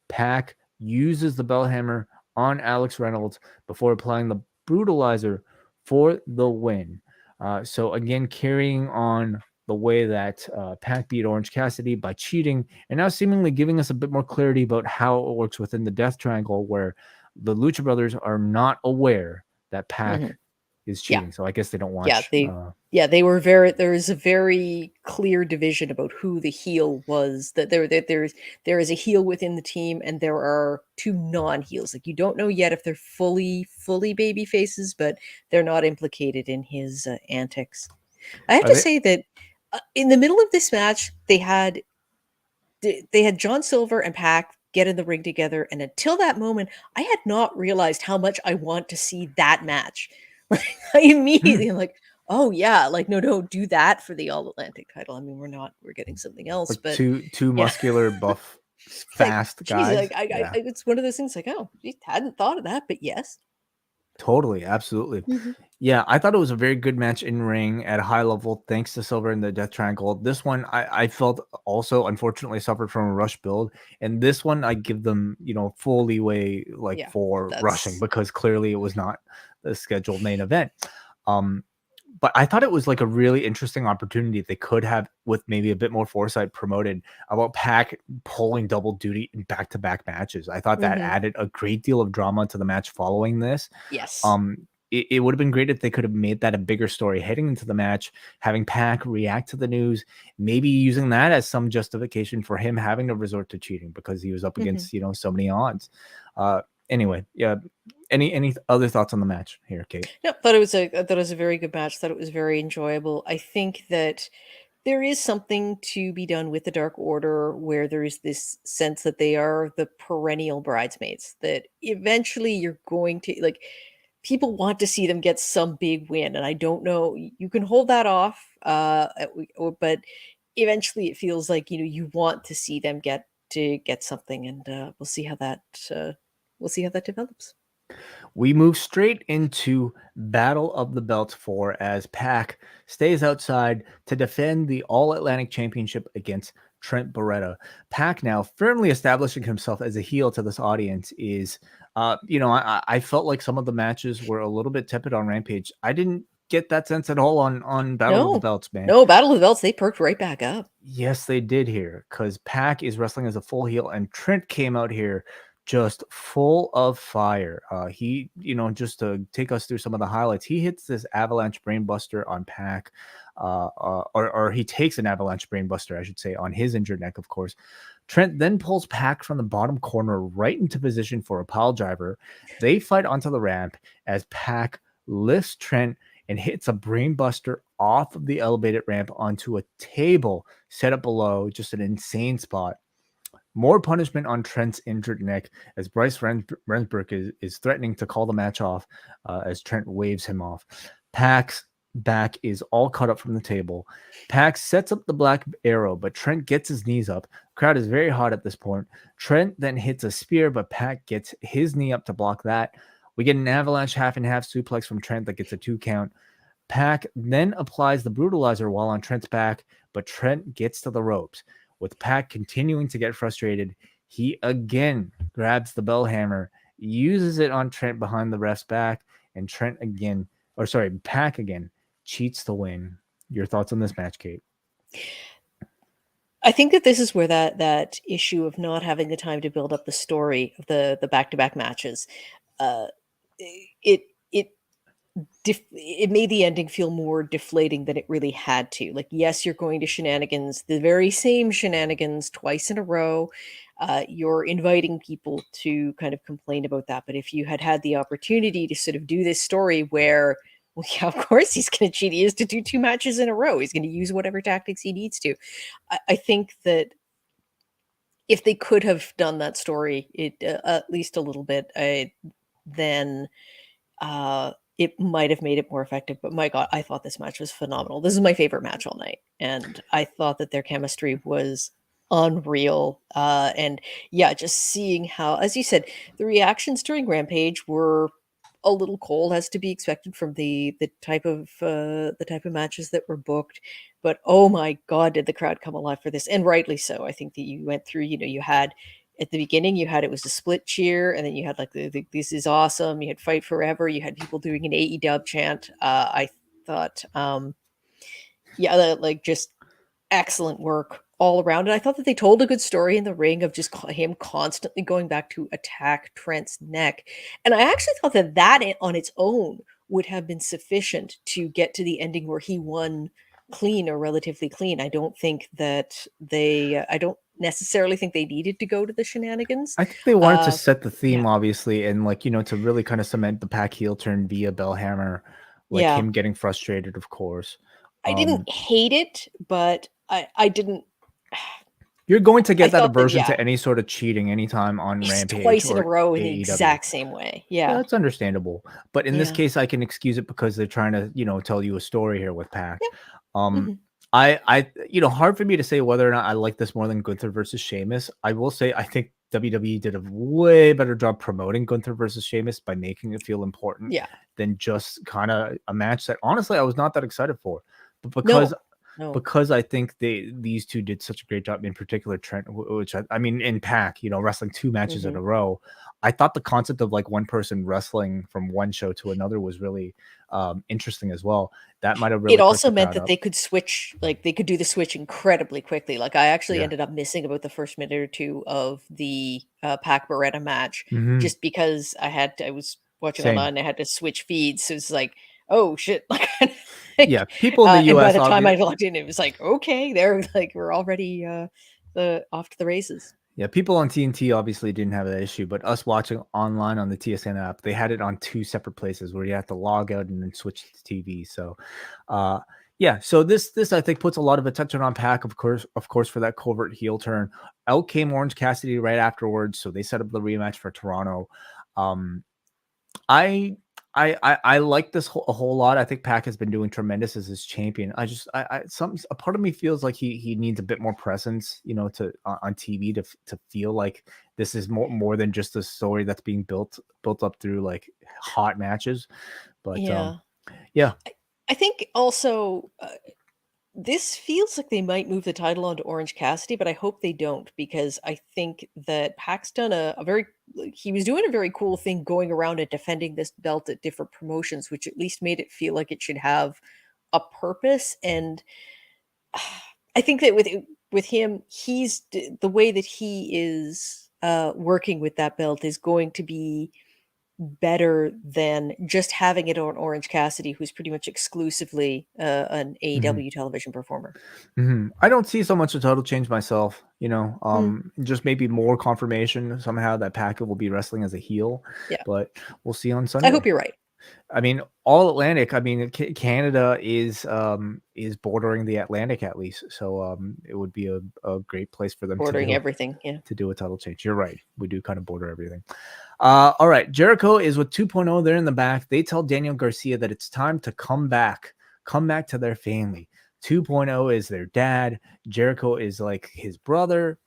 Speaker 1: Pac uses the bell hammer on Alex Reynolds before applying the brutalizer for the win. So again, carrying on the way that Pac beat Orange Cassidy by cheating, and now seemingly giving us a bit more clarity about how it works within the Death Triangle, where the Lucha Brothers are not aware that Pac is cheating. So I guess they don't watch.
Speaker 2: They were there is a very clear division about who the heel was. That there is a heel within the team, and there are 2 non-heels. Like, you don't know yet if they're fully baby faces, but they're not implicated in his antics. I have to say that in the middle of this match, they had John Silver and Pac get in the ring together, and until that moment, I had not realized how much I want to see that match. Like, I immediately am like, oh yeah, like no, don't do that for the All Atlantic title. I mean, we're getting something else,
Speaker 1: like
Speaker 2: but
Speaker 1: two muscular, buff, fast
Speaker 2: like,
Speaker 1: guys.
Speaker 2: Geez, like, it's one of those things like, oh, you hadn't thought of that, but yes.
Speaker 1: Totally, absolutely. Yeah, I thought it was a very good match in ring at a high level, thanks to Silver and the Death Triangle. This one, I felt also unfortunately suffered from a rush build, and this one I give them, full leeway for rushing, because clearly it was not the scheduled main event. But I thought it was like a really interesting opportunity they could have, with maybe a bit more foresight, promoted about Pac pulling double duty in back-to-back matches. I thought that added a great deal of drama to the match following this.
Speaker 2: Yes.
Speaker 1: It would have been great if they could have made that a bigger story heading into the match, having Pac react to the news, maybe using that as some justification for him having to resort to cheating because he was up against, so many odds. Anyway, yeah. Any other thoughts on the match here, Kate?
Speaker 2: No, I thought it was a very good match. Thought it was very enjoyable. I think that there is something to be done with the Dark Order, where there is this sense that they are the perennial bridesmaids, that eventually you're going to, like, people want to see them get some big win. And I don't know, you can hold that off, but eventually it feels like, you want to see them get something, and we'll see how that develops.
Speaker 1: We move straight into Battle of the Belts 4 as Pac stays outside to defend the All-Atlantic Championship against Trent Beretta. Pac, now firmly establishing himself as a heel to this audience, is, I felt like some of the matches were a little bit tepid on Rampage. I didn't get that sense at all on Battle of the Belts, man.
Speaker 2: No, Battle of the Belts, they perked right back up.
Speaker 1: Yes, they did here, because Pac is wrestling as a full heel, and Trent came out here just full of fire. He, just to take us through some of the highlights, he hits this avalanche brainbuster on Pac, or he takes an avalanche brainbuster, I should say, on his injured neck, of course. Trent then pulls Pac from the bottom corner right into position for a pile driver. They fight onto the ramp as Pac lifts Trent and hits a brainbuster off of the elevated ramp onto a table set up below. Just an insane spot. More punishment on Trent's injured neck as Bryce Remsburg is threatening to call the match off as Trent waves him off. Pac's back is all cut up from the table. Pac sets up the black arrow, but Trent gets his knees up. Crowd is very hot at this point. Trent then hits a spear, but Pac gets his knee up to block that. We get an avalanche half and half suplex from Trent that gets a 2 count. Pac then applies the brutalizer while on Trent's back, but Trent gets to the ropes. With Pac continuing to get frustrated, he again grabs the bell hammer, uses it on Trent behind the ref's back, and Pac again cheats to win. Your thoughts on this match, Kate?
Speaker 2: I think that this is where that issue of not having the time to build up the story of the back-to-back matches, it made the ending feel more deflating than it really had to. Like, yes, you're going to shenanigans, the very same shenanigans twice in a row. You're inviting people to kind of complain about that. But if you had the opportunity to sort of do this story where, well, yeah, of course he's going to cheat. He is to do 2 matches in a row. He's going to use whatever tactics he needs to. I think that if they could have done that story at least a little bit, then it might have made it more effective. But my God, I thought this match was phenomenal. This is my favorite match all night. And I thought that their chemistry was unreal. And yeah, just seeing how, as you said, the reactions during Rampage were a little cold, as to be expected from the type of matches that were booked. But oh my God, did the crowd come alive for this, and rightly so. I think that you went through, you had at the beginning, you had, it was a split cheer, and then you had like the this is awesome. You had fight forever. You had people doing an AEW chant. I thought, like just excellent work all around. And I thought that they told a good story in the ring of just him constantly going back to attack Trent's neck. And I actually thought that on its own would have been sufficient to get to the ending where he won clean or relatively clean. I don't think that I don't necessarily think they needed to go to the shenanigans.
Speaker 1: I think they wanted to set the theme,
Speaker 2: yeah.
Speaker 1: obviously, and to really kind of cement the Pac heel turn via Bellhammer, like
Speaker 2: Yeah.
Speaker 1: him getting frustrated, of course.
Speaker 2: I didn't hate it, but I didn't.
Speaker 1: You're going to get that
Speaker 2: thought that,
Speaker 1: aversion
Speaker 2: yeah,
Speaker 1: to any sort of cheating anytime on
Speaker 2: it's
Speaker 1: Rampage
Speaker 2: twice in a
Speaker 1: or
Speaker 2: row in the
Speaker 1: AEW.
Speaker 2: exact same way.
Speaker 1: Yeah,
Speaker 2: Yeah.
Speaker 1: that's understandable. But in this
Speaker 2: Yeah.
Speaker 1: case, I can excuse it because they're trying to, tell you a story here with Pac.
Speaker 2: Yeah. Mhm.
Speaker 1: I hard for me to say whether or not I like this more than Gunther versus Sheamus. I will say I think WWE did a way better job promoting Gunther versus Sheamus by making it feel important
Speaker 2: Yeah.
Speaker 1: than just kind of a match that honestly I was not that excited for. But
Speaker 2: No.
Speaker 1: because I think these two did such a great job, in particular Trent, which I mean in Pac, wrestling 2 matches in a row. I thought the concept of like one person wrestling from one show to another was really interesting as well. That might have really
Speaker 2: It also
Speaker 1: perked the
Speaker 2: meant
Speaker 1: crowd
Speaker 2: that
Speaker 1: up.
Speaker 2: they could switch, like, they could do the switch incredibly quickly. Like, I actually
Speaker 1: Yeah.
Speaker 2: ended up missing about the first minute or 2 of the, Pac Beretta match
Speaker 1: Mhm.
Speaker 2: just because I was watching
Speaker 1: Same.
Speaker 2: online, I had to switch feeds, so it's like, "Oh, shit."
Speaker 1: Yeah, people in the
Speaker 2: and by
Speaker 1: US
Speaker 2: the time I logged in, it was like, "Okay, they're like, we're already, off to the races."
Speaker 1: Yeah, people on TNT obviously didn't have that issue, but us watching online on the TSN app, they had it on 2 separate places where you have to log out and then switch to TV. So, yeah, so this I think puts a lot of attention on Pac, of course, for that covert heel turn. Out came Orange Cassidy right afterwards, so they set up the rematch for Toronto. I like this a whole lot. I think Pac has been doing tremendous as his champion. A part of me feels like he needs a bit more presence, to on TV to feel like this is more than just a story that's being built up through like hot matches. But
Speaker 2: Yeah.
Speaker 1: yeah.
Speaker 2: I think also, this feels like they might move the title onto Orange Cassidy, but I hope they don't, because I think that Pac's done a very, like, he was doing a very cool thing going around and defending this belt at different promotions, which at least made it feel like it should have a purpose. And I think that with him, the way that he is working with that belt is going to be better than just having it on Orange Cassidy, who's pretty much exclusively an AEW television performer.
Speaker 1: I don't see so much a total change myself,
Speaker 2: Mm,
Speaker 1: just maybe more confirmation somehow that Packard will be wrestling as a heel,
Speaker 2: yeah,
Speaker 1: but we'll see on
Speaker 2: I hope
Speaker 1: Sunday.
Speaker 2: you're right.
Speaker 1: I mean, all Atlantic. I mean, Canada is bordering the Atlantic at least, so it would be a great place for them
Speaker 2: Bordering everything, yeah.
Speaker 1: to do a title change. You're right. We do kind of border everything. All right. Jericho is with 2.0. They're in the back. They tell Daniel Garcia that it's time to come back to their family. 2.0 is their dad. Jericho is like his brother.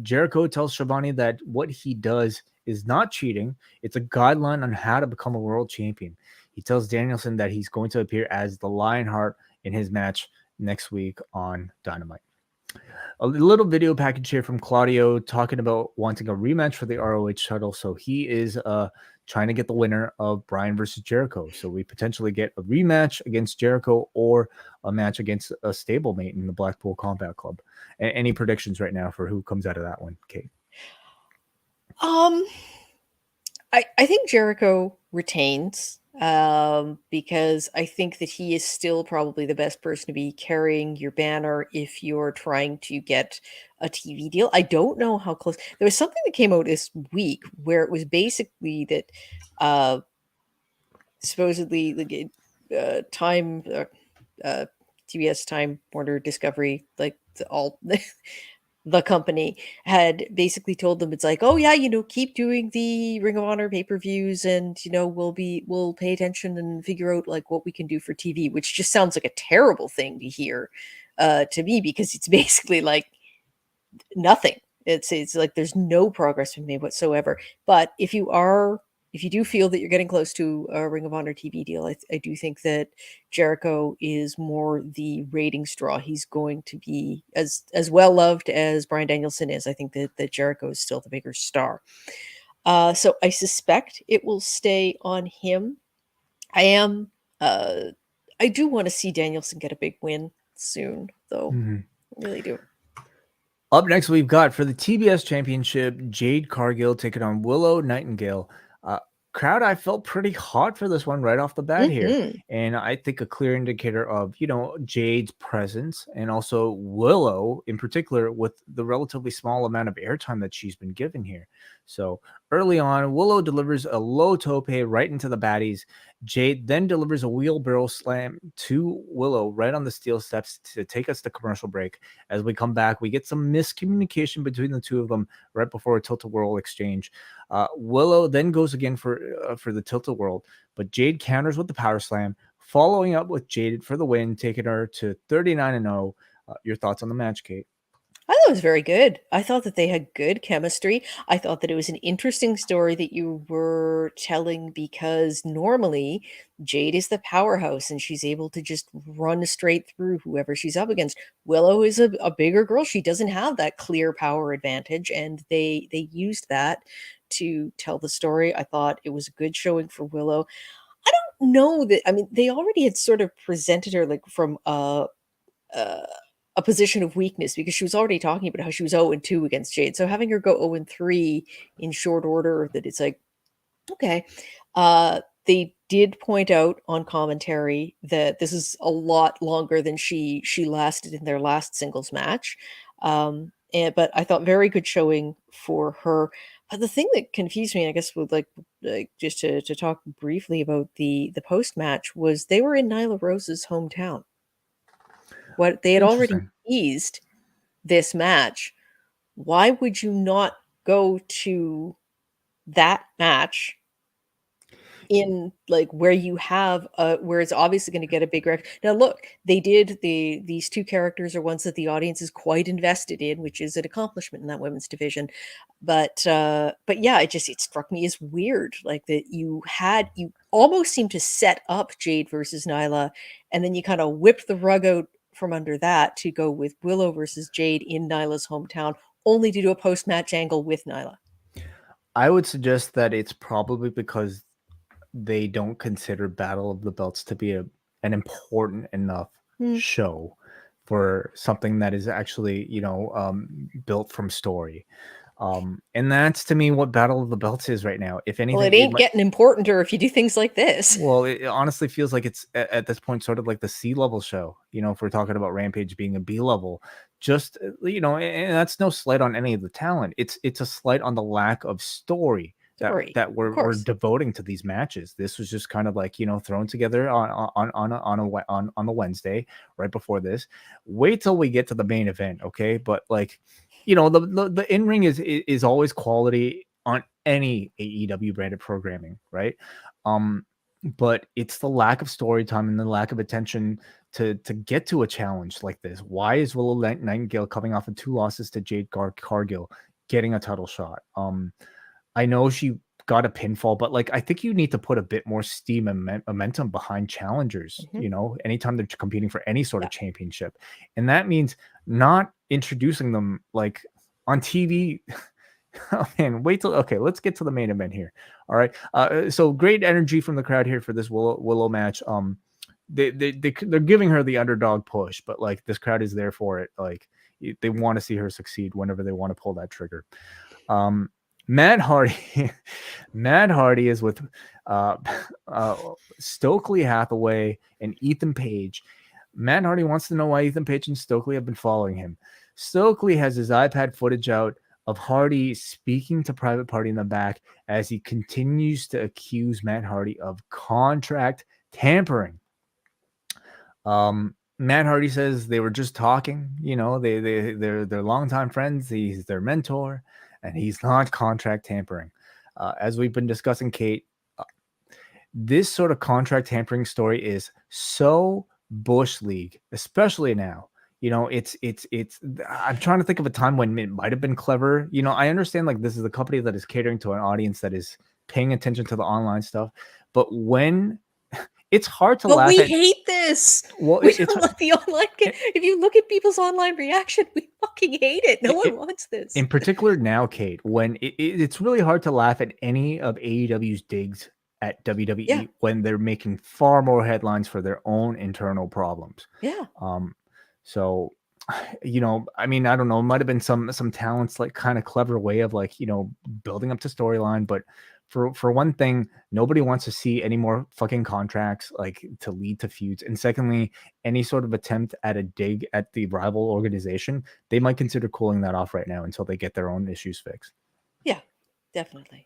Speaker 1: Jericho tells Schiavone that what he does is not cheating. It's a guideline on how to become a world champion. He tells Danielson that he's going to appear as the Lionheart in his match next week on Dynamite. A little video package here from Claudio talking about wanting a rematch for the ROH title. So he is trying to get the winner of Bryan versus Jericho. So we potentially get a rematch against Jericho or a match against a stablemate in the Blackpool Combat Club. Any predictions right now for who comes out of that one, Kate?
Speaker 2: Um, I think Jericho retains because I think that he is still probably the best person to be carrying your banner if you're trying to get a TV deal. I don't know how close. There was something that came out this week where it was basically that uh, supposedly Time, TBS, Time Warner Discovery, like all the company had basically told them, it's like, oh yeah, keep doing the Ring of Honor pay-per-views, and we'll pay attention and figure out like what we can do for TV, which just sounds like a terrible thing to hear to me, because it's basically like nothing. It's like there's no progress been made whatsoever. But if you do feel that you're getting close to a Ring of Honor TV deal, I do think that Jericho is more the ratings draw. He's going to be as well loved as Bryan Danielson is. I think that Jericho is still the bigger star. So I suspect it will stay on him. I am. I do want to see Danielson get a big win soon, though.
Speaker 1: Mm-hmm.
Speaker 2: I really do.
Speaker 1: Up next, we've got for the TBS Championship, Jade Cargill taking on Willow Nightingale. Crowd, I felt pretty hot for this one right off the bat here.
Speaker 2: Hmm.
Speaker 1: And I think a clear indicator of, Jade's presence and also Willow in particular with the relatively small amount of airtime that she's been given here. So early on, Willow delivers a low tope right into the baddies. Jade then delivers a wheelbarrow slam to Willow right on the steel steps to take us to commercial break. As we come back, we get some miscommunication between the two of them right before a tilt-a-whirl exchange. Willow then goes again for the tilt-a-whirl, but Jade counters with the power slam, following up with Jade for the win, taking her to 39-0. Your thoughts on the match, Kate?
Speaker 2: I thought it was very good. I thought that they had good chemistry. I thought that it was an interesting story that you were telling, because normally Jade is the powerhouse and she's able to just run straight through whoever she's up against. Willow is a bigger girl. She doesn't have that clear power advantage, and they used that to tell the story. I thought it was a good showing for Willow. I don't know that, I mean, they already had sort of presented her like from uh, a position of weakness, because she was already talking about how she was 0-2 against Jade. So having her go 0-3 in short order, that it's like, okay. They did point out on commentary that this is a lot longer than she lasted in their last singles match. But I thought very good showing for her. But the thing that confused me, I guess, with like just to talk briefly about the post match, was they were in Nyla Rose's hometown. What they had already
Speaker 1: Interesting.
Speaker 2: teased this match. Why would you not go to that match in like where you have where it's obviously going to get a big now look, they did these two characters are ones that the audience is quite invested in, which is an accomplishment in that women's division. But yeah, it struck me as weird, like that you almost seemed to set up Jade versus Nyla, and then you kind of whipped the rug out from under that to go with Willow versus Jade in Nyla's hometown, only to do a post-match angle with Nyla.
Speaker 1: I would suggest that it's probably because they don't consider Battle of the Belts to be an important enough
Speaker 2: Hmm.
Speaker 1: show for something that is actually, built from story. And that's to me what Battle of the Belts is right now. If
Speaker 2: Well,
Speaker 1: anything,
Speaker 2: it ain't getting importanter if you do things like this.
Speaker 1: well, it honestly feels like it's at this point sort of like the C-level show. If we're talking about Rampage being a B-level, just and that's no slight on any of the talent. It's a slight on the lack of story that
Speaker 2: Sorry,
Speaker 1: that
Speaker 2: of
Speaker 1: we're
Speaker 2: course.
Speaker 1: devoting to these matches. This was just kind of like thrown together on the Wednesday right before this. Wait till we get to the main event, okay? But like, the in ring is always quality on any AEW branded programming, right? But it's the lack of story time and the lack of attention to get to a challenge like this. Why is Willow Nightingale coming off of 2 losses to Jade Cargill getting a title shot? I know she got a pinfall, but like I think you need to put a bit more steam and momentum behind challengers. Anytime they're competing for any sort of championship, and that means not introducing them like on TV. Oh man, let's get to the main event here. All right. So great energy from the crowd here for this Willow match. They're giving her the underdog push, but like this crowd is there for it. Like they want to see her succeed whenever they want to pull that trigger. Matt Hardy, Matt Hardy is with Stokely Hathaway and Ethan Page. Matt Hardy wants to know why Ethan Page and Stokely have been following him. Stokely has his iPad footage out of Hardy speaking to Private Party in the back as he continues to accuse Matt Hardy of contract tampering. Matt Hardy says they were just talking. They're longtime friends. He's their mentor, and he's not contract tampering. As we've been discussing, Kate, this sort of contract tampering story is so Bush League, especially now. It's I'm trying to think of a time when it might have been clever. I understand like this is a company that is catering to an audience that is paying attention to the online stuff, but when it's hard to
Speaker 2: But
Speaker 1: laugh
Speaker 2: we
Speaker 1: at.
Speaker 2: hate this.
Speaker 1: Well,
Speaker 2: We don't like the online. If you look at people's online reaction, we fucking hate it. No one wants this.
Speaker 1: In particular now, Kate, when it's really hard to laugh at any of AEW's digs at WWE when they're making far more headlines for their own internal problems.
Speaker 2: Yeah.
Speaker 1: So, I mean, I don't know. It might have been some talents like kind of clever way of like building up to storyline, but for one thing, nobody wants to see any more fucking contracts like to lead to feuds. And secondly, any sort of attempt at a dig at the rival organization, they might consider cooling that off right now until they get their own issues fixed.
Speaker 2: Yeah, definitely.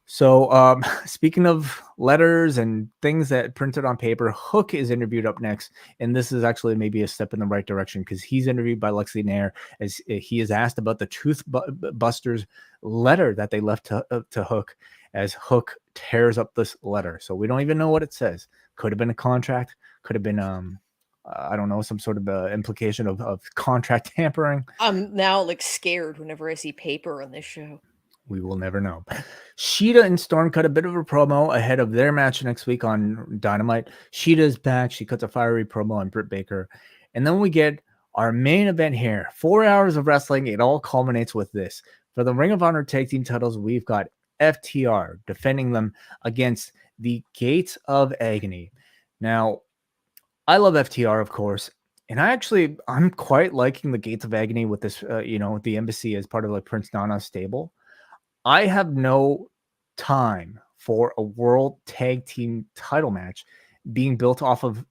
Speaker 1: So speaking of letters and things that printed on paper, Hook is interviewed up next. And this is actually maybe a step in the right direction because he's interviewed by Lexi Nair as he is asked about the Truth Busters letter that they left to Hook as Hook tears up this letter. So we don't even know what it says. Could have been a contract. Could have been, I don't know, some sort of implication of contract tampering.
Speaker 2: I'm now like scared whenever I see paper on this show.
Speaker 1: We will never know. Sheeta and Storm cut a bit of a promo ahead of their match next week on Dynamite. Sheeta is back. She cuts a fiery promo on Britt Baker. And then we get our main event here. 4 hours of wrestling. It all culminates with this. For the Ring of Honor Tag Team titles, we've got FTR defending them against the Gates of Agony. Now, I love FTR, of course. And I'm quite liking the Gates of Agony with this, the embassy as part of like Prince Nana's stable. I have no time for a world tag team title match being built off of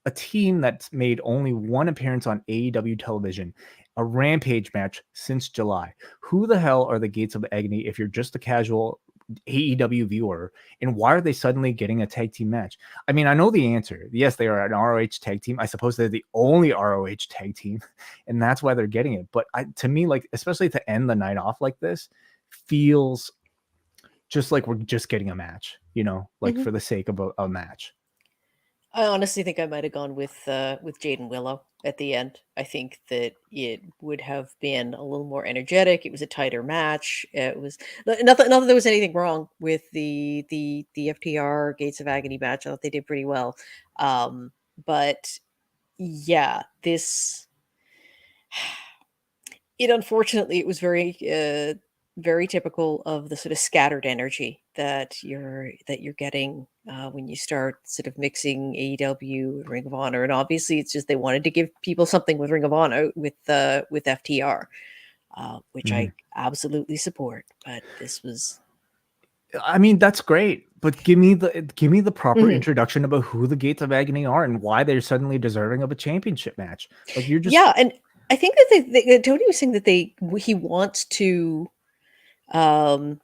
Speaker 1: a team that's made only one appearance on AEW television, a Rampage match since July. Who the hell are the Gates of Agony if you're just a casual AEW viewer? And why are they suddenly getting a tag team match? I mean, I know the answer. Yes, they are an ROH tag team. I suppose they're the only ROH tag team, and that's why they're getting it. But to me, like, especially to end the night off like this, feels just like we're just getting a match, for the sake of a match.
Speaker 2: I honestly think I might have gone with Jade and Willow at the end. I think that it would have been a little more energetic. It was a tighter match. It was not that there was anything wrong with the FTR Gates of Agony match. I thought they did pretty well. But yeah, unfortunately it was very typical of the sort of scattered energy that you're getting when you start sort of mixing AEW, Ring of Honor, and obviously it's just they wanted to give people something with Ring of Honor with FTR. which I absolutely support. But this was.
Speaker 1: I mean, that's great, but give me the proper introduction about who the Gates of Agony are and why they're suddenly deserving of a championship match. Like, you're just
Speaker 2: Yeah, and I think that Tony was saying that he wants to um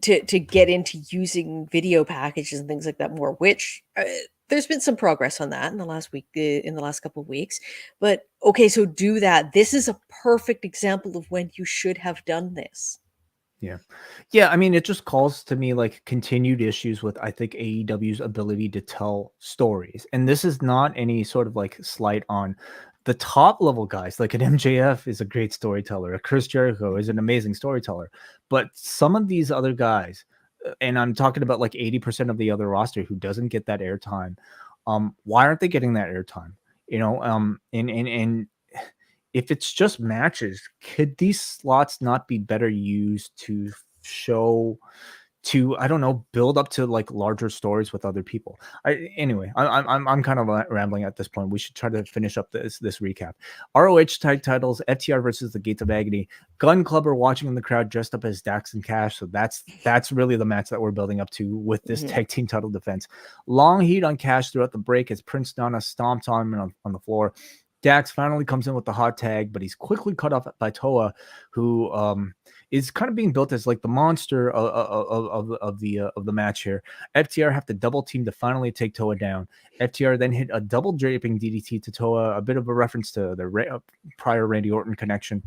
Speaker 2: to get into using video packages and things like that more, which there's been some progress on that in the last week, in the last couple of weeks. But okay, so do that. This is a perfect example of when you should have done this.
Speaker 1: Yeah. Yeah, I mean, it just calls to me like continued issues with, I think, AEW's ability to tell stories. And this is not any sort of like slight on the top level guys. Like an MJF is a great storyteller, a Chris Jericho is an amazing storyteller. But some of these other guys, and I'm talking about like 80% of the other roster who doesn't get that airtime. Why aren't they getting that airtime? You know, and if it's just matches, could these slots not be better used to show, to, I don't know, build up to like larger stories with other people? I'm kind of rambling at this point. We should try to finish up this recap. ROH tag titles, FTR versus the Gates of Agony. Gun Club are watching in the crowd dressed up as Dax and Cash. So that's really the match that we're building up to with this tag team title defense. Long heat on Cash throughout the break as Prince Nana stomps on him on the floor. Dax finally comes in with the hot tag, but he's quickly cut off by Toa, who is kind of being built as like the monster of the match here. FTR have to double team to finally take Toa down. FTR then hit a double draping DDT to Toa, a bit of a reference to the prior Randy Orton connection.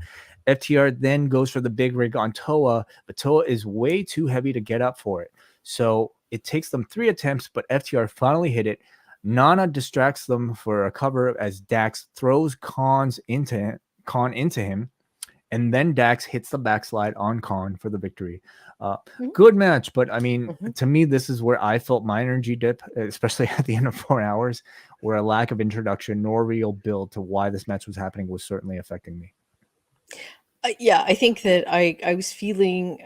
Speaker 1: FTR then goes for the big rig on Toa, but Toa is way too heavy to get up for it. So it takes them 3 attempts, but FTR finally hit it. Nana distracts them for a cover as Dax throws Khan into him, and then Dax hits the backslide on Khan for the victory. Good match, but I mean, to me, this is where I felt my energy dip, especially at the end of 4 hours, where a lack of introduction nor real build to why this match was happening was certainly affecting me.
Speaker 2: Yeah, I think that I was feeling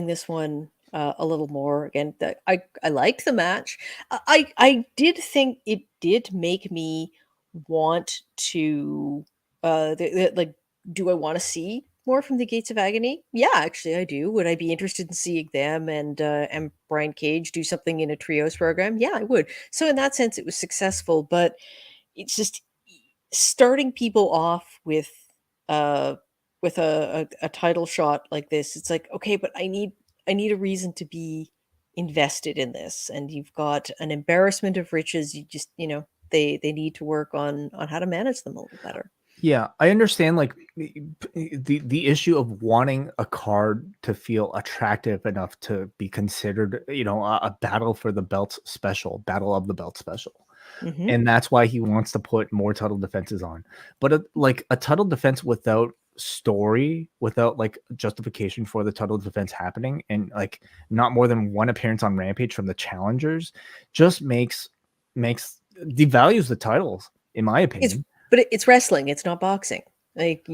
Speaker 2: this one a little more. Again, that I liked the match. I did think it did make me want to like, do I want to see more from the Gates of Agony? Yeah, actually I do. Would I be interested in seeing them and Brian Cage do something in a trios program? Yeah, I would. So in that sense it was successful, but it's just starting people off uh with a title shot like this. It's like, okay, but I need a reason to be invested in this, and you've got an embarrassment of riches. You just, they need to work on how to manage them a little better.
Speaker 1: Yeah, I understand like the issue of wanting a card to feel attractive enough to be considered, a battle for the belt special, battle of the belt special. And that's why he wants to put more title defenses on. But like a title defense without story, without like justification for the title defense happening, and like not more than one appearance on Rampage from the challengers, just devalues the titles, in my opinion.
Speaker 2: But it's wrestling. It's not boxing. Like,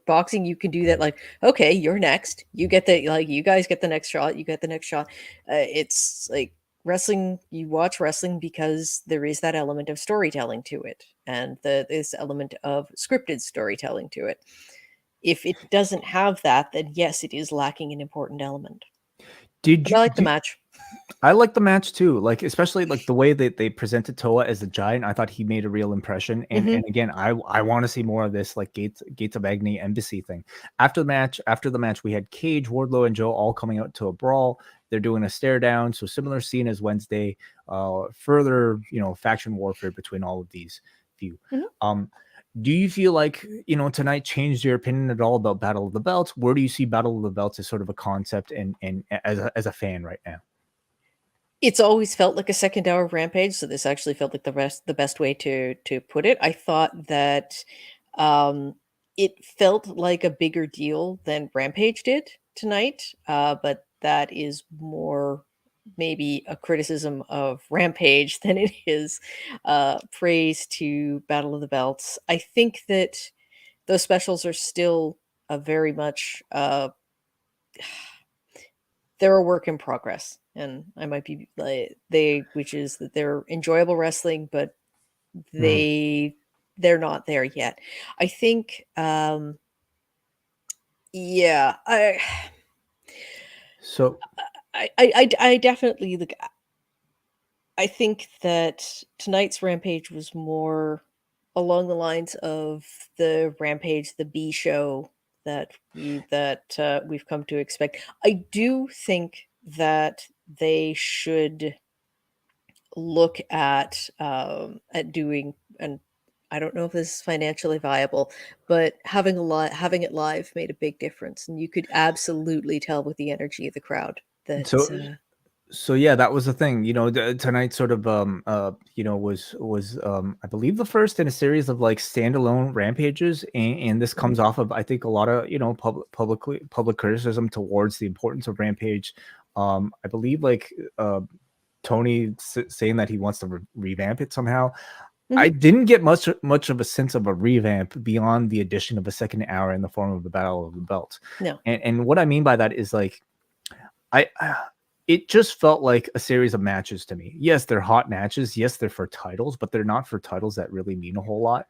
Speaker 2: boxing, you can do that. Like, okay, you're next. You get you guys get the next shot. You get the next shot. It's like wrestling. You watch wrestling because there is that element of storytelling to it, and this element of scripted storytelling to it. If it doesn't have that, then yes, it is lacking an important element. But I like the match.
Speaker 1: I like the match too, like especially like the way that they presented Toa as a giant. I thought he made a real impression, and again, I want to see more of this like Gates of Agony embassy thing. After the match, we had Cage, Wardlow, and Joe all coming out to a brawl. They're doing a stare down, so similar scene as Wednesday. Further, faction warfare between all of these few. Do you feel like, tonight changed your opinion at all about Battle of the Belts? Where do you see Battle of the Belts as sort of a concept and as a fan right now?
Speaker 2: It's always felt like a second hour of Rampage, so this actually felt like the best way to put it. I thought that it felt like a bigger deal than Rampage did tonight, but that is more maybe a criticism of Rampage than it is praise to Battle of the Belts. I think that those specials are still a very much they're a work in progress, and I might be like which is that they're enjoyable wrestling, but they're not there yet. I think Yeah,
Speaker 1: So
Speaker 2: I definitely like. I think that tonight's Rampage was more along the lines of the Rampage, the B show we've come to expect. I do think that they should look at doing, and I don't know if this is financially viable, but having it live made a big difference, and you could absolutely tell with the energy of the crowd that
Speaker 1: so So yeah, that was the thing. Tonight sort of was I believe the first in a series of like standalone rampages, and this
Speaker 2: Mhm,
Speaker 1: comes off of I think a lot of public criticism towards the importance of Rampage. I believe like Tony saying that he wants to revamp it somehow. I
Speaker 2: mhm,
Speaker 1: didn't get much of a sense of a revamp beyond the addition of a second hour in the form of the Battle of the Belts.
Speaker 2: no,
Speaker 1: And what I mean by that is like I it just felt like a series of matches to me. Yes, they're hot matches. Yes, they're for titles, but they're not for titles that really mean a whole lot.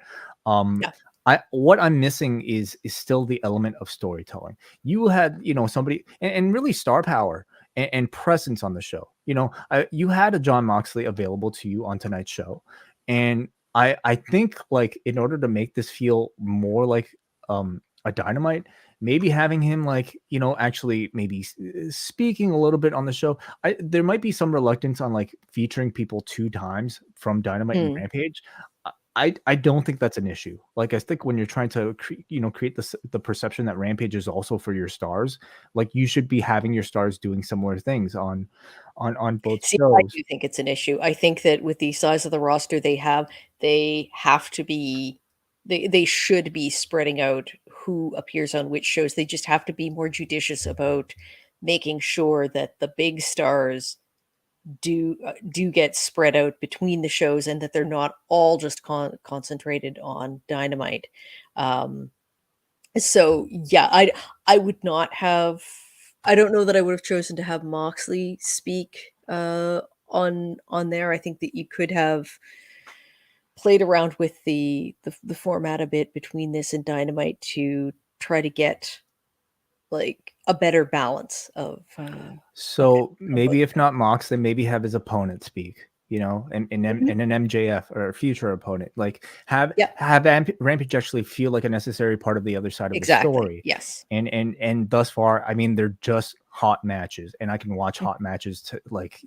Speaker 1: Um,
Speaker 2: yeah,
Speaker 1: I what I'm missing is still the element of storytelling. You had, somebody and really star power and presence on the show. You had a Jon Moxley available to you on tonight's show, and I think like in order to make this feel more like a Dynamite, maybe having him like actually maybe speaking a little bit on the show. There might be some reluctance on like featuring people two times from Dynamite and
Speaker 2: mm.
Speaker 1: Rampage. I don't think that's an issue. Like I think when you're trying to create the perception that Rampage is also for your stars, like you should be having your stars doing similar things on both
Speaker 2: See, I
Speaker 1: shows.
Speaker 2: do think it's an issue. I think that with the size of the roster they have to be they should be spreading out who appears on which shows. They just have to be more judicious about making sure that the big stars do get spread out between the shows and that they're not all just concentrated on Dynamite. Um, so yeah, I would not have. I don't know that I would have chosen to have Moxley speak on there. I think that you could have played around with the format a bit between this and Dynamite to try to get like a better balance of
Speaker 1: So
Speaker 2: both
Speaker 1: maybe if
Speaker 2: shows.
Speaker 1: not Mox, then maybe have his opponent speak,
Speaker 2: Mhm.
Speaker 1: and an MJF or a future opponent. Like
Speaker 2: Yeah,
Speaker 1: have Rampage actually feel like a necessary part of the other side of the
Speaker 2: exactly.
Speaker 1: story.
Speaker 2: Yes.
Speaker 1: And thus far, I mean, they're just hot matches, and I can watch
Speaker 2: Mm.
Speaker 1: hot matches to like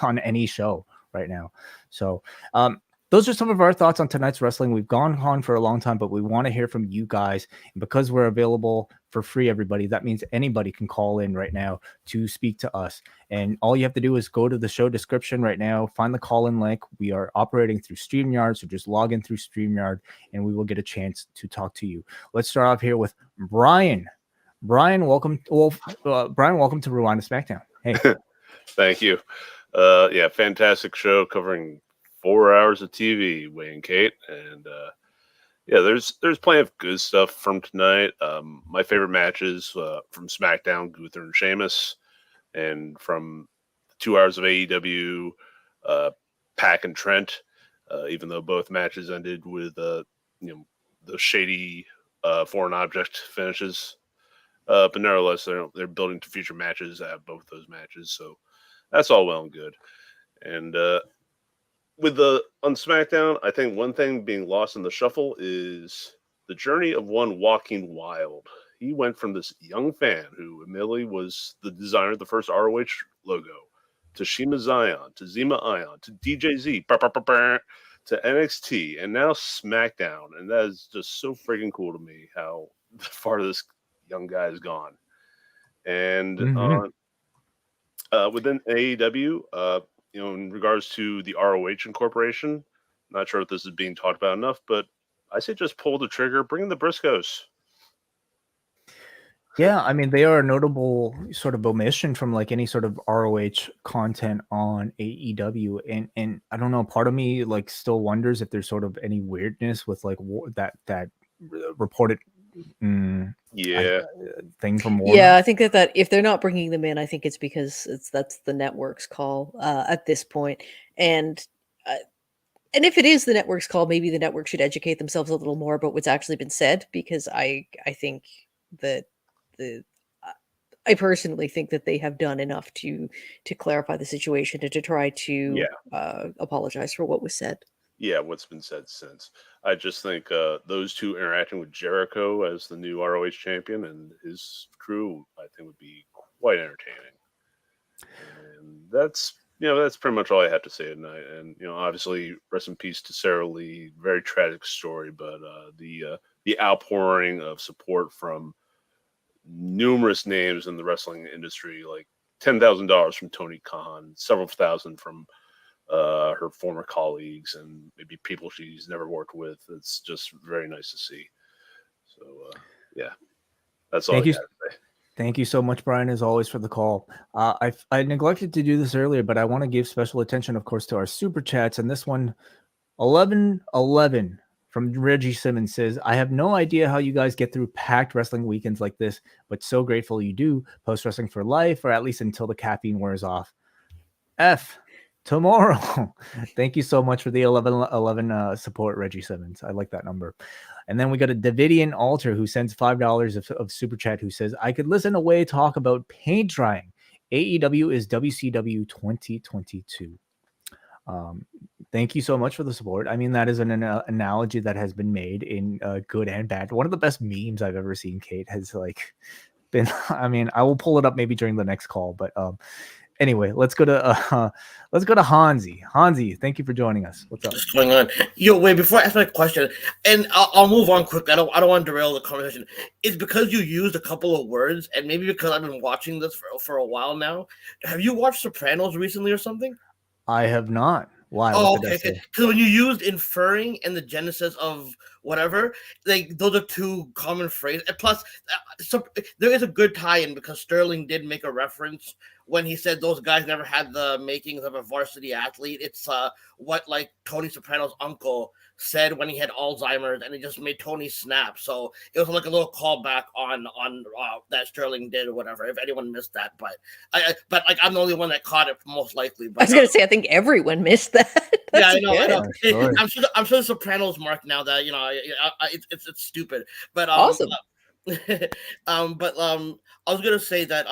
Speaker 1: on any show right now. So those are some of our thoughts on tonight's wrestling. We've gone on for a long time, but we want to hear from you guys. And because we're available for free, everybody, that means anybody can call in right now to speak to us. And all you have to do is go to the show description right now, find the call in link. We are operating through StreamYard, so just log in through StreamYard and we will get a chance to talk to you. Let's start off here with Brian. Brian, welcome. Well, Brian, welcome to Rewind-A-SmackDown. Hey.
Speaker 3: Thank you. Yeah, fantastic show covering 4 hours of TV, Wai and Kate, and yeah, there's plenty of good stuff from tonight. My favorite matches from SmackDown, Gunther and Sheamus, and from 2 hours of AEW, uh, Pack and Trent. Even though both matches ended with you know the shady foreign object finishes, but nevertheless, they're building to future matches at both those matches, so that's all well and good. And with the on SmackDown, I think one thing being lost in the shuffle is the journey of one Walking Wild. He went from this young fan who admittedly was the designer of the first ROH logo to Shima Zion to Zima Ion to DJZ to NXT and now SmackDown. And that is just so freaking cool to me how far this young guy has gone. And
Speaker 1: Mhm.
Speaker 3: within AEW, in regards to the ROH incorporation, not sure if this is being talked about enough, but I say just pull the trigger, bring in the Briscoes.
Speaker 1: Yeah, I mean, they are a notable sort of omission from like any sort of ROH content on AEW, and I don't know. Part of me like still wonders if there's sort of any weirdness with like that reported I,
Speaker 3: Yeah,
Speaker 1: thing from
Speaker 2: Yeah,
Speaker 1: Warner.
Speaker 2: I think that if they're not bringing them in, I think it's because that's the network's call at this point. And uh, and if it is the network's call, maybe the network should educate themselves a little more about what's actually been said, because I think that. I personally think that they have done enough to clarify the situation and to try to apologize for what was said.
Speaker 3: Yeah, what's been said since. I just think those two interacting with Jericho as the new ROH champion and his crew, I think would be quite entertaining. And that's pretty much all I have to say tonight. And obviously, rest in peace to Sara Lee. Very tragic story, but the outpouring of support from numerous names in the wrestling industry, like $10,000 from Tony Khan, several thousand from her former colleagues, and maybe people she's never worked with. It's just very nice to see. So, yeah, that's all I got to say.
Speaker 1: Thank you so much, Brian, as always, for the call. I neglected to do this earlier, but I want to give special attention, of course, to our super chats. And this one, 1111 from Reggie Simmons says, I have no idea how you guys get through packed wrestling weekends like this, but so grateful you do. Post wrestling for life, or at least until the caffeine wears off. Tomorrow. Thank you so much for the 1111 support, Reggie Simmons. I like that number. And then we got a Davidian Alter who sends $5 of super chat, who says, I could listen away talk about paint drying. AEW is WCW 2022. Thank you so much for the support. I mean, that is an analogy that has been made in good and bad. One of the best memes I've ever seen, Kate, has been, I mean, I will pull it up maybe during the next call, but anyway, let's go to Hansi. Hansi, thank you for joining us. What's up?
Speaker 4: What's going on? Yo, wait, before I ask my question, and I'll move on quick. I don't want to derail the conversation. It's because you used a couple of words, and maybe because I've been watching this for a while now. Have you watched Sopranos recently or something?
Speaker 1: I have not. Why?
Speaker 4: Oh, okay. Because when you used inferring and the genesis of whatever, those are two common phrases. And plus, there is a good tie-in because Sterling did make a reference when he said those guys never had the makings of a varsity athlete. It's what Tony Soprano's uncle said when he had Alzheimer's, and it just made Tony snap. So it was like a little callback on that Sterling did or whatever. If anyone missed that, but I'm the only one that caught it most likely. But
Speaker 2: I was gonna say I think everyone missed that.
Speaker 4: Yeah, I know.
Speaker 1: Sure.
Speaker 4: I'm sure the Sopranos mark now that it's stupid, but
Speaker 2: awesome.
Speaker 4: I was gonna say that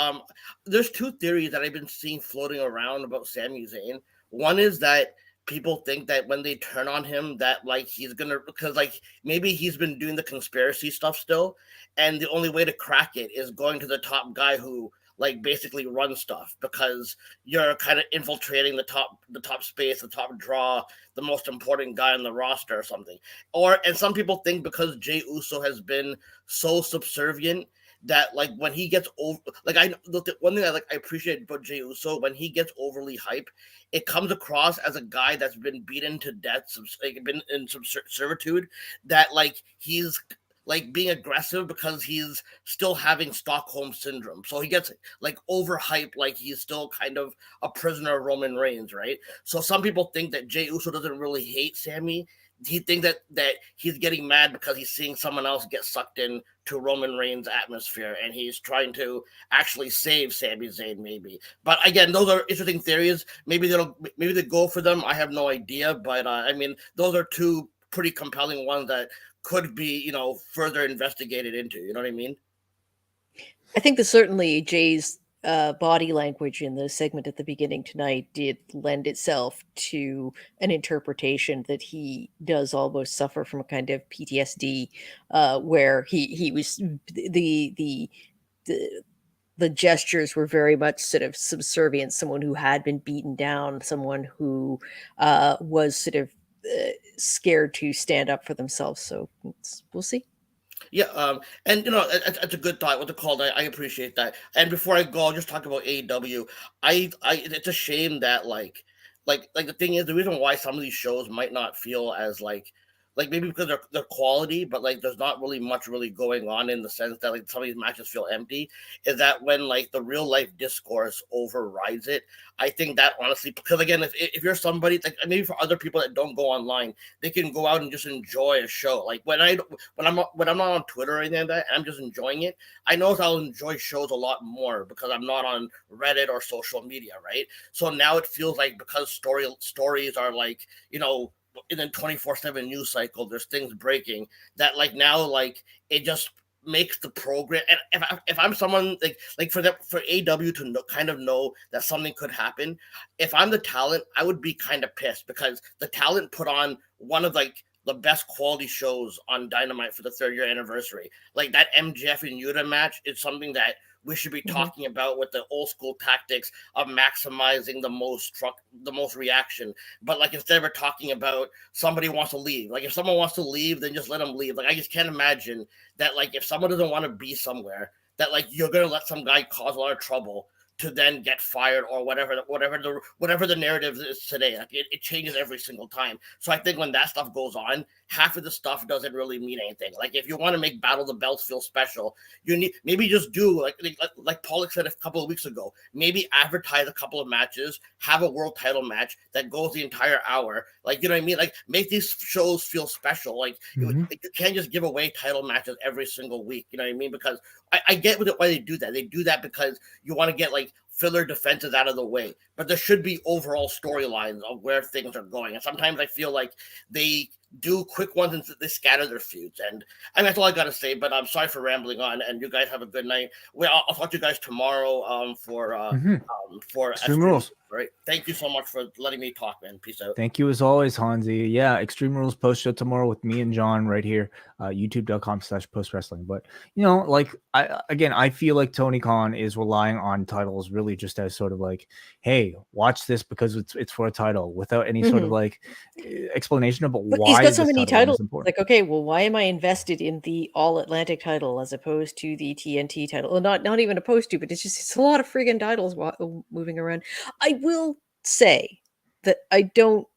Speaker 4: there's two theories that I've been seeing floating around about Sami Zayn. One is that people think that when they turn on him, that he's gonna, because maybe he's been doing the conspiracy stuff still, and the only way to crack it is going to the top guy who basically run stuff, because you're kind of infiltrating the top space, the top draw, the most important guy on the roster or something. And some people think because Jey Uso has been so subservient that when he gets over, one thing I appreciate about Jey Uso, when he gets overly hype, it comes across as a guy that's been beaten to death, been in some servitude, that he's being aggressive because he's still having Stockholm syndrome. So he gets overhyped, he's still kind of a prisoner of Roman Reigns, right? So some people think that Jey Uso doesn't really hate Sami. He thinks that he's getting mad because he's seeing someone else get sucked in to Roman Reigns' atmosphere, and he's trying to actually save Sami Zayn, maybe. But again, those are interesting theories. Maybe they go for them. I have no idea. But I mean, those are two pretty compelling ones that could be, further investigated into. You know what I mean?
Speaker 2: I think that certainly Jay's body language in the segment at the beginning tonight did lend itself to an interpretation that he does almost suffer from a kind of PTSD, where he was the gestures were very much sort of subservient. Someone who had been beaten down, someone who was sort of scared to stand up for themselves. So we'll see.
Speaker 4: Yeah, and it's a good thought. What's it called? I appreciate that. And before I go, I'll just talk about AEW. It's a shame that the thing is, the reason why some of these shows might not feel as maybe because they're quality, but there's not really much going on, in the sense that some of these matches feel empty, is that when the real life discourse overrides it. I think that honestly, because again, if you're somebody maybe for other people that don't go online, they can go out and just enjoy a show. When I'm not on Twitter or anything like that, I'm just enjoying it. I know I'll enjoy shows a lot more because I'm not on Reddit or social media, right? So now it feels because stories are in a 24/7 news cycle, there's things breaking that now it just makes the program. And if I'm someone like for AEW to kind of know that something could happen, if I'm the talent, I would be kind of pissed because the talent put on one of like the best quality shows on Dynamite for the 3rd year anniversary. Like that MJF and Yuta match is something that we should be talking about with the old school tactics of maximizing the most reaction. But like instead we're talking about somebody wants to leave. Like if someone wants to leave, then just let them leave. Like I just can't imagine that like if someone doesn't want to be somewhere, that like you're gonna let some guy cause a lot of trouble to then get fired or whatever the narrative is today. Like it changes every single time. So I think when that stuff goes on, half of the stuff doesn't really mean anything. Like if you want to make Battle of the Belts feel special, you need maybe just do like Pollock said a couple of weeks ago, maybe advertise a couple of matches, have a world title match that goes the entire hour. Like, you know what I mean? Like make these shows feel special. Like you can't just give away title matches every single week. You know what I mean? Because I get why they do that. They do that because you want to get like filler defenses out of the way, but there should be overall storylines of where things are going. And sometimes I feel like they do quick ones and they scatter their feuds. And that's all I got to say, but I'm sorry for rambling on, and you guys have a good night. I'll talk to you guys tomorrow for
Speaker 1: Extreme Rules.
Speaker 4: Right. Thank you so much for letting me talk, man. Peace out.
Speaker 1: Thank you as always, Hansi. Yeah, Extreme Rules post show tomorrow with me and John right here, youtube.com/post wrestling. But you know, like I feel like Tony Khan is relying on titles really just as sort of like, hey, watch this because it's for a title, without any sort of like explanation about
Speaker 2: but
Speaker 1: why
Speaker 2: he's got
Speaker 1: this
Speaker 2: so many
Speaker 1: title
Speaker 2: titles.
Speaker 1: is important.
Speaker 2: Like, okay, well, why am I invested in the All Atlantic title as opposed to the TNT title? Well, not even opposed to, but it's a lot of friggin' titles moving around. I will say that I don't.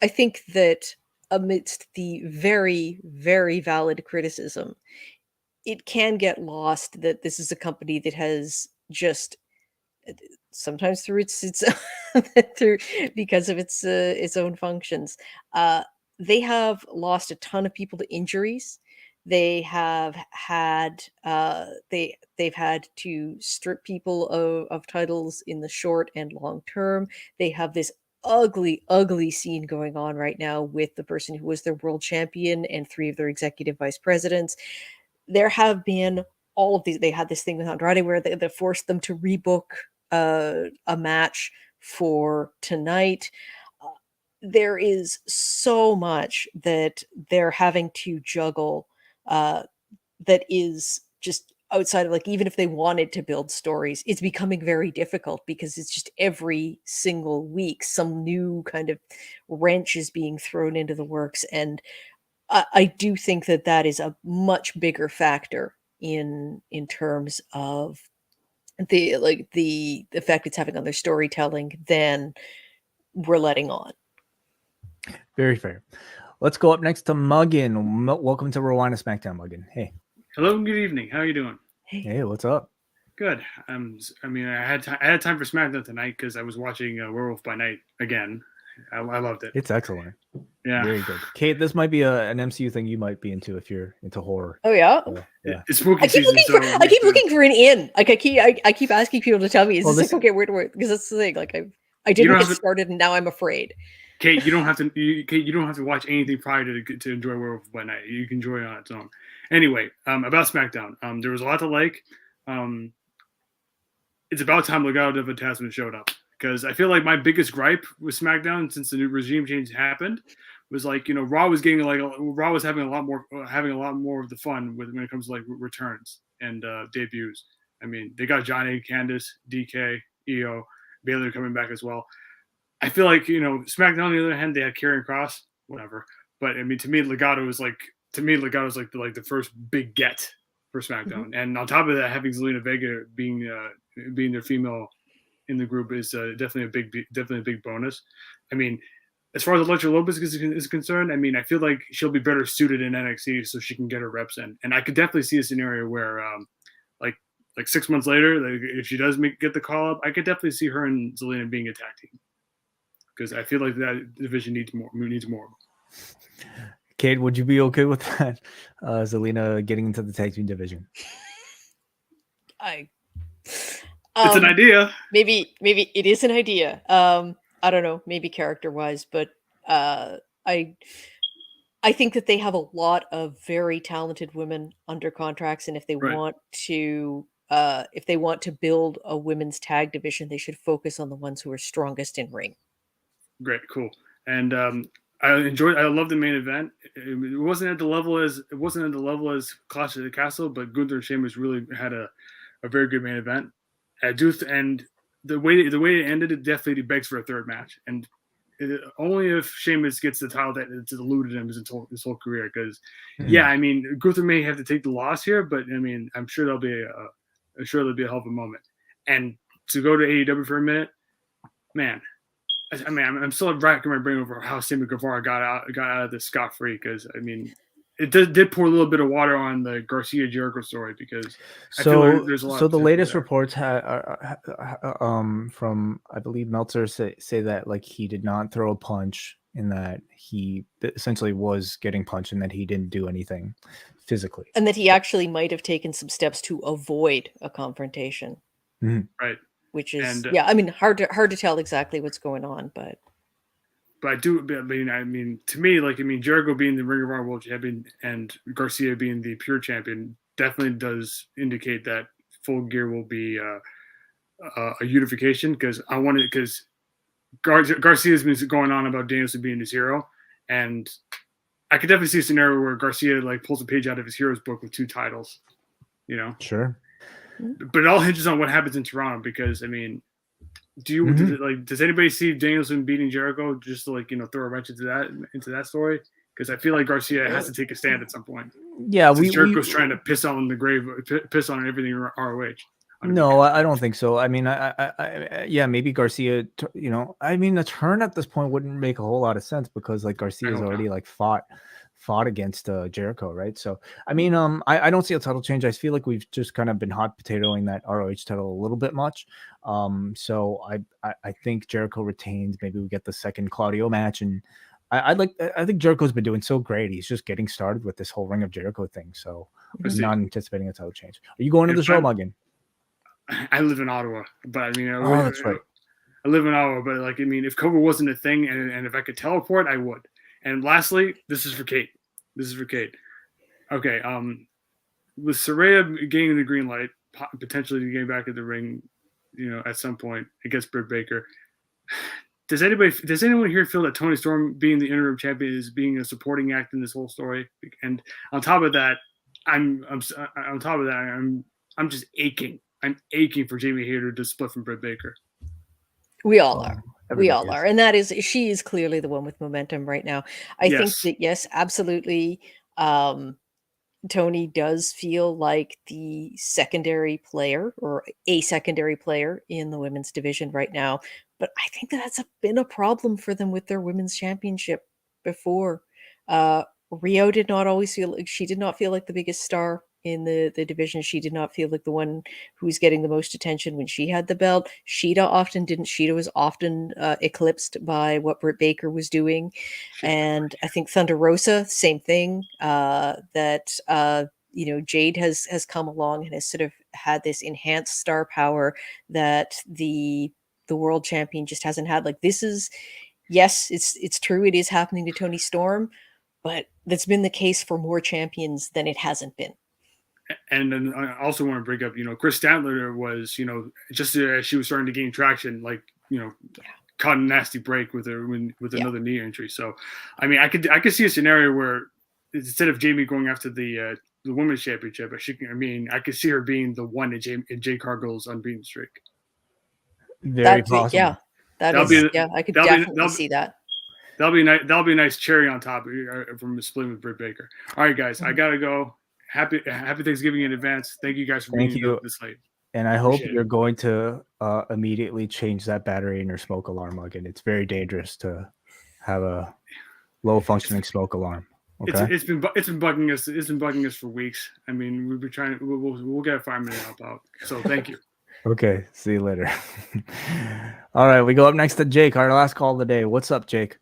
Speaker 2: I think that amidst the very, very valid criticism, it can get lost that this is a company that has just sometimes through its through because of its own functions. They have lost a ton of people to injuries. They have had they've had to strip people of titles in the short and long term. They have this ugly scene going on right now with the person who was their world champion and 3 of their executive vice presidents. There have been all of these. They had this thing with Andrade where they forced them to rebook a match for tonight. There is so much that they're having to juggle that is just outside of, like, even if they wanted to build stories, it's becoming very difficult because it's just every single week some new kind of wrench is being thrown into the works. And I do think that is a much bigger factor in terms of the effect it's having on their storytelling than we're letting on.
Speaker 1: Very fair. Let's go up next to Muggin. Welcome to Rewind-A-SmackDown, Muggin. Hey.
Speaker 5: Hello and good evening. How are you doing?
Speaker 1: Hey, what's up?
Speaker 5: Good. I mean, I had time for SmackDown tonight because I was watching Werewolf by Night again. I loved it.
Speaker 1: It's excellent.
Speaker 5: Yeah.
Speaker 1: Very good. Kate, this might be an MCU thing you might be into if you're into horror.
Speaker 2: Oh yeah.
Speaker 1: Yeah.
Speaker 5: It's spooky season.
Speaker 2: I keep looking for an in. Like I keep asking people to tell me, is this okay? Where because that's the thing. Like I didn't get started and now I'm afraid.
Speaker 5: Kate, you don't have to. Kate, you don't have to watch anything prior to enjoy Werewolf by Night. You can enjoy it on its own. Anyway, about SmackDown, there was a lot to like. It's about time Legado del Fantasma showed up because I feel like my biggest gripe with SmackDown since the new regime change happened was like, you know, Raw was getting Raw was having a lot more of the fun when it comes to like returns and debuts. I mean, they got Johnny, Candice, DK, EO, Baylor coming back as well. I feel like, you know, SmackDown on the other hand, they had Karrion Kross, whatever. But I mean, to me, Legado is like the first big get for SmackDown. Mm-hmm. And on top of that, having Zelina Vega being their female in the group is definitely a big bonus. I mean, as far as Elektra Lopez is concerned, I mean, I feel like she'll be better suited in NXT so she can get her reps in. And I could definitely see a scenario where, like 6 months later, if she does get the call up, I could definitely see her and Zelina being a tag team because I feel like that division needs more.
Speaker 1: Kate, would you be okay with that? Zelina getting into the tag team division?
Speaker 5: It's an idea.
Speaker 2: Maybe it is an idea. I don't know, maybe character wise, but I think that they have a lot of very talented women under contracts, and if they
Speaker 5: Right.
Speaker 2: want to build a women's tag division, they should focus on the ones who are strongest in ring.
Speaker 5: Great, cool. And I love the main event. It wasn't at the level as Clash of the Castle, but Gunther and Sheamus really had a very good main event. And the way it ended, it definitely begs for a third match. And only if Sheamus gets the title that it's eluded him his whole career. Because yeah, I mean, Gunther may have to take the loss here, but I mean, I'm sure there'll be a hell of a moment. And to go to AEW for a minute, man. I mean, I'm still racking my brain over how Sammy Guevara got out of this scot free, because I mean, it did pour a little bit of water on the Garcia Jericho story, because I feel like there's a lot.
Speaker 1: So the latest reports from, I believe, Meltzer say that like he did not throw a punch, and that he essentially was getting punched, and that he didn't do anything physically,
Speaker 2: and that he actually might have taken some steps to avoid a confrontation.
Speaker 5: Mm-hmm. Right.
Speaker 2: Which is I mean, hard to tell exactly what's going on, but
Speaker 5: I mean, to me, like, I mean, Jericho being the Ring of Honor World Champion and Garcia being the Pure Champion definitely does indicate that Full Gear will be a unification, because Garcia's been going on about Danielson being his hero, and I could definitely see a scenario where Garcia like pulls a page out of his hero's book with 2 titles, you know.
Speaker 1: Sure.
Speaker 5: But it all hinges on what happens in Toronto, because I mean, does anybody see Danielson beating Jericho just to, like, you know, throw a wrench into that story? Because I feel like Garcia has to take a stand at some point.
Speaker 1: Yeah,
Speaker 5: Jericho's trying to piss on everything ROH.
Speaker 1: No, I don't think so. I mean, yeah, maybe Garcia. You know, I mean, the turn at this point wouldn't make a whole lot of sense, because like Garcia's already like fought against Jericho, right? So I mean, I don't see a title change. I feel like we've just kind of been hot potatoing that ROH title a little bit much. So I think Jericho retains. Maybe we get the second Claudio match, and I think Jericho's been doing so great. He's just getting started with this whole Ring of Jericho thing. So I'm not anticipating a title change. Are you going to the show, Muggin?
Speaker 5: I live in Ottawa, but I mean,
Speaker 1: that's right.
Speaker 5: I live in Ottawa, but like, I mean, if COVID wasn't a thing, and if I could teleport, I would. And lastly, this is for Kate. Okay. With Saraya getting the green light, potentially getting back in the ring, you know, at some point against Britt Baker. Does anyone here feel that Toni Storm being the interim champion is being a supporting act in this whole story? And on top of that, I'm just aching. I'm aching for Jamie Hayter to split from Britt Baker.
Speaker 2: We all are. We all are. And she is clearly the one with momentum right now. I think that, yes, absolutely. Tony does feel like the secondary player, or a secondary player in the women's division right now. But I think that's been a problem for them with their women's championship before. Rio did not always feel like the biggest star in the division. She did not feel like the one who was getting the most attention when she had the belt. Sheeta often didn't. Sheeta was often eclipsed by what Britt Baker was doing. And I think Thunder Rosa, same thing, you know, Jade has come along and has sort of had this enhanced star power that the world champion just hasn't had. Like, this is, yes, it's true, it is happening to Toni Storm, but that's been the case for more champions than it hasn't been.
Speaker 5: And then I also want to bring up, you know, Chris Statler was, you know, just as she was starting to gain traction, like, you know, caught a nasty break with another knee injury. So, I mean, I could see a scenario where instead of Jamie going after the women's championship, I could see her being the one in Jade Cargill's unbeaten streak.
Speaker 1: Very possible.
Speaker 2: Yeah, I could definitely see that.
Speaker 5: That'll be a nice cherry on top from splitting with Britt Baker. All right, guys, I gotta go. Happy Thanksgiving in advance. Thank you guys for being this late.
Speaker 1: And I hope you're going to immediately change that battery in your smoke alarm again. It's very dangerous to have a low functioning smoke alarm. Okay.
Speaker 5: It's been bugging us. It's been bugging us for weeks. I mean, we've been trying. We'll get a 5-minute help out. So thank you.
Speaker 1: Okay. See you later. All right, we go up next to Jake. Our last call of the day. What's up, Jake?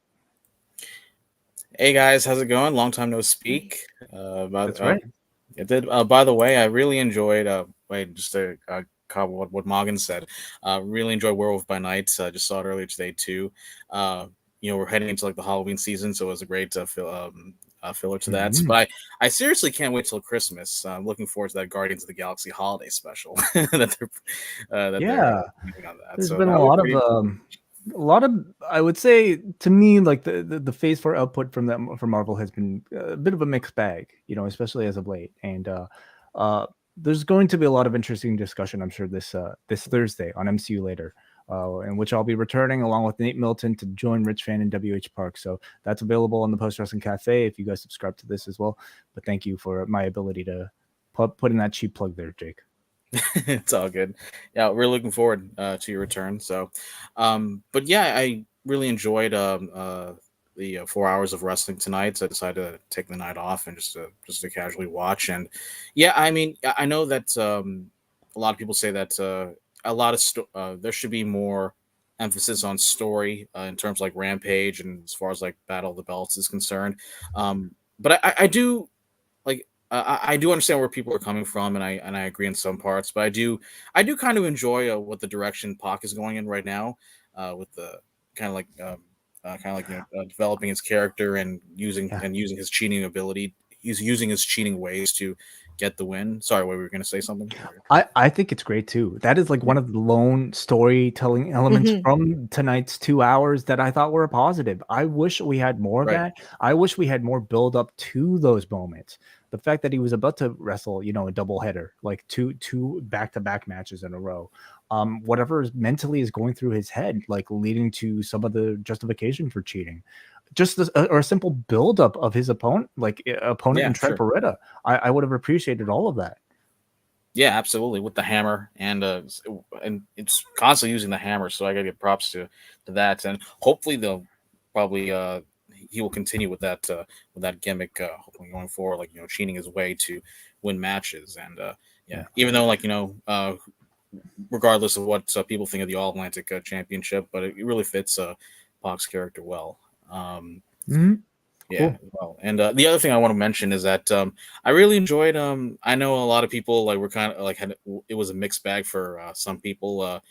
Speaker 6: Hey guys, how's it going? Long time no speak.
Speaker 1: That's right.
Speaker 6: It did. By the way, I really enjoyed. Just to cover what Morgan said. Really enjoyed Werewolf by Night. Just saw it earlier today too. You know, we're heading into like the Halloween season, so it was a great filler to that. But I seriously can't wait till Christmas. I'm looking forward to that Guardians of the Galaxy holiday special that they're doing on that.
Speaker 1: There's
Speaker 6: So
Speaker 1: been
Speaker 6: that was pretty
Speaker 1: a lot of I would say, to me, like the phase 4 output from Marvel has been a bit of a mixed bag, especially as of late. And there's going to be a lot of interesting discussion, I'm sure, this Thursday on MCU Later, in which I'll be returning along with Nate Milton to join Rich Fan and WH Park. So that's available on the Post Wrestling Cafe if you guys subscribe to this as well. But thank you for my ability to put in that cheap plug there, Jake.
Speaker 6: It's all good. Yeah, we're looking forward to your return. So, but yeah, I really enjoyed the 4 hours of wrestling tonight. So I decided to take the night off and just to casually watch. And yeah, I mean, I know that a lot of people say that there should be more emphasis on story in terms of like Rampage and as far as like Battle of the Belts is concerned. But I do like. I do understand where people are coming from, and I agree in some parts, but I do kind of enjoy what the direction Pac is going in right now, with the kind of like developing his character and using his cheating ability. He's using his cheating ways to get the win. Sorry, what were you going to say something?
Speaker 1: I think it's great too. That is like one of the lone storytelling elements from tonight's 2 hours that I thought were a positive. I wish we had more of that. I wish we had more build up to those moments. The fact that he was about to wrestle, a double header, like two back-to-back matches in a row, whatever mentally is going through his head, like leading to some of the justification for cheating, just or a simple buildup of his opponent in Trent Beretta. I would have appreciated all of that.
Speaker 6: Yeah, absolutely, with the hammer and it's constantly using the hammer, so I gotta give props to that, and hopefully they'll probably he will continue with that gimmick hopefully going forward, like cheating his way to win matches. And even though regardless of what people think of the All Atlantic Championship, but it really fits Pac's character well. Yeah, cool. Well, and the other thing I want to mention is that I really enjoyed. I know a lot of people were kind of like it was a mixed bag for some people.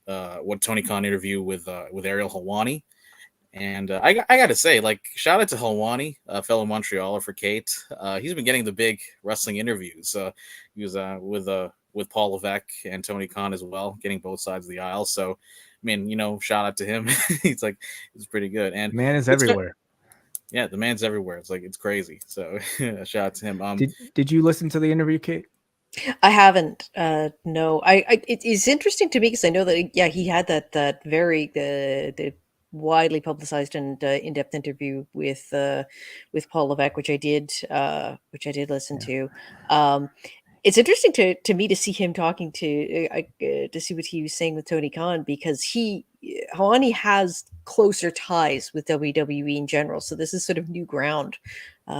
Speaker 6: What Tony Khan interview with Ariel Helwani. And I got to say, like, shout out to Helwani, fellow Montrealer for Kate. He's been getting the big wrestling interviews. He was with Paul Levesque and Tony Khan as well, getting both sides of the aisle. So, I mean, shout out to him. It's pretty good. And
Speaker 1: man is everywhere.
Speaker 6: Yeah, the man's everywhere. It's crazy. So, shout out to him.
Speaker 1: Did you listen to the interview, Kate?
Speaker 2: I haven't. No, it is interesting to me because I know that he had that very the widely publicized and in-depth interview with Paul Levesque, which I did listen to. It's interesting to me to see him talking to see what he was saying with Tony Khan, because Helwani has closer ties with WWE in general, so this is sort of new ground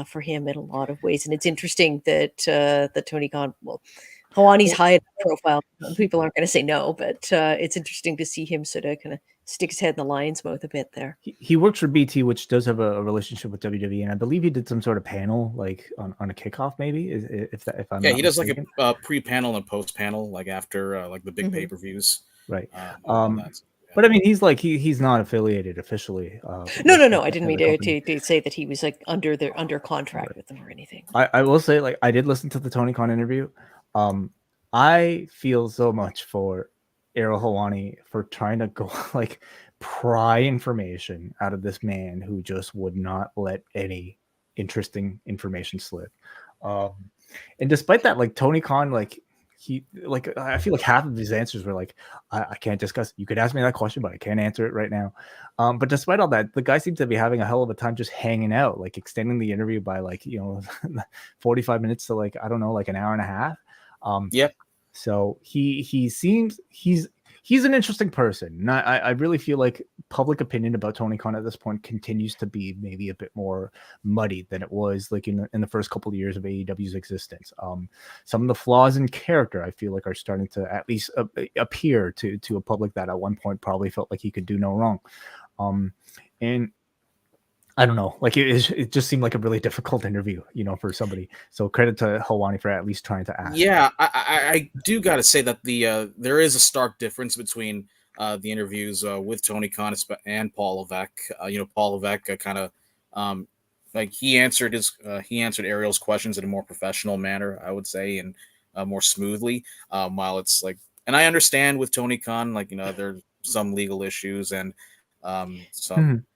Speaker 2: for him in a lot of ways. And it's interesting that Tony Khan, Helwani's high profile. People aren't going to say no, but it's interesting to see him sort of kind of stick his head in the lion's mouth a bit there.
Speaker 1: He works for BT, which does have a relationship with WWE, and I believe he did some sort of panel, like on a kickoff, maybe. If I'm
Speaker 6: he does mistaken. Like a pre-panel and post-panel, like after like the big pay-per-views,
Speaker 1: right? But I mean, he's not affiliated officially.
Speaker 2: No. I didn't mean to say that he was like under contract with them or anything.
Speaker 1: I will say, like, I did listen to the Tony Khan interview. I feel so much for Ariel Helwani for trying to go like pry information out of this man who just would not let any interesting information slip. And despite that, like Tony Khan, like I feel like half of his answers were like, I can't discuss. You could ask me that question, but I can't answer it right now. But despite all that, the guy seems to be having a hell of a time just hanging out, like extending the interview by 45 minutes to like, I don't know, like an hour and a half. So he seems he's an interesting person. And I really feel like public opinion about Tony Khan at this point continues to be maybe a bit more muddy than it was like in the first couple of years of AEW's existence. Some of the flaws in character I feel like are starting to at least appear to a public that at one point probably felt like he could do no wrong. And I don't know, like it just seemed like a really difficult interview, for somebody. So credit to Helwani for at least trying to ask.
Speaker 6: Yeah, I do got to say that there is a stark difference between the interviews with Tony Khan and Paul Levesque. Paul Levesque kind of like he answered Ariel's questions in a more professional manner, I would say, and more smoothly. While it's like, and I understand with Tony Khan, like, there's some legal issues and some.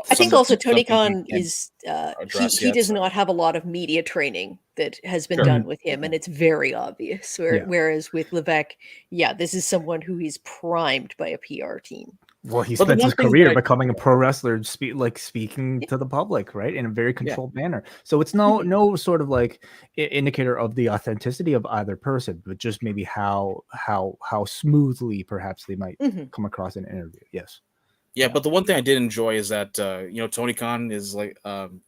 Speaker 2: I think also Tony
Speaker 6: something
Speaker 2: Khan
Speaker 6: he can't
Speaker 2: is
Speaker 6: address
Speaker 2: he
Speaker 6: yet,
Speaker 2: does
Speaker 6: so.
Speaker 2: not have a lot of media training that has been
Speaker 1: Sure.
Speaker 2: done with him, and it's very obvious.
Speaker 1: Yeah.
Speaker 2: Whereas with Levesque, yeah, this is someone who is primed by a PR team.
Speaker 1: Well, he
Speaker 6: But the
Speaker 1: spent his
Speaker 6: one thing
Speaker 1: career
Speaker 6: that I-
Speaker 1: becoming a pro wrestler, speaking to the public, right, in a very controlled manner. So it's no sort of like indicator of the authenticity of either person, but just maybe how smoothly perhaps they might come across in an interview. Yes.
Speaker 6: Yeah, but the one thing I did enjoy is that Tony Khan is like,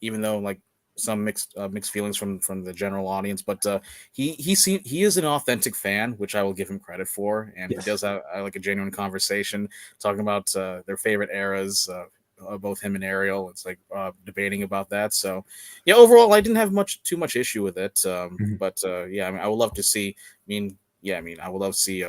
Speaker 6: even though like some mixed feelings from the general audience, but he is an authentic fan, which I will give him credit for, and
Speaker 1: Yes.
Speaker 6: he does have like a genuine conversation talking about their favorite eras. Both him and Ariel, it's like debating about that. So yeah, overall, I didn't have too much issue with it. But yeah, I mean, I would love to see. I would love to see.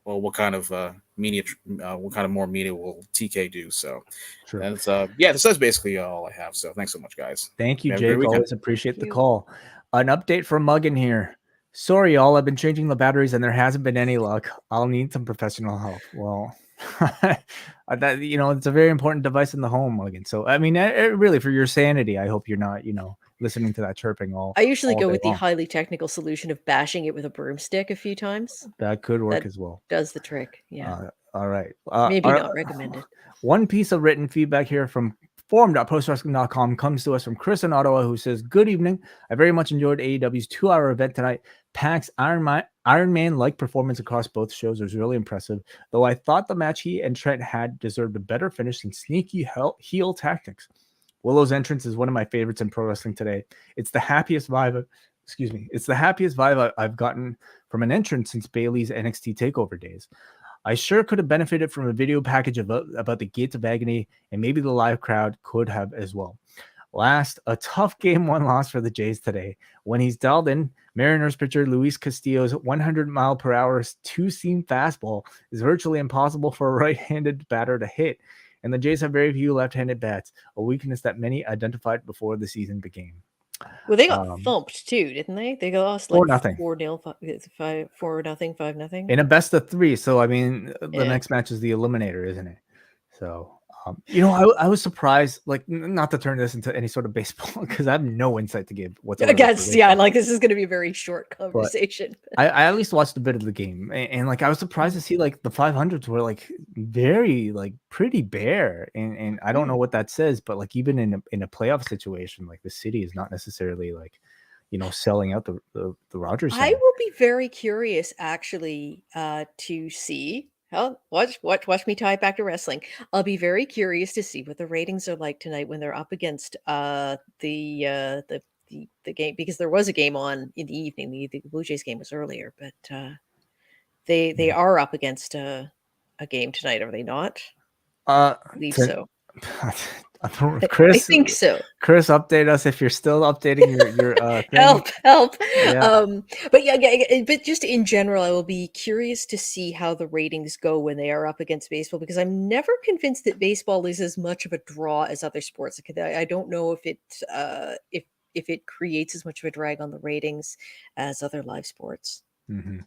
Speaker 6: Well, what kind of media, what kind of more media will TK do? So,
Speaker 1: Sure.
Speaker 6: and that's basically all I have. So, thanks so much, guys.
Speaker 1: Thank you,
Speaker 6: Have a great
Speaker 1: Jake.
Speaker 6: weekend.
Speaker 1: Always appreciate the
Speaker 2: you.
Speaker 1: call. An update from Muggin here. Sorry, y'all. I've been changing the batteries and there hasn't been any luck. I'll need some professional help. Well, that it's a very important device in the home, Muggin. So, I mean, really, for your sanity, I hope you're not, listening to that chirping all.
Speaker 2: I usually
Speaker 1: all
Speaker 2: go
Speaker 1: day
Speaker 2: with the
Speaker 1: long.
Speaker 2: highly technical solution of bashing it with a broomstick a few times.
Speaker 1: That could work
Speaker 2: That
Speaker 1: as well.
Speaker 2: does the trick. Yeah.
Speaker 1: All right.
Speaker 2: Maybe not recommended.
Speaker 1: One piece of written feedback here from forum.postwrestling.com comes to us from Chris in Ottawa, who says, "Good evening. I very much enjoyed AEW's 2-hour event tonight. Pac's Iron Man-like performance across both shows was really impressive, though I thought the match he and Trent had deserved a better finish than sneaky heel tactics. Willow's entrance is one of my favorites in pro wrestling today. It's the happiest vibe. It's the happiest vibe I've gotten from an entrance since Bayley's NXT TakeOver days. I sure could have benefited from a video package about the Gates of Agony, and maybe the live crowd could have as well. Last, a tough game 1 loss for the Jays today. When he's dialed in, Mariners pitcher Luis Castillo's 100-mile-per-hour two-seam fastball is virtually impossible for a right-handed batter to hit, and the Jays have very few left-handed bats, a weakness that many identified before the season began."
Speaker 2: Well, they got thumped too, didn't they? They lost like
Speaker 1: 4-0.
Speaker 2: 4-0, 5-0, 5-0.
Speaker 1: In a best of 3. So, I mean, the
Speaker 2: Yeah.
Speaker 1: next match is the Eliminator, isn't it? So, I was surprised, like, not to turn this into any sort of baseball, because I have no insight to give whatsoever.
Speaker 2: I guess, yeah, like this is going to be a very short conversation.
Speaker 1: I at least watched a bit of the game, and like I was surprised to see like the 500s were like very like pretty bare, and I don't know what that says, but like even in a playoff situation, like the city is not necessarily like selling out the Rogers Center.
Speaker 2: I will be very curious actually to see. Watch me tie it back to wrestling. I'll be very curious to see what the ratings are like tonight when they're up against the game, because there was a game on in the evening. The Blue Jays game was earlier, but they are up against a game tonight, are they not? I believe so.
Speaker 1: Chris,
Speaker 2: I think so.
Speaker 1: Chris, update us if you're still updating your thing.
Speaker 2: help.
Speaker 1: Yeah.
Speaker 2: But but just in general, I will be curious to see how the ratings go when they are up against baseball, because I'm never convinced that baseball is as much of a draw as other sports. I don't know if it creates as much of a drag on the ratings as other live sports.
Speaker 1: Mm-hmm.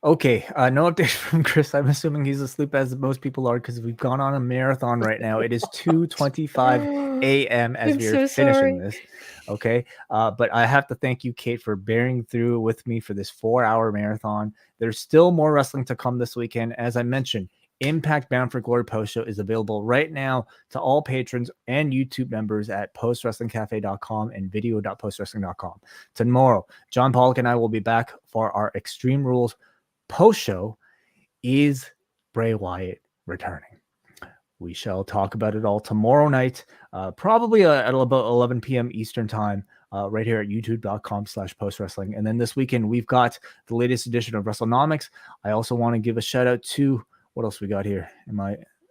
Speaker 1: Okay, no update from Chris. I'm assuming he's asleep, as most people are, because we've gone on a marathon right now. It is 2:25 a.m. as we are finishing this. Okay, but I have to thank you, Kate, for bearing through with me for this 4-hour marathon. There's still more wrestling to come this weekend. As I mentioned, Impact Bound for Glory post show is available right now to all patrons and YouTube members at postwrestlingcafe.com and video.postwrestling.com. Tomorrow, John Pollock and I will be back for our Extreme Rules post-show. Is Bray Wyatt returning? We shall talk about it all tomorrow night, probably at about 11 p.m. Eastern time, right here at youtube.com/postwrestling. And then this weekend, we've got the latest edition of WrestleNomics. I also want to give a shout out to, what else we got here?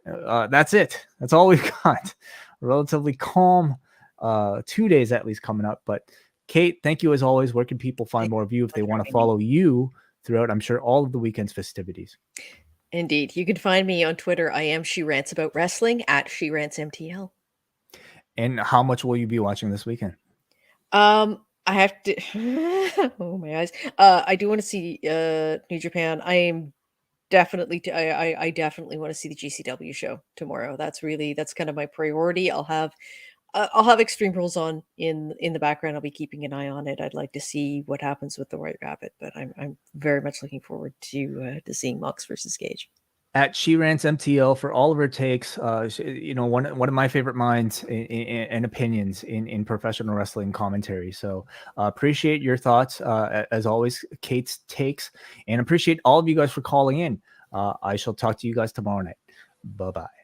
Speaker 1: That's it. That's all we've got. A relatively calm 2 days at least coming up. But Kate, thank you as always. Where can people find more of you if they want to follow you throughout, I'm sure, all of the weekend's festivities?
Speaker 2: Indeed. You can find me on Twitter. I am She Rants About Wrestling at SheRantsMTL.
Speaker 1: And how much will you be watching this weekend?
Speaker 2: I have to. Oh my eyes. I do want to see New Japan. I am definitely. I definitely want to see the GCW show tomorrow. That's kind of my priority. I'll have Extreme Rules on in the background. I'll be keeping an eye on it. I'd like to see what happens with the White Rabbit, but I'm very much looking forward to seeing Mox versus Gage.
Speaker 1: At She Rants MTL for all of her takes. One of my favorite minds and opinions in professional wrestling commentary. So appreciate your thoughts as always, Kate's takes, and appreciate all of you guys for calling in. I shall talk to you guys tomorrow night. Bye bye.